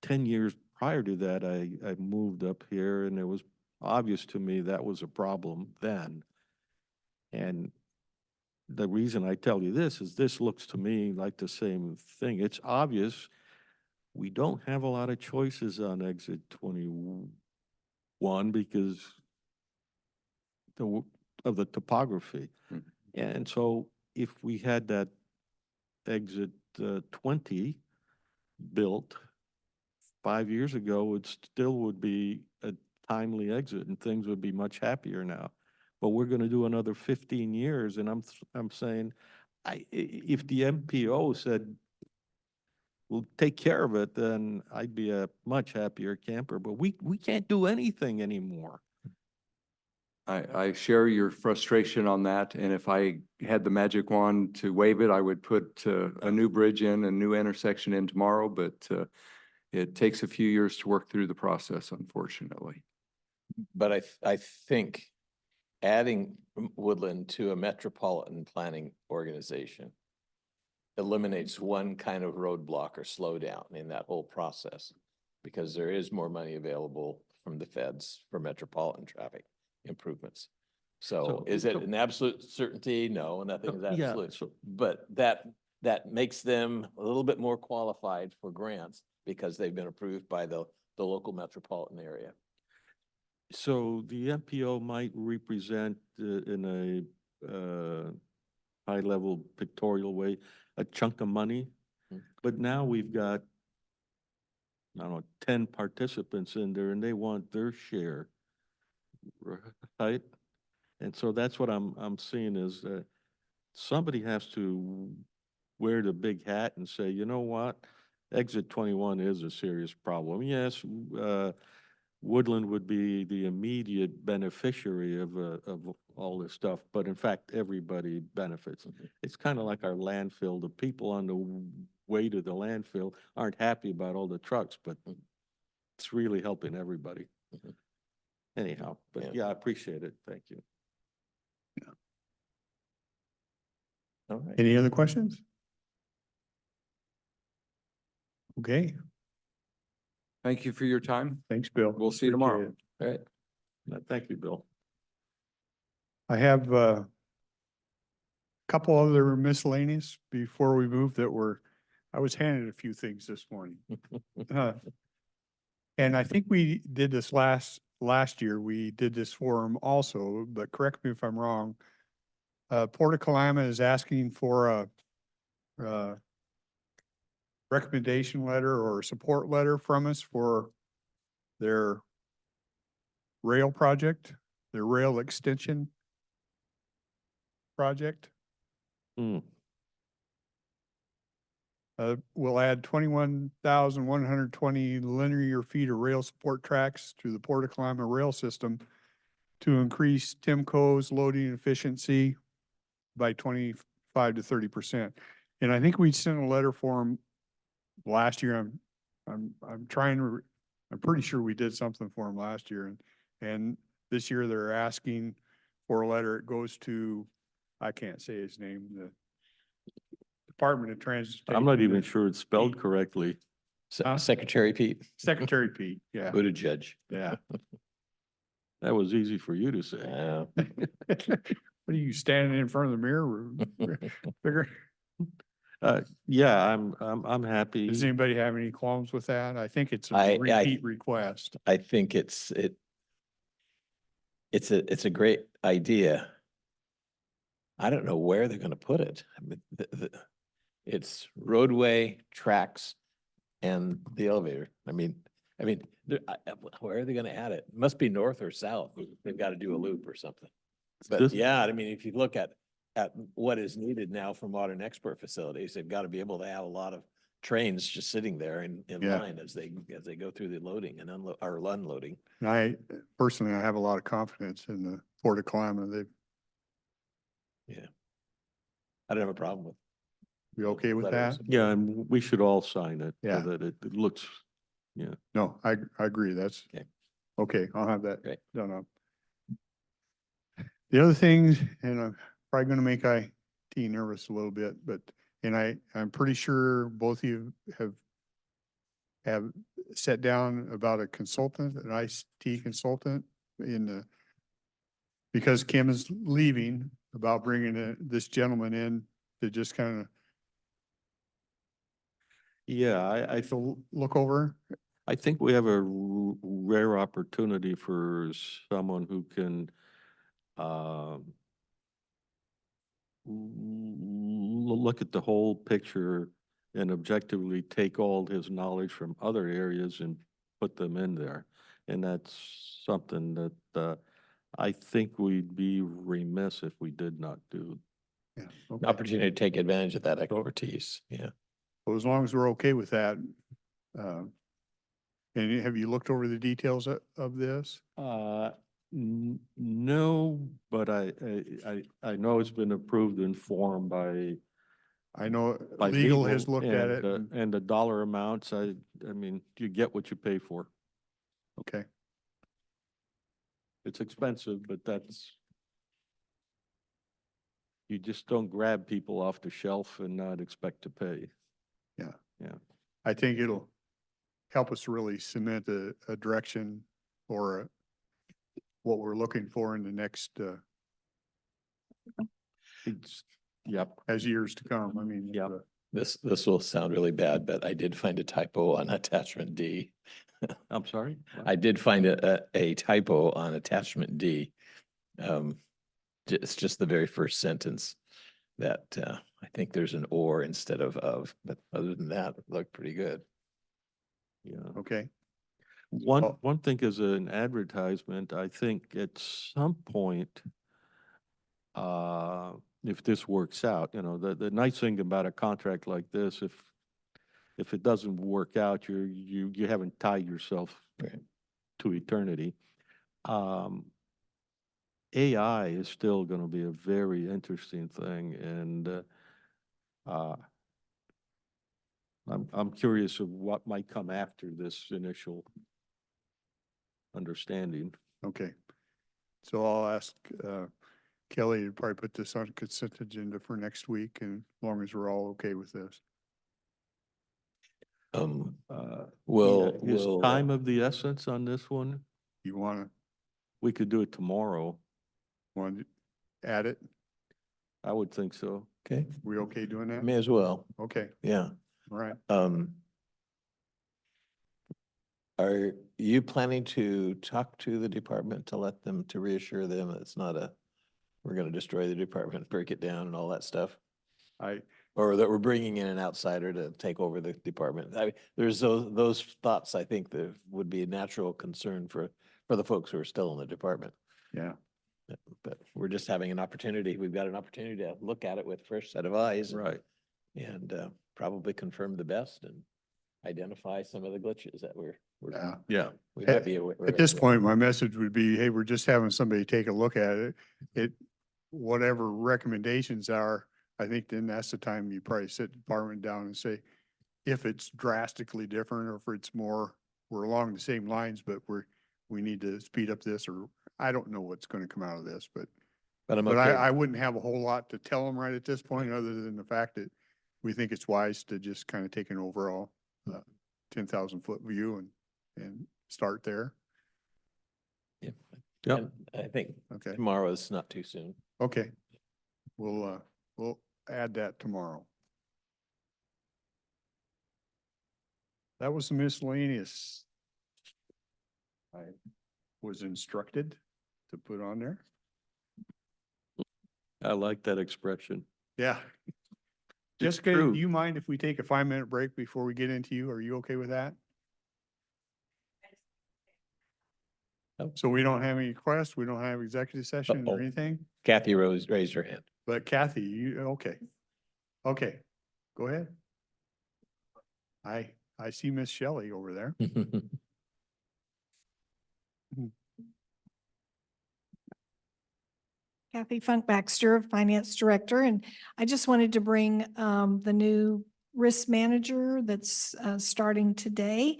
10 years prior to that, I moved up here, and it was obvious to me that was a problem then. And the reason I tell you this is this looks to me like the same thing. It's obvious we don't have a lot of choices on exit 21 because of the topography. Mm-hmm. And so if we had that exit 20 built 5 years ago, it still would be a timely exit and things would be much happier now. But we're going to do another 15 years, and I'm saying, if the MPO said will take care of it, then I'd be a much happier camper, but we can't do anything anymore. I share your frustration on that, and if I had the magic wand to wave it, I would put a new bridge in, a new intersection in tomorrow, but it takes a few years to work through the process, unfortunately. But I think adding Woodland to a metropolitan planning organization eliminates one kind of roadblock or slowdown in that whole process, because there is more money available from the feds for metropolitan traffic improvements. So is it an absolute certainty? No, nothing is Yeah, absolute. But that makes them a little bit more qualified for grants because they've been approved by the local metropolitan area. So the MPO might represent in a high-level pictorial way, a chunk of money. But now we've got, I don't know, 10 participants in there and they want their share, right? And so that's what I'm seeing is that somebody has to wear the big hat and say, you know what? Exit 21 is a serious problem. Yes, Woodland would be the immediate beneficiary of all this stuff, but in fact, everybody benefits. It's kind of like our landfill. The people on the way to the landfill aren't happy about all the trucks, but it's really helping everybody. Anyhow, but yeah, I appreciate it. Thank you. All right. Any other questions? Okay, Thank you for your time. thanks, Bill. We'll see you tomorrow. Appreciate it. All right. Thank you, Bill. I have a couple other miscellaneous before we move I was handed a few things this morning. And I think we did this last year. We did this for them also, but correct me if I'm wrong. Port of Kalama is asking for a recommendation letter or support letter from us for their rail project, their rail extension project. We'll add 21,120 linear feet of rail support tracks to the Port of Kalama rail system to increase Timco's loading efficiency by 25 to 30%. And I think we sent a letter for them last year. I'm pretty sure we did something for them last year, and this year they're asking for a letter. It goes to, I can't say his name, the Department of Transportation. I'm not even sure it's spelled correctly. Secretary Pete. Secretary Pete, yeah. Buttigieg. Yeah. That was easy for you to say. What are you standing in front of the mirror? Figure. Yeah, I'm happy. Does anybody have any qualms with that? I think it's a I- repeat request. I think it's a great idea. I don't know where they're gonna put it. I mean, it's roadway, tracks, and the elevator. I mean, where are they gonna add it? Must be north or south. They've got to do a loop or something. But This- yeah, I mean, if you look at what is needed now for modern export facilities, they've got to be able to have a lot of trains just sitting there in Yeah. line as they go through the loading and unloading. And I have a lot of confidence in the Port of Kalama. They'd I don't have a problem with. be okay with letter of that? support. Yeah, and we should all sign it Yeah. so that it looks, No, I agree. That's, Okay. okay, I'll have that Great. done up. The other thing, and I'm probably gonna make IT nervous a little bit, but, and I'm pretty sure both of you have sat down about a consultant, an IT consultant because Kim is leaving, about bringing this gentleman in to just kind of yeah, I look over. I think we have a rare opportunity for someone who can look at the whole picture and objectively take all his knowledge from other areas and put them in there. And that's something that I think we'd be remiss if we did not do. Yeah. An opportunity to take advantage of that expertise, yeah. Well, as long as we're okay with that. And have you looked over the details of this? No, but I know it's been approved in form by I know by legal has looked at and, it. And the dollar amounts, I mean, you get what you pay for. Okay, It's expensive, but you just don't grab people off the shelf and not expect to pay. yeah. Yeah. I think it'll help us really cement a direction or what we're looking for in the next, Yep. as years to come. I mean. Yep. This will sound really bad, but I did find a typo on attachment D. I'm sorry? What? I did find a typo on attachment D. It's just the very first sentence that I think there's an or instead of, but other than that, it looked pretty good. Yeah. Okay, One thing is an advertisement, I think at some point, if this works out, you know, the nice thing about a contract like this, if it doesn't work out, you haven't tied yourself Right. to eternity. AI is still going to be a very interesting thing, and I'm curious of what might come after this initial understanding. okay. So I'll ask Kelly to probably put this on consent agenda for next week, and as long as we're all okay with this. Is time of the essence on this one? You want We could do it tomorrow. to add it? I would think so. Okay, We okay doing that? may as well. Okay, Yeah. all right. Are you planning to talk to the department to let them, to reassure them that it's not we're gonna destroy the department, break it down and all that stuff? Or that we're bringing in an outsider to take over the department? There's those thoughts, I think, that would be a natural concern for the folks who are still in the department. Yeah. But we're just having an opportunity. We've got an opportunity to look at it with a fresh set of eyes. Right. And probably confirm the best and identify some of the glitches that Yeah. Yeah. we might be aware. At this point, my message would be, hey, we're just having somebody take a look at it. Whatever recommendations are, I think then that's the time you probably sit the department down and say, if it's drastically different or if it's more, we're along the same lines, but we need to speed up this, or I don't know what's going to come out of this, but I'm But okay. I wouldn't have a whole lot to tell them right at this point, other than the fact that we think it's wise to just kind of take an overall 10,000-foot view and start there. Yeah. Yep. And I think Okay, tomorrow is not too soon. okay. We'll add that tomorrow. That was the miscellaneous I was instructed to put on there. I like that expression. Yeah. It's Jessica, do true. you mind if we take a 5-minute break before we get into you? Are you okay with that? Oh. So we don't have any requests, we don't have executive session or Uh-oh. anything, Kathy raised her hand. but Kathy, okay. Okay, go ahead. I see Miss Shelley over there. Kathy Funk Baxter, Finance Director, and I just wanted to bring the new risk manager that's starting today.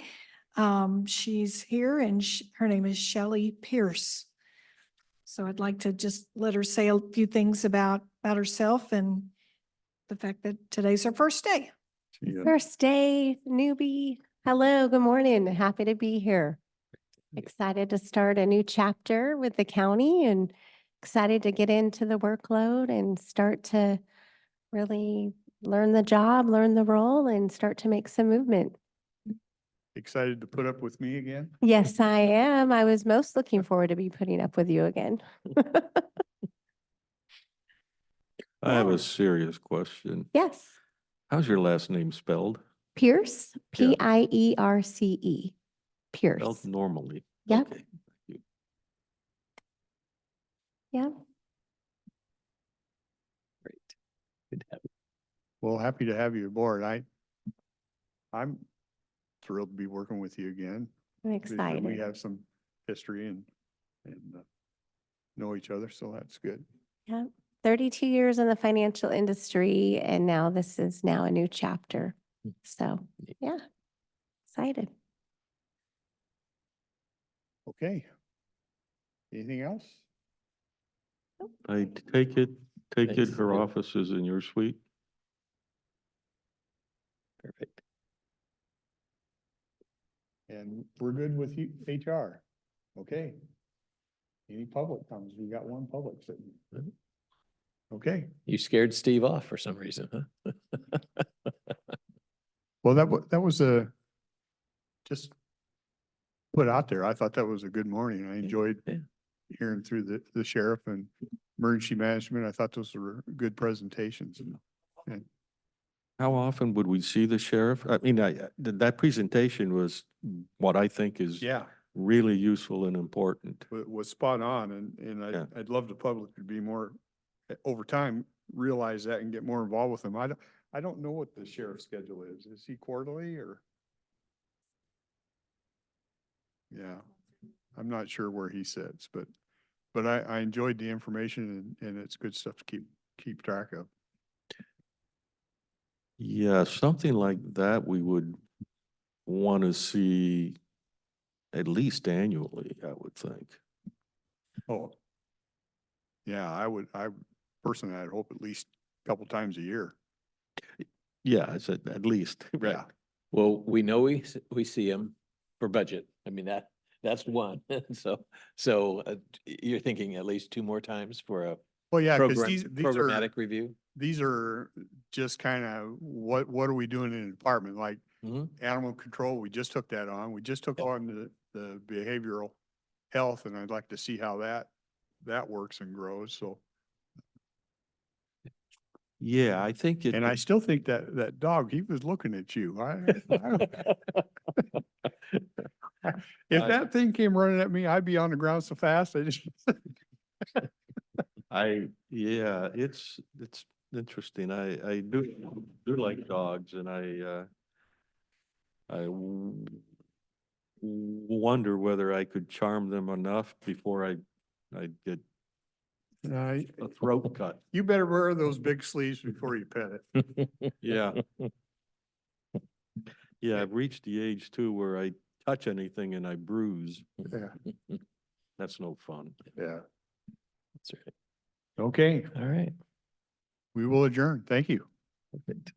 She's here and her name is Shelley Pierce. So I'd like to just let her say a few things about herself and the fact that today's her first day. Yeah. First day, newbie. Hello, good morning. Happy to be here. Excited to start a new chapter with the county and excited to get into the workload and start to really learn the job, learn the role, and start to make some movement. Excited to put up with me again? Yes, I am. I was most looking forward to be putting up with you again. I have a serious question. Yes, How's your last name spelled? Pierce, Yeah. Pierce. Pierce. Spelled normally. Yep. Okay. Thank you. Yeah. Great. Good to have you. Well, happy to have you aboard. I'm thrilled to be working with you again. I'm We excited. have some history and know each other, so that's good. Yep. 32 years in the financial industry, and now this is now a new chapter. So, yeah, excited. Okay. Anything else? I take it, Thanks. her office is in your suite? Perfect. And we're good with you, HR. Okay. Any public comments? We got one public sitting. Okay. You scared Steve off for some reason, huh? Well, that was just put out there. I thought that was a good morning. I enjoyed Yeah. hearing through the sheriff and emergency management. I thought those were good presentations. And How often would we see the sheriff? I mean, that presentation was what I think is yeah, really useful and important. was spot on and Yeah. I'd love the public to be more, over time, realize that and get more involved with them. I don't know what the sheriff's schedule is. Is he quarterly or? Yeah, I'm not sure where he sits, but I enjoyed the information and it's good stuff to keep track of. Yeah, something like that we would want to see at least annually, I would think. Oh. Yeah, I personally, I'd hope at least a couple times a year. Yeah, I said at least, right? Yeah. Well, we know we see him for budget. I mean, that's one. So you're thinking at least 2 more times for a Well, yeah, because program, these are, programmatic review? these are just kind of what are we doing in the department? Like Mhm. animal control, we just took that on. We just took on the behavioral health, and I'd like to see how that works and grows. So, Yeah, I think it. and I still think that dog, he was looking at you. If that thing came running at me, I'd be on the ground so fast. Yeah, it's interesting. I do like dogs and I wonder whether I could charm them enough before I get a throat cut. You better wear those big sleeves before you pet it. Yeah. Yeah, I've reached the age too where I touch anything and I bruise. Yeah, That's no fun. yeah. That's right. Okay, All right. we will adjourn. Thank you. Perfect.